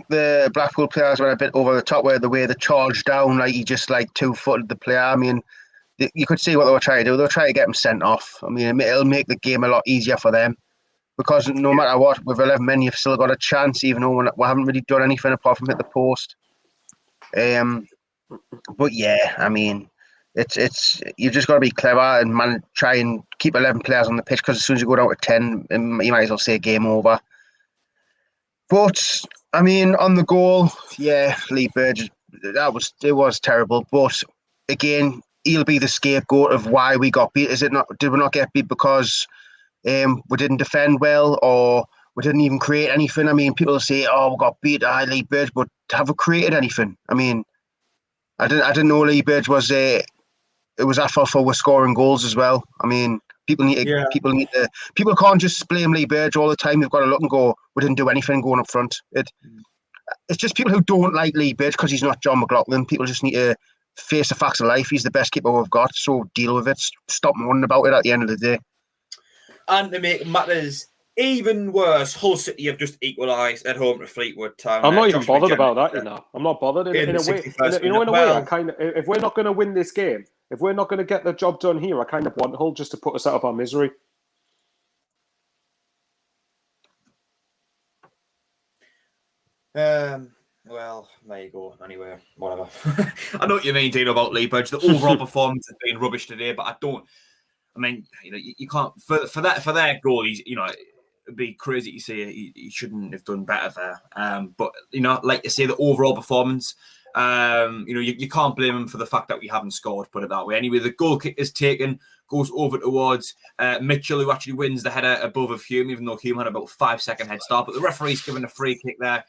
the Blackpool players went a bit over the top where the way they charged down, like he just like 2-footed the player. I mean, you could see what they were trying to do. They were trying to get him sent off. I mean, it'll make the game a lot easier for them, because no matter what, with 11 men, you've still got a chance, even though we haven't really done anything apart from hit the post. But yeah, I mean, it's you've just got to be clever and try and keep 11 players on the pitch, because as soon as you go down to 10, you might as well say game over. But I mean, on the goal, yeah, Lee Burge, it was terrible. But again, he'll be the scapegoat of why we got beat. Is it not? Did we not get beat because we didn't defend well, or we didn't even create anything? I mean, people say, "Oh, we got beat, Lee Burge," but have we created anything? I mean, I didn't know Lee Burge was it was that for we're scoring goals as well. I mean, people can't just blame Lee Burge all the time. They've got to look and go, we didn't do anything going up front. It's just people who don't like Lee Burge because he's not John McLaughlin. People just need to face the facts of life. He's the best keeper we've got, so deal with it. Stop moaning about it at the end of the day. And to make matters even worse, Hull City have just equalised at home to Fleetwood Town. I'm not even bothered about that, you know. I'm not bothered in a way. In a way, I kind of, if we're not going to win this game, if we're not going to get the job done here, I kind of want Hull just to put us out of our misery. Well, there you go. Anyway, whatever. I know what you mean, Dino, about Lee Burge. The overall performance has been rubbish today, but I mean, you know, you can't for their goal. It'd be crazy to say he shouldn't have done better there. But you know, like you say, the overall performance. You know, you can't blame him for the fact that we haven't scored. Put it that way. Anyway, the goal kick is taken, goes over towards Mitchell, who actually wins the header above of Hume, even though Hume had about 5-second head start. But the referee's given a free kick there.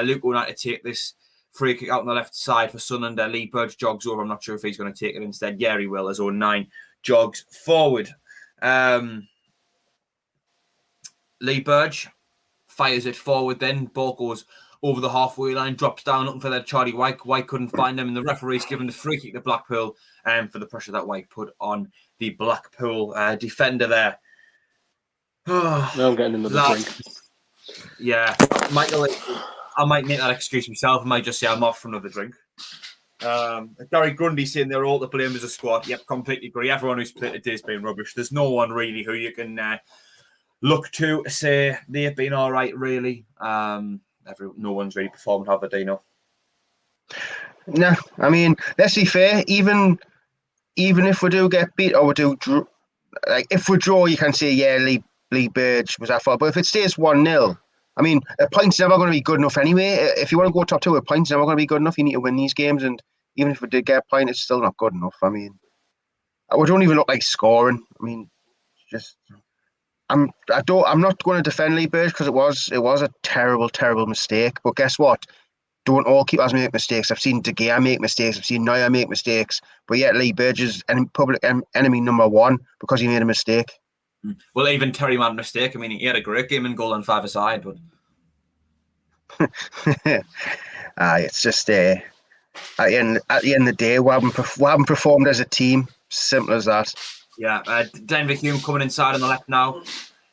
Luke going out to take this free kick out on the left side for Sunderland. Lee Burge jogs over. I'm not sure if he's going to take it instead. Yeah, he will, as O'Nien jogs forward. Lee Burge fires it forward then. Ball goes over the halfway line, drops down, looking for that Charlie White. White couldn't find him, and the referee's given the free kick to Blackpool for the pressure that White put on the Blackpool defender there. Now I'm getting another drink. Yeah, Michael, I might make that excuse myself. I might just say I'm off for another drink. Gary Grundy saying they're all to blame as a squad. Yep, completely agree. Everyone who's played today has been rubbish. There's no one really who you can look to say they've been all right, really. No one's really performed, have they, Dino? No, I mean, let's be fair. Even if we do get beat or we do, if we draw, you can say, yeah, Lee Burge was our fault. But if it stays 1-0, I mean, a point's never going to be good enough anyway. If you want to go top two, a point's never going to be good enough. You need to win these games, and even if we did get a point, it's still not good enough. I mean, we don't even look like scoring. I mean, just I'm not going to defend Lee Burge because it was a terrible mistake. But guess what? Don't all keepers make mistakes. I've seen De Gea make mistakes. I've seen Neuer make mistakes. But yet Lee Burge is public enemy number one because he made a mistake. Well, even Terry made a mistake. I mean, he had a great game in goal and 5-a-side, but it's just at the end of the day, we haven't performed as a team. Simple as that. Yeah, Denver Hume coming inside on the left now.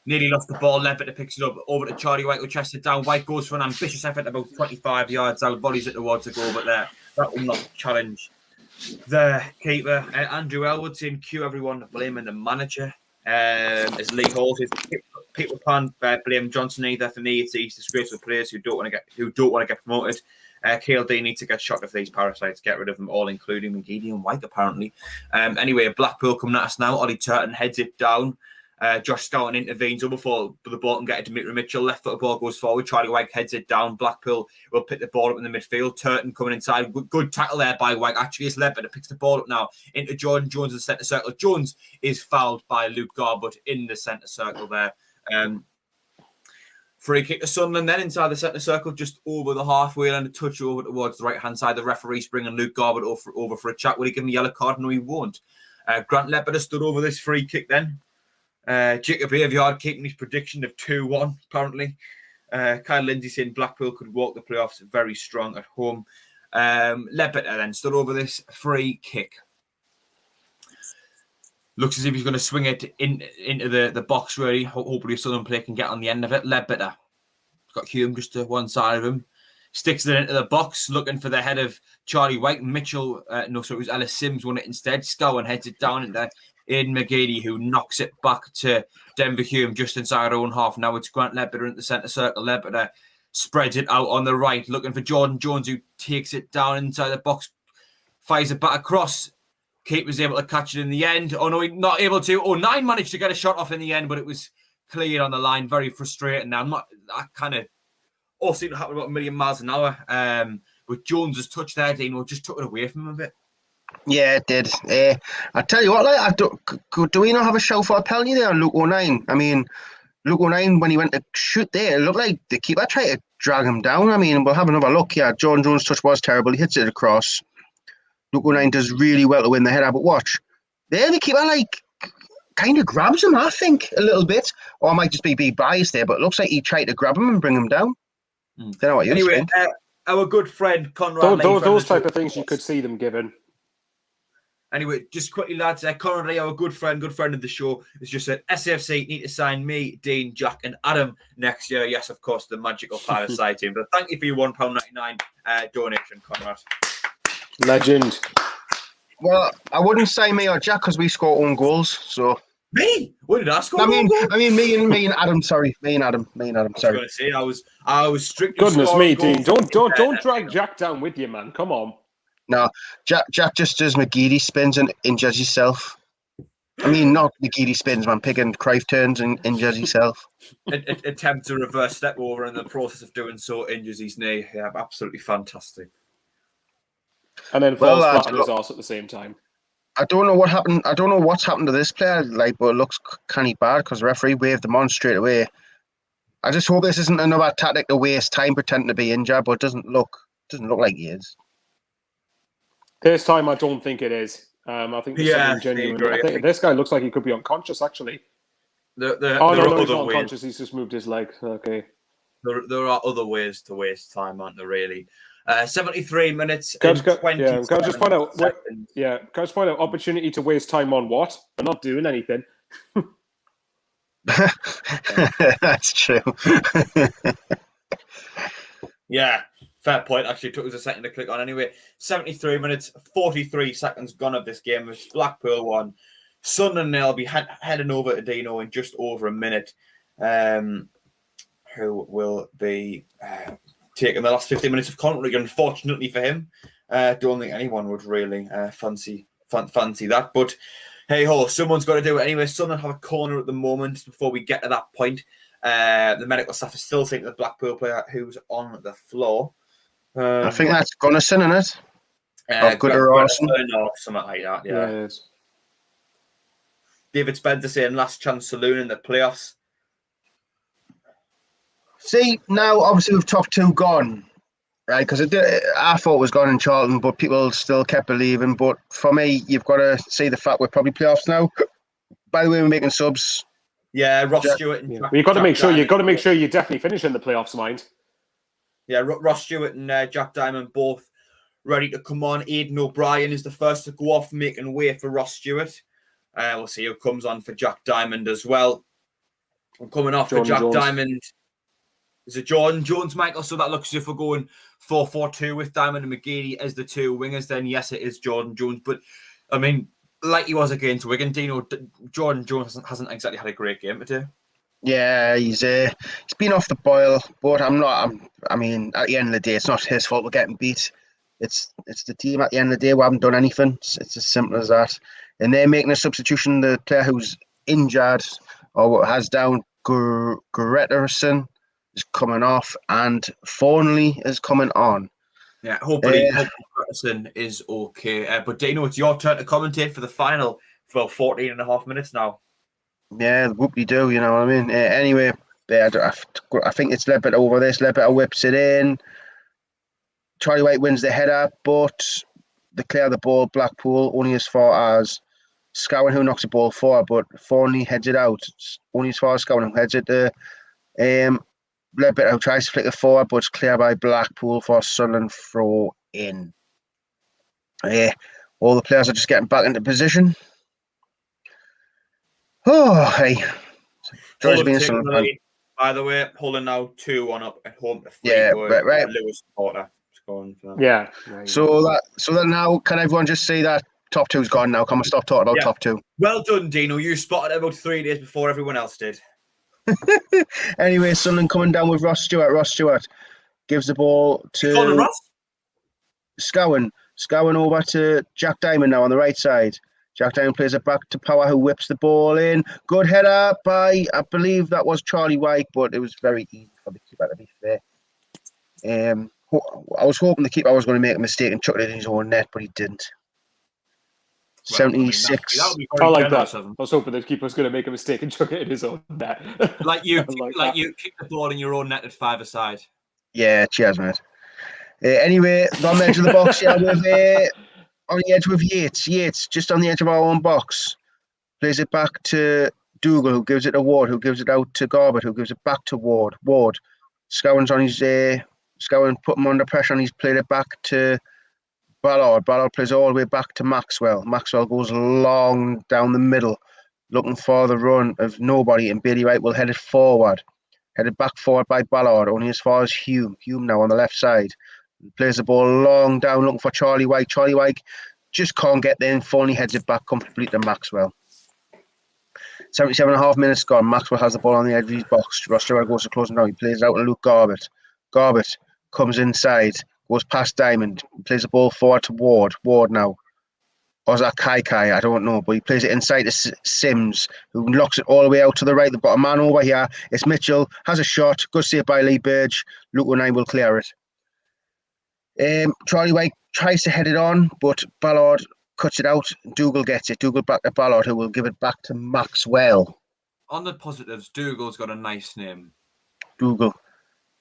Nearly lost the ball. Ledbetter picks it up over to Charlie White, who chests it down. White goes for an ambitious effort about 25 yards out, volleys it towards the goal, but that will not challenge the keeper. Andrew Elwood saying, cue everyone blaming the manager. As Lee Hall says, people can't blame Johnson either. For me, it's disgraceful players who don't want to get promoted. KLD need to get shot of these parasites, get rid of them all, including McGeady and White, apparently. Anyway, Blackpool coming at us now. Ollie Turton heads it down. Josh Scouten intervenes over for the ball and get it to Dimitri Mitchell. Left foot ball goes forward. Charlie White heads it down. Blackpool will pick the ball up in the midfield. Turton coming inside. Good tackle there by White. Actually, it's Ledbetter picks the ball up now into Jordan Jones in the centre circle. Jones is fouled by Luke Garbutt in the centre circle there. Free kick to Sunderland then inside the centre circle, just over the halfway line, a touch over towards the right-hand side. The referee's bringing Luke Garbutt over for a chat. Will he give him a yellow card? No, he won't. Grant Ledbetter stood over this free kick then. Jacob Aveyard keeping his prediction of 2-1, apparently. Kyle Lindsay saying Blackpool could walk the playoffs very strong at home. Ledbetter then stood over this free kick. Looks as if he's going to swing it into the box, really. Hopefully a Southern player can get on the end of it. Ledbetter. He's got Hume just to one side of him. Sticks it into the box, looking for the head of Charlie White. Mitchell, it was Ellis Sims won it instead. Scowen heads it down into Aidan McGeady, who knocks it back to Denver Hume just inside our own half. Now it's Grant Ledbetter in the centre circle. Ledbetter spreads it out on the right, looking for Jordan Jones, who takes it down inside the box, fires it back across. Keeper's able to catch it in the end. Oh, no, he's not able to. Oh, 9 managed to get a shot off in the end, but it was cleared on the line. Very frustrating. Now, that kind of all seemed to happen about a million miles an hour. But Jones's touch there, Dino, just took it away from him a bit. Yeah, it did. I tell you what, do we not have a shout for a penalty there on Luke O'Nien? I mean, Luke O'Nien, when he went to shoot there, it looked like the keeper tried to drag him down. I mean, we'll have another look. Yeah, Jordan Jones' touch was terrible. He hits it across. Luke O'Nien does really well to win the header, but watch. There, the keeper, kind of grabs him, I think, a little bit. Or I might just be biased there, but it looks like he tried to grab him and bring him down. Don't know what you think. Our good friend, CONRAD. Those type of things you could see them given. Anyway, just quickly, lads, CONRAD, our good friend of the show, has just said, SAFC need to sign me, Dean, Jack and Adam next year. Yes, of course, the magical five-a-side team. But thank you for your £1.99 donation, CONRAD. Legend. Well, I wouldn't say me or Jack because we score own goals. So me? What did I score? I mean, me and Adam. Sorry, me and Adam. Sorry. I was going to say I was strictly. Goodness me, Dean! Don't drag Jack down with you, man. Come on. No, Jack just does McGeady spins and injures himself. I mean, not McGeady spins, man. Picking Cruyff turns and injures himself. Attempt to reverse step over, and in the process of doing so, injures his knee. Yeah, absolutely fantastic. And then falls flat on his arse at the same time. I don't know what happened. I don't know what's happened to this player. But it looks kind of bad because the referee waved him on straight away. I just hope this isn't another tactic to waste time pretending to be injured, but it doesn't look like he is. This time, I don't think it is. I think there's something genuine. I think this guy looks like he could be unconscious. Actually, no, he's not unconscious. He's just moved his leg. Okay. There are other ways to waste time, aren't there? Really. 73 minutes. Can I just point out? Can I just point out? Opportunity to waste time on what? We're not doing anything. That's true. Yeah, fair point. Actually, it took us a second to click on. Anyway, 73 minutes, 43 seconds gone of this game. It's Blackpool 1. Sunderland will be heading over to Dino in just over a minute. Who will be taking the last 15 minutes of commentary? Unfortunately for him, don't think anyone would really fancy that. But hey ho, someone's got to do it anyway. Sunderland have a corner at the moment. Before we get to that point, the medical staff is still taking the Blackpool player who's on the floor. I think that's Gunnison, isn't it? Or something like that. Yeah, it is. David Spencer saying last chance saloon in the playoffs. See, now obviously with top two gone, right? Because I thought it was gone in Charlton, but people still kept believing. But for me, you've got to see the fact we're probably playoffs now. By the way, we're making subs. Yeah, Ross Jack- Stewart and Yeah. Jack, Well, you've got to Jack make sure. Diamond. You've got to make sure you definitely finish in the playoffs, mind. Yeah, Ross Stewart and Jack Diamond both ready to come on. Aidan O'Brien is the first to go off, making way for Ross Stewart. We'll see who comes on for Jack Diamond as well. I'm coming off for Jack Diamond. Is it Jordan Jones, Michael? So that looks as if we're going 4-4-2 with Diamond and McGeady as the two wingers. Then yes, it is Jordan Jones. But I mean, like he was against Wigan, Dino, Jordan Jones hasn't exactly had a great game today. Yeah, he's been off the boil, but I mean, at the end of the day, it's not his fault we're getting beat. It's the team at the end of the day who haven't done anything. It's as simple as that. And they're making a substitution. The player who's injured or has down Greterson is coming off, and Thornley is coming on. Yeah, hopefully Greterson is okay. But Dino, it's your turn to commentate for the final for 14 and a half minutes now. Yeah, whoop-de-doo, you know what I mean? Anyway, I think it's Ledbetter over this. Ledbetter whips it in. Charlie White wins the header, but they clear the ball. Blackpool only as far as Scowen, who knocks the ball forward, but Thornley heads it out. It's only as far as Scowen, who heads it to Ledbetter, who tries to flick it forward, but it's cleared by Blackpool for Sunderland throw in. All the players are just getting back into position. Oh, hey. Hull by the way, Hull are now 2-1 up at home to 3. Yeah, right. Lewis Porter scoring for them. Yeah. So that now, can everyone just see that top two's gone now? Can we stop talking about top two? Well done, Dino. You spotted it about 3 days before everyone else did. Anyway, Sunderland coming down with Ross Stewart. Ross Stewart gives the ball to Scowen. Scowen over to Jack Diamond now on the right side. Jack Diamond plays it back to Power, who whips the ball in. Good header by, I believe that was Charlie White, but it was very easy for the keeper, to be fair. I was hoping the keeper was going to make a mistake and chuck it in his own net, but he didn't. Well, 76. I like that. I was hoping the keeper was going to make a mistake and chuck it in his own net. like you kick the ball in your own net at 5-a-side. Yeah, cheers, mate. Anyway, on the edge of the box, yeah, with on the edge with Yates. Yates, just on the edge of our own box. Plays it back to Dougal, who gives it to Ward, who gives it out to Garbett, who gives it back to Ward. Scowen's on his... Scowen put him under pressure and he's played it back to Ballard. Ballard plays all the way back to Maxwell. Maxwell goes long down the middle, looking for the run of nobody, and Bailey Wright will head it forward. Headed back forward by Ballard, only as far as Hume. Hume now on the left side. Plays the ball long down, looking for Charlie White. Charlie White just can't get there and finally heads it back complete to Maxwell. 77.5 minutes gone. Maxwell has the ball on the edge of his box. Ross Stewart goes to close him down. He plays it out to Luke Garbett. Garbett comes inside, goes past Diamond, plays the ball forward to Ward. Ward now. Or is that Kai? I don't know, but he plays it inside to Sims, who locks it all the way out to the right. They've got a man over here. It's Mitchell, has a shot. Good save by Lee Burge. Luke O'Neill will clear it. Charlie White tries to head it on, but Ballard cuts it out. Dougal gets it. Dougal back to Ballard, who will give it back to Maxwell. On the positives, Dougal's got a nice name. Dougal.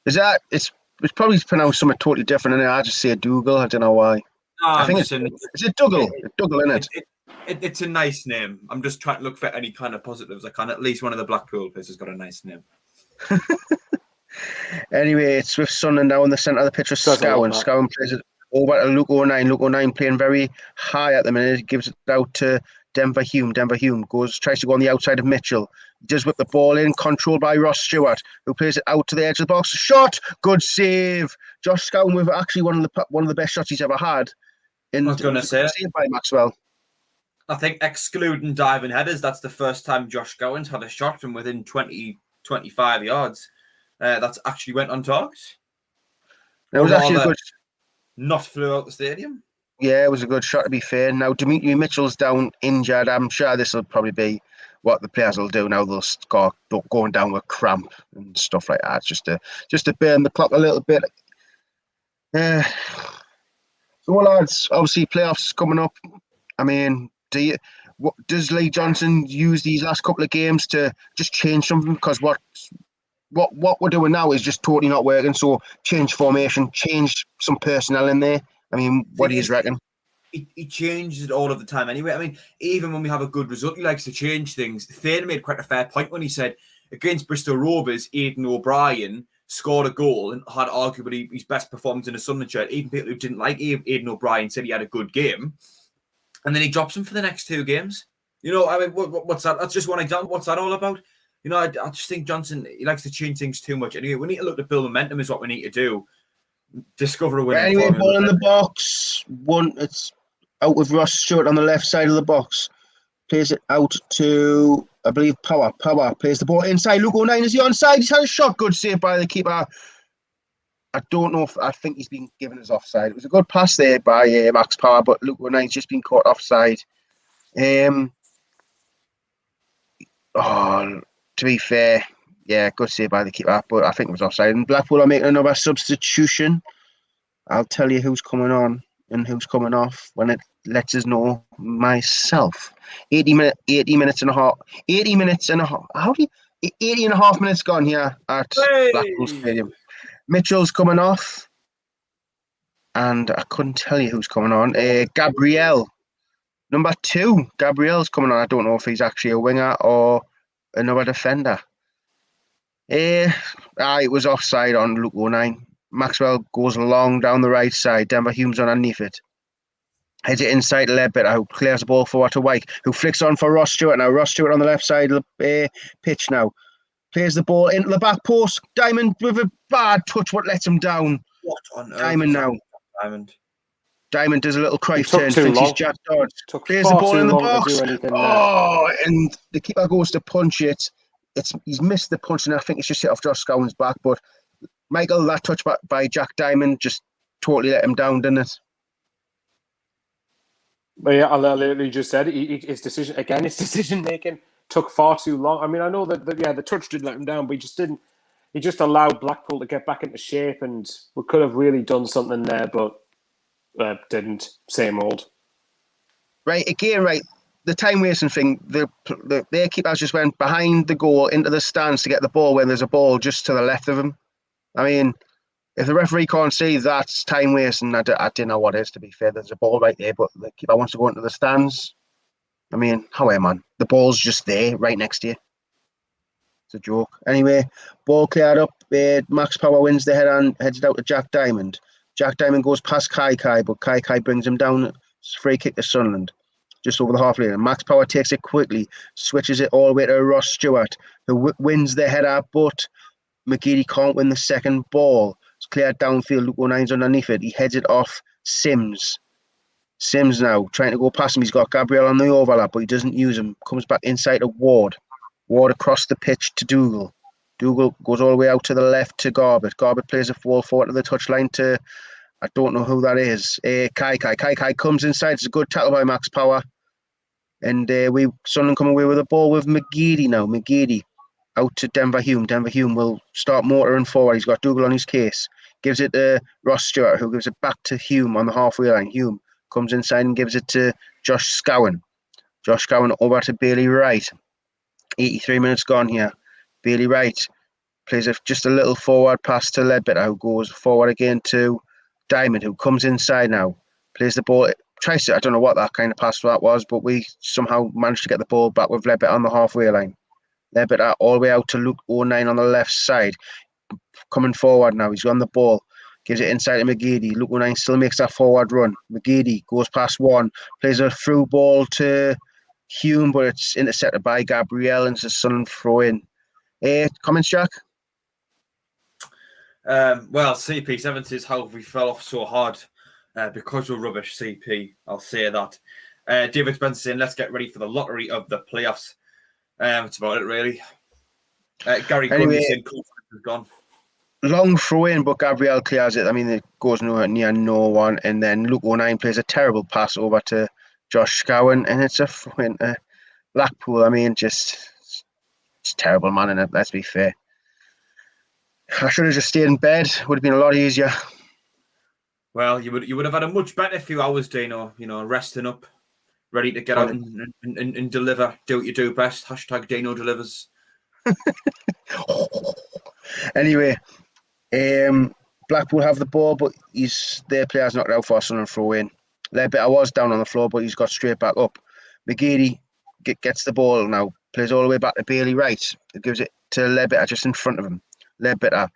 It's probably pronounced something totally different, and I just say Dougal. I don't know why. No, I think is it Dougal? Dougal, isn't it? It's a nice name. I'm just trying to look for any kind of positives. I can. At least one of the Blackpool players has got a nice name. Anyway, it's with Sunderland now in the centre of the pitch with Scowen. Scowen plays it over to Luke O'Neill. Luke O'Neill playing very high at the minute. He gives it out to Denver Hume. Denver Hume tries to go on the outside of Mitchell. He does whip the ball in, controlled by Ross Stewart, who plays it out to the edge of the box. Shot! Good save! Josh Scowen with actually one of the best shots he's ever had. I was going to say saved by Maxwell. I think excluding diving headers, that's the first time Josh Scowen's had a shot from within 20, 25 yards. That's actually went untargeted. It was actually a good... Not flew out the stadium. Yeah, it was a good shot, to be fair. Now, Dimitri Mitchell's down injured. I'm sure this will probably be what the players will do now. They'll start going down with cramp and stuff like that, just to burn the clock a little bit. So, lads, obviously playoffs coming up. I mean, does Lee Johnson use these last couple of games to just change something? Because what we're doing now is just totally not working. So change formation, change some personnel in there. I mean, what do you reckon? He changes it all of the time anyway. I mean, even when we have a good result, he likes to change things. Thayer made quite a fair point when he said against Bristol Rovers, Aidan O'Brien scored a goal and had arguably his best performance in a Sunderland shirt. Even people who didn't like Aidan O'Brien said he had a good game. And then he drops him for the next 2 games. You know, I mean, what's that? That's just one example. What's that all about? You know, I just think Johnson, he likes to change things too much. Anyway, we need to look to build momentum is what we need to do. Discover a winning Anyway, formula. ball in the box. It's out with Ross Stewart on the left side of the box. Plays it out to, I believe, Power. Power plays the ball inside. Luke O'Nien, is he onside? He's had a shot. Good save by the keeper. I don't know if I think he's been given his offside. It was a good pass there by Max Power, but Luke O'Nien's just been caught offside. To be fair, yeah, good save by the keeper, but I think it was offside. And Blackpool are making another substitution. I'll tell you who's coming on and who's coming off when it lets us know myself. 80 minutes and a half. 80 and a half minutes gone here at Blackpool Stadium. Mitchell's coming off. And I couldn't tell you who's coming on. Gabriel. Number 2. Gabriel's coming on. I don't know if he's actually a winger or another defender. It was offside on Luke O'Nien. Maxwell goes long down the right side. Denver Hume's underneath it. Heads it inside a little bit. Who clears the ball forward to White, who flicks on for Ross Stewart. Now Ross Stewart on the left side of the pitch now. Plays the ball into the back post. Diamond with a bad touch. What lets him down? What on earth? Diamond now. Diamond does a little Cruyff turn. Thinks he's Jack Dodge. Plays the ball in the box. And the keeper goes to punch it. He's missed the punch, and I think it's just hit off Josh Scowen's back. But Michael, that touch by Jack Diamond just totally let him down, didn't it? Well, yeah, I literally just said his decision making took far too long. I mean, I know that the touch did let him down, but he just didn't. He just allowed Blackpool to get back into shape, and we could have really done something there, but didn't. Same old. Right, the time wasting thing. Their keepers just went behind the goal into the stands to get the ball when there's a ball just to the left of him. I mean, if the referee can't see that's time wasting, I don't know what is, to be fair. There's a ball right there, but the keeper wants to go into the stands. I mean, however, man, the ball's just there, right next to you. It's a joke. Anyway, ball cleared up. Max Power wins the head and heads it out to Jack Diamond. Jack Diamond goes past Kai, but Kai brings him down. It's a free kick to Sunderland, just over the half lane. Max Power takes it quickly, switches it all the way to Ross Stewart, who wins the header, but McGeady can't win the second ball. It's cleared downfield. Luke O'Nien's underneath it. He heads it off Sims. Sims now trying to go past him. He's got Gabriel on the overlap, but he doesn't use him. Comes back inside to Ward. Ward across the pitch to Dougal. Dougal goes all the way out to the left to Garbett. Garbett plays a ball forward to the touchline to, I don't know who that is. Kai. Kai comes inside. It's a good tackle by Max Power. And Sunderland come away with a ball with McGeady now. McGeady out to Denver Hume. Denver Hume will start motoring forward. He's got Dougal on his case. Gives it to Ross Stewart, who gives it back to Hume on the halfway line. Hume comes inside and gives it to Josh Scowen. Josh Scowen over to Bailey Wright. 83 minutes gone here. Bailey Wright plays just a little forward pass to Ledbetter, who goes forward again to Diamond, who comes inside now. Plays the ball. Tries to, I don't know what that kind of pass that was, but we somehow managed to get the ball back with Ledbetter on the halfway line. Ledbetter all the way out to Luke O'Nien on the left side. Coming forward now. He's on the ball. Gives it inside to McGeady. Luke O'Nien still makes that forward run. McGeady goes past one. Plays a through ball to Hume, but it's intercepted by Gabriel, and it's a Sunderland throw in. Comments, Jack? Well, CP 70s how we fell off so hard because we're rubbish, CP. I'll say that. David Spencer saying, let's get ready for the lottery of the playoffs. That's about it, really. Gary Gunn saying, confidence is gone. Long throw in, but Gabriel clears it. I mean, it goes nowhere near no one. And then Luke O'Nien plays a terrible pass over to Josh Scowen, and it's a throw in to Blackpool. I mean, it's terrible, man, innit? Let's be fair. I should have just stayed in bed. Would have been a lot easier. Well, you would have had a much better few hours, Dino. You know, resting up, ready to get out and deliver. Do what you do best. # Dino delivers. Anyway, Blackpool have the ball, but their player's knocked out for Sunderland throw in. Ledbetter was down on the floor, but he's got straight back up. McGeady gets the ball now, plays all the way back to Bailey Wright, who gives it to Ledbetter just in front of him. Ledbetter,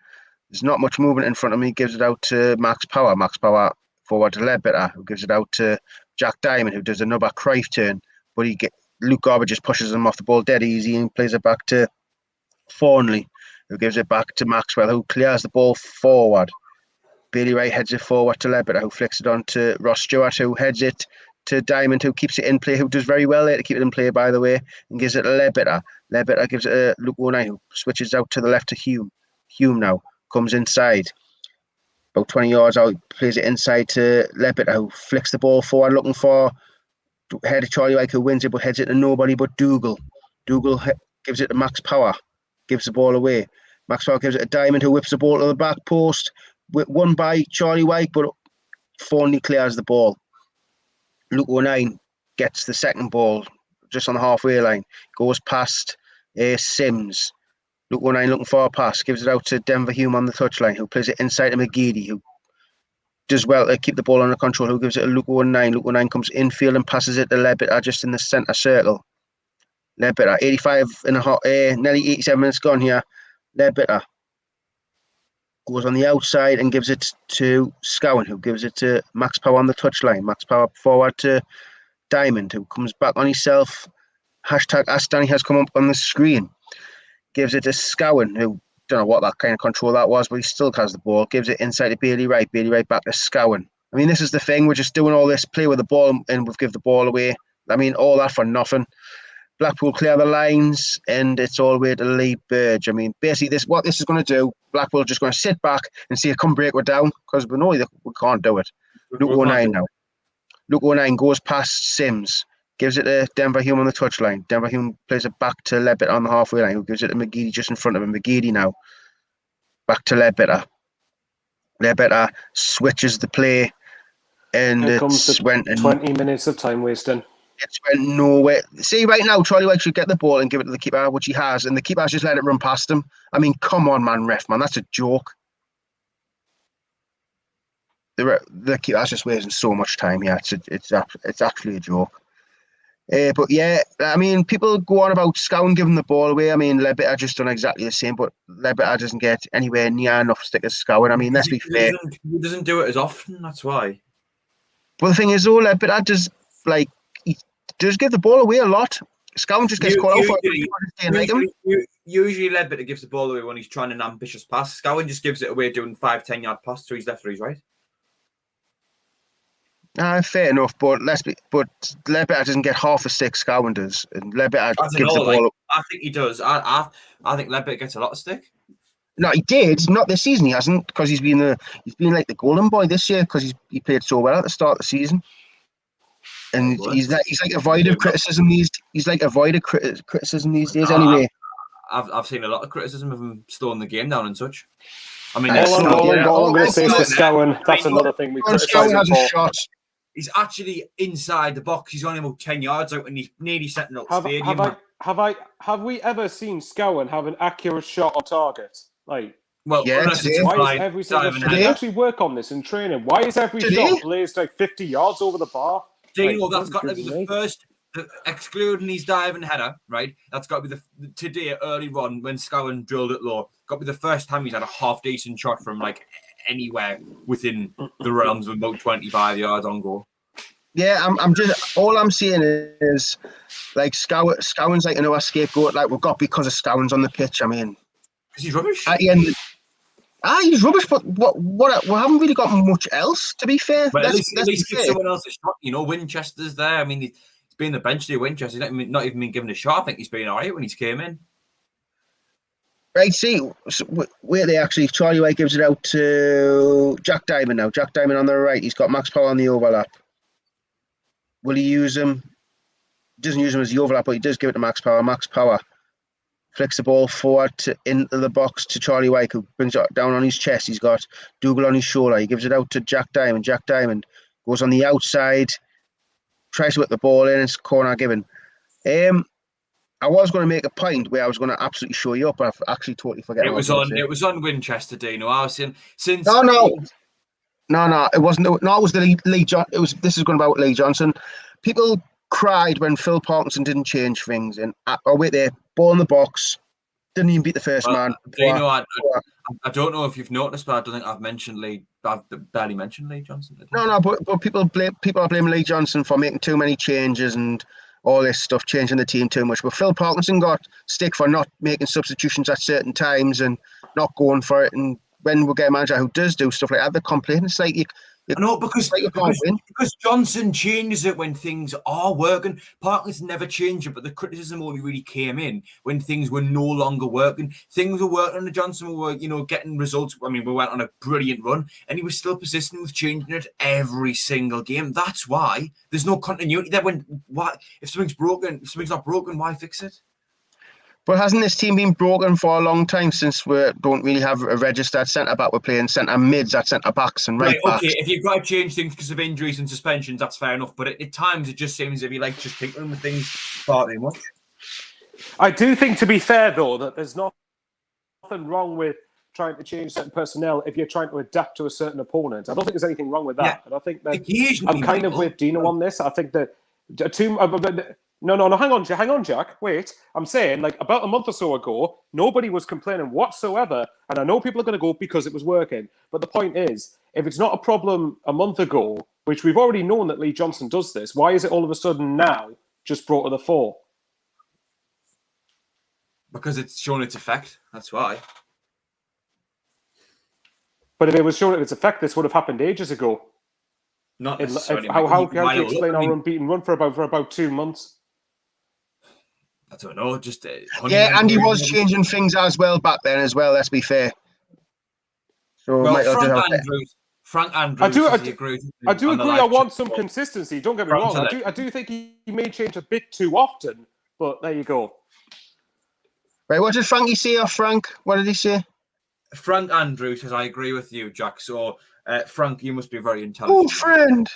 there's not much movement in front of him. He gives it out to Max Power. Max Power forward to Ledbetter, who gives it out to Jack Diamond, who does another Cruyff turn, but Luke Garber just pushes him off the ball dead easy and plays it back to Thornley, who gives it back to Maxwell, who clears the ball forward. Bailey Wright heads it forward to Ledbetter, who flicks it on to Ross Stewart, who heads it to Diamond, who keeps it in play, who does very well there to keep it in play, by the way, and gives it to Ledbetter. Ledbetter gives it to Luke O'Neill, who switches out to the left to Hume. Hume now comes inside. About 20 yards out, plays it inside to Ledbetter, who flicks the ball forward, looking for head of Charlie Wyke, who wins it, but heads it to nobody but Dougal. Dougal gives it to Max Power, gives the ball away. Max Power gives it to Diamond, who whips the ball to the back post. Won by Charlie Wyke, but Thornley clears the ball. Luke O'Neill gets the second ball just on the halfway line. Goes past Sims. Luke O'Neill looking for a pass. Gives it out to Denver Hume on the touchline, who plays it inside to McGeady, who does well to keep the ball under control, who gives it to Luke O'Neill. Luke O'Neill comes infield and passes it to Ledbetter just in the centre circle. Ledbetter, 85 and a half, nearly 87 minutes gone here. Ledbetter goes on the outside and gives it to Scowen, who gives it to Max Power on the touchline. Max Power forward to Diamond, who comes back on himself. Hashtag Ask Danny has come up on the screen. Gives it to Scowen, who don't know what that kind of control that was, but he still has the ball. Gives it inside to Bailey Wright. Bailey Wright back to Scowen. I mean, this is the thing. We're just doing all this play with the ball and we've given the ball away. I mean, all that for nothing. Blackpool clear the lines and it's all the way to Lee Burge. I mean, basically, what this is going to do, Blackpool are just going to sit back and see it come break it down because we know that we can't do it. Luke O'Neill now. Luke O'Neill goes past Sims, gives it to Denver Hume on the touchline. Denver Hume plays it back to Ledbetter on the halfway line, who gives it to McGeady just in front of him. McGeady now back to Ledbetter. Ledbetter switches the play and Here comes it's went 20 minutes of time wasting. It's went nowhere. See, right now, Charlie White should get the ball and give it to the keeper, which he has, and the keeper's just let it run past him. I mean, come on, man, ref, man, that's a joke. The keeper's just wasting so much time here. It's actually a joke. But yeah, I mean, people go on about Scowen giving the ball away. I mean, Ledbetter just done exactly the same, but Ledbetter doesn't get anywhere near enough stick as Scowen. I mean, let's be fair. He doesn't do it as often, that's why. But the thing is, though, Ledbetter does, like, he does give the ball away a lot. Scowen just gets caught out for it. Usually Ledbetter gives the ball away when he's trying an ambitious pass. Scowen just gives it away doing 5-10 yard pass to his left or his right. Fair enough, but Ledbetter doesn't get half a stick Scowen does, and Ledbetter gives the ball. I think he does. I think Ledbetter gets a lot of stick. No, he did not this season. He hasn't, because he's been like the golden boy this year because he played so well at the start of the season, and he's like avoided criticism these. He's like avoided criticism these days. Anyway, I've seen a lot of criticism of him slowing the game down and such. I mean, all I'm going to say is to Scowen. That's another thing we criticise him for. He's actually inside the box. He's only about 10 yards out and he's nearly setting up the stadium. Have we ever seen Scowen have an accurate shot on target? Like, well, yeah, why is every single shot? They actually work on this in training. Why is every shot placed like 50 yards over the bar? Dino, that's got to be the first, excluding his diving header, right? That's got to be today early run when Scowen drilled it low. Got to be the first time he's had a half decent shot from like anywhere within the realms of about 25 yards on goal. Yeah, I'm just, all I'm saying is like Scowen's like another scapegoat like we've got because of Scowen's on the pitch. I mean, because he's rubbish. At the end, he's rubbish, but what we haven't really got much else, to be fair. Well, at least give someone else a shot. You know, Winchester's there. I mean, he's been the bench to Winchester. He's not even been given a shot. I think he's been all right when he's came in. Right, see, where they actually, Charlie White gives it out to Jack Diamond now. Jack Diamond on the right. He's got Max Power on the overlap. Will he use him? Doesn't use him as the overlap, but he does give it to Max Power. Max Power flicks the ball forward into the box to Charlie White, who brings it down on his chest. He's got Dougal on his shoulder. He gives it out to Jack Diamond. Jack Diamond goes on the outside, tries to whip the ball in. It's corner given. I was going to make a point where I was going to absolutely show you up, but I've actually totally forgotten. It was on Winchester, Dino. I was saying since No, it wasn't. No, it was the Lee John. This is going about Lee Johnson. People cried when Phil Parkinson didn't change things, and wait there, ball in the box, didn't even beat the first man. Dino, I don't know if you've noticed, but I don't think I've mentioned Lee. I've barely mentioned Lee Johnson. No, but people are blaming Lee Johnson for making too many changes and all this stuff, changing the team too much. But Phil Parkinson got stick for not making substitutions at certain times and not going for it. And when we get a manager who does do stuff like that, they complain. It's like because Johnson changes it when things are working. Parkinson never changed it, but the criticism only really came in when things were no longer working. Things were working under Johnson. We were, getting results. I mean, we went on a brilliant run, and he was still persistent with changing it every single game. That's why there's no continuity there. If something's broken, if something's not broken, why fix it? But hasn't this team been broken for a long time since we don't really have a registered centre-back? We're playing centre-mids at centre-backs and right-backs. Okay, if you've got to change things because of injuries and suspensions, that's fair enough. But at times, it just seems as if you like just tinkering with things far too much. I do think, to be fair, though, that there's nothing wrong with trying to change certain personnel if you're trying to adapt to a certain opponent. I don't think there's anything wrong with that. Yeah. And I think that I'm kind of with Dino on this. I think that No, hang on, Jack. Wait, I'm saying, like, about a month or so ago, nobody was complaining whatsoever, and I know people are going to go because it was working. But the point is, if it's not a problem a month ago, which we've already known that Lee Johnson does this, why is it all of a sudden now just brought to the fore? Because it's shown its effect. That's why. But if it was shown its effect, this would have happened ages ago. Not necessarily. How do you explain our unbeaten run for about 2 months? I don't know. Just and he was changing things as well back then as well. Let's be fair. So Frank Andrews. I do agree. I want some consistency. Don't get me wrong. I do think he may change a bit too often. But there you go. Right. What did Frankie say? Or Frank? What did he say? Frank Andrews says, "I agree with you, Jack." So, Frank, you must be very intelligent. Oh, friend.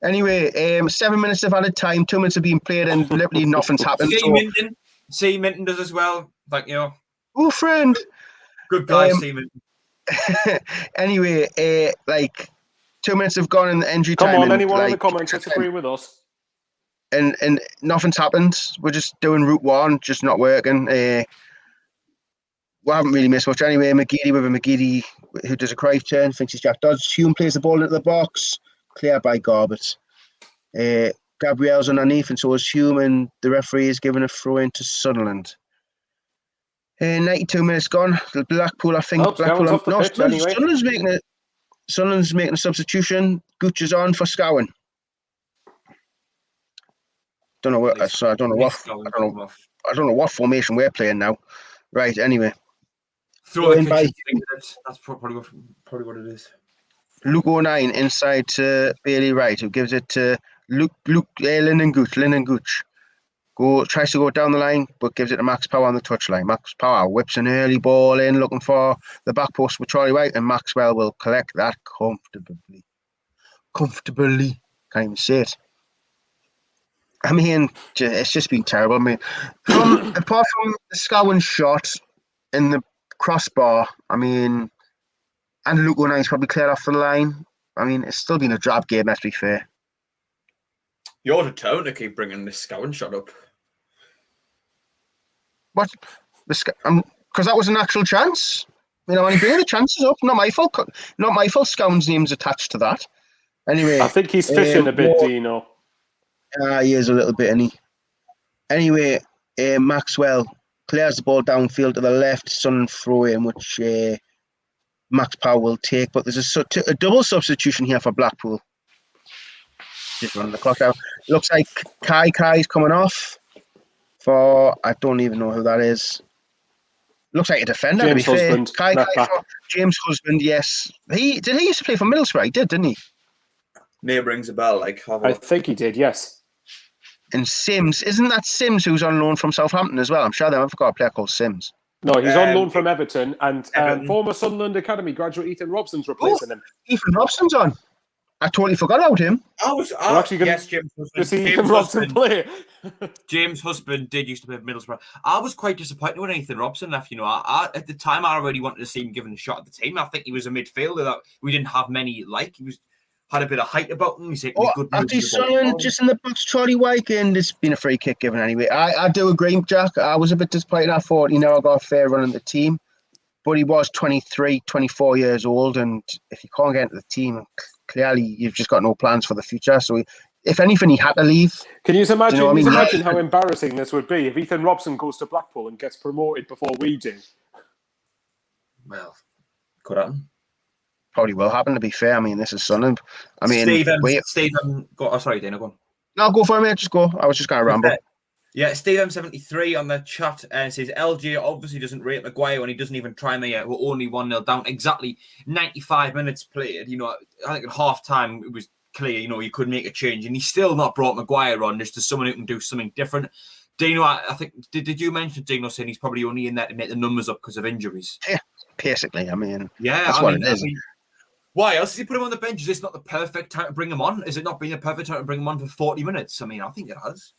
Anyway, 7 minutes of added time, 2 minutes of being played, and literally nothing's happened. See Minton does as well. Like, Oh, friend. Good guy, see Minton. Anyway, 2 minutes have gone in the injury time. Come on, anyone in the comments disagree with us? And nothing's happened. We're just doing route one, just not working. We haven't really missed much. Anyway, McGeady who does a Cruyff turn, thinks he's Jack Dodds. Hume plays the ball into the box. Clear by Garbett. Gabriel's underneath, and so is Hume, and the referee is giving a throw into Sunderland. 92 minutes gone. Blackpool, I think. Sunderland's making a substitution. Gooch is on for Scowen. I don't know what formation we're playing now. Right. Anyway. That's probably what it is. Luke O'Nien inside to Bailey Wright, who gives it to Lyndon Gooch. Tries to go down the line, but gives it to Max Power on the touchline. Max Power whips an early ball in, looking for the back post with Charlie White, and Maxwell will collect that comfortably. Can't even say it. I mean, it's just been terrible. I mean, apart from the Scowen shot in the crossbar, I mean, and Luke O'Nien's probably cleared off the line. I mean, it's still been a drab game, let's be fair. You're the tone to keep bringing this Scowen shot up. What? Because that was an actual chance. I only bring the chances up. Not my fault. Not my fault. Scowen's name's attached to that. Anyway, I think he's fishing a bit, Dino. He is a little bit, isn't he? Anyway, Maxwell clears the ball downfield to the left. Sun throw in, which Max Power will take. But there's a double substitution here for Blackpool. Just running the clock out. Looks like Kai's coming off for, I don't even know who that is. Looks like a defender. James Husband. Kai for James Husband, yes. He used to play for Middlesbrough, he did, didn't he? Name rings a bell. I think he did, yes. And Sims, isn't that Sims who's on loan from Southampton as well? I'm sure they've got a player called Sims. No, he's on loan from Everton, and former Sunderland Academy graduate Ethan Robson's replacing him. Ethan Robson's on. I totally forgot about him. We're actually going yes, James to Husband. see Ethan Robson play. James Husband did used to play for Middlesbrough. I was quite disappointed when Ethan Robson left. You know, I at the time I already wanted to see him given a shot at the team. I think he was a midfielder that we didn't have many like. He had a bit of height about him. He's good. After his son just in the box, Charlie Wyke, and it's been a free kick given anyway. I do agree, Jack. I was a bit disappointed. I thought he never got a fair run in the team. But he was 23, 24 years old, and if you can't get into the team, clearly you've just got no plans for the future. So, if anything, he had to leave. Can you imagine how embarrassing this would be if Ethan Robson goes to Blackpool and gets promoted before we do? Well, could happen. Probably will happen, to be fair. I mean, this is Sunderland. I mean, Stephen, sorry, Dana, go on. No, go for it, mate. Just go. I was just going to ramble. Yeah, Steve M73 on the chat says LG obviously doesn't rate Maguire when he doesn't even try me yet. We're only 1-0 down. Exactly 95 minutes played. You know, I think at half time it was clear, you know, you could make a change, and he's still not brought Maguire on just as someone who can do something different. Dino, I think, did you mention Dino saying he's probably only in there to make the numbers up because of injuries? Yeah, basically. I mean, that's what it is. Why else does he put him on the bench? Is this not the perfect time to bring him on? Is it not being the perfect time to bring him on for 40 minutes? I mean, I think it has.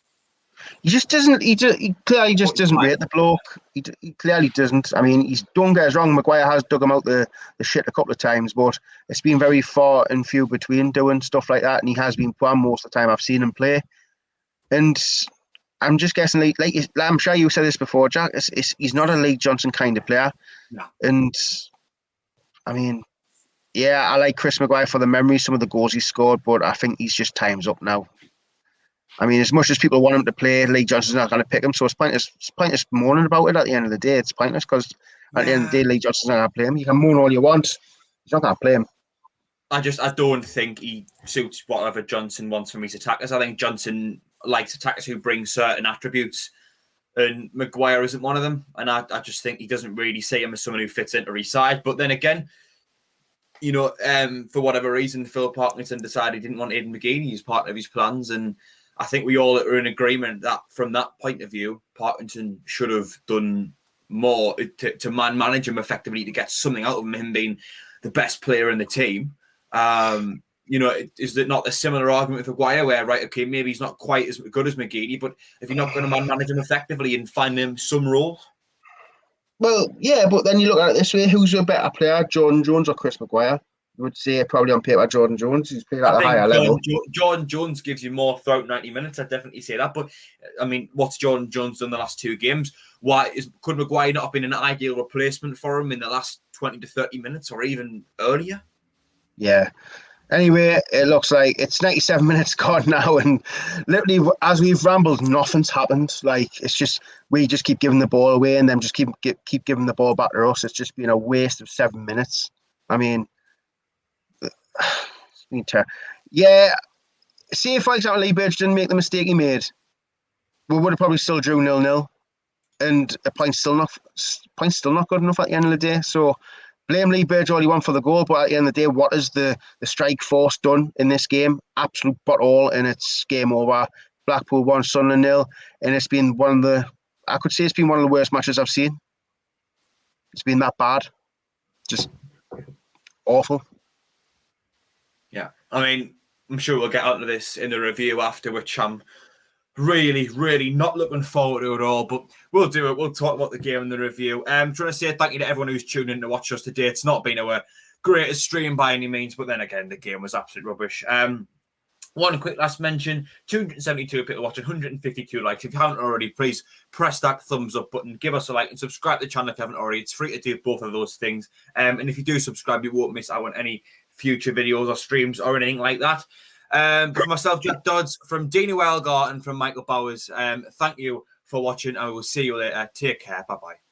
He just doesn't. He clearly just doesn't rate the bloke. He clearly doesn't. I mean, don't get us wrong. Maguire has dug him out the shit a couple of times, but it's been very far and few between doing stuff like that. And he has been poor most of the time I've seen him play. And I'm just guessing, like I'm sure you said this before, Jack. He's not a Lee Johnson kind of player. No. And I mean, yeah, I like Chris Maguire for the memories, some of the goals he scored, but I think he's just time's up now. I mean, as much as people want him to play, Lee Johnson's not going to pick him, so it's pointless moaning about it at the end of the day. It's pointless because at the end of the day, Lee Johnson's not going to play him. You can moan all you want. He's not going to play him. I don't think he suits whatever Johnson wants from his attackers. I think Johnson likes attackers who bring certain attributes, and Maguire isn't one of them. And I just think he doesn't really see him as someone who fits into his side. But then again, you know, for whatever reason, Phil Parkinson decided he didn't want Aidan McGeady as part of his plans, and I think we all are in agreement that from that point of view, Parkinson should have done more to manage him effectively to get something out of him being the best player in the team. You know, is it not a similar argument with Maguire where, right, okay, maybe he's not quite as good as McGeady, but if you're not going to manage him effectively and find him some role? Well, yeah, but then you look at it this way, who's a better player, Jordan Jones or Chris Maguire? You would say probably on paper Jordan Jones. He's played at a higher level. Jordan Jones gives you more throughout 90 minutes. I'd definitely say that. But, I mean, what's Jordan Jones done the last 2 games? Could Maguire not have been an ideal replacement for him in the last 20 to 30 minutes or even earlier? Yeah. Anyway, it looks like it's 97 minutes gone now, and literally as we've rambled, nothing's happened. Like, it's just we just keep giving the ball away and then just keep giving the ball back to us. It's just been a waste of 7 minutes. I mean, yeah. See if, for example, Lee Burge didn't make the mistake he made, we would have probably still drew 0-0, and a point's still not good enough at the end of the day. So blame Lee Burge all you want for the goal, but at the end of the day, what has the strike force done in this game? Absolute butt all, and it's game over. Blackpool 1, Sunderland 0, and it's been one of the worst matches I've seen. It's been that bad, just awful. Yeah, I mean, I'm sure we'll get onto this in the review after, which I'm really, really not looking forward to at all, but we'll do it. We'll talk about the game in the review. I'm trying to say thank you to everyone who's tuned in to watch us today. It's not been our greatest stream by any means, but then again, the game was absolute rubbish. One quick last mention, 272 people watching, 152 likes. If you haven't already, please press that thumbs up button, give us a like, and subscribe to the channel if you haven't already. It's free to do both of those things. And if you do subscribe, you won't miss out on any future videos or streams or anything like that. For myself, Jack Dodds, from Dino Elgar and from Michael Bowers, thank you for watching. I will see you later. Take care. Bye-bye.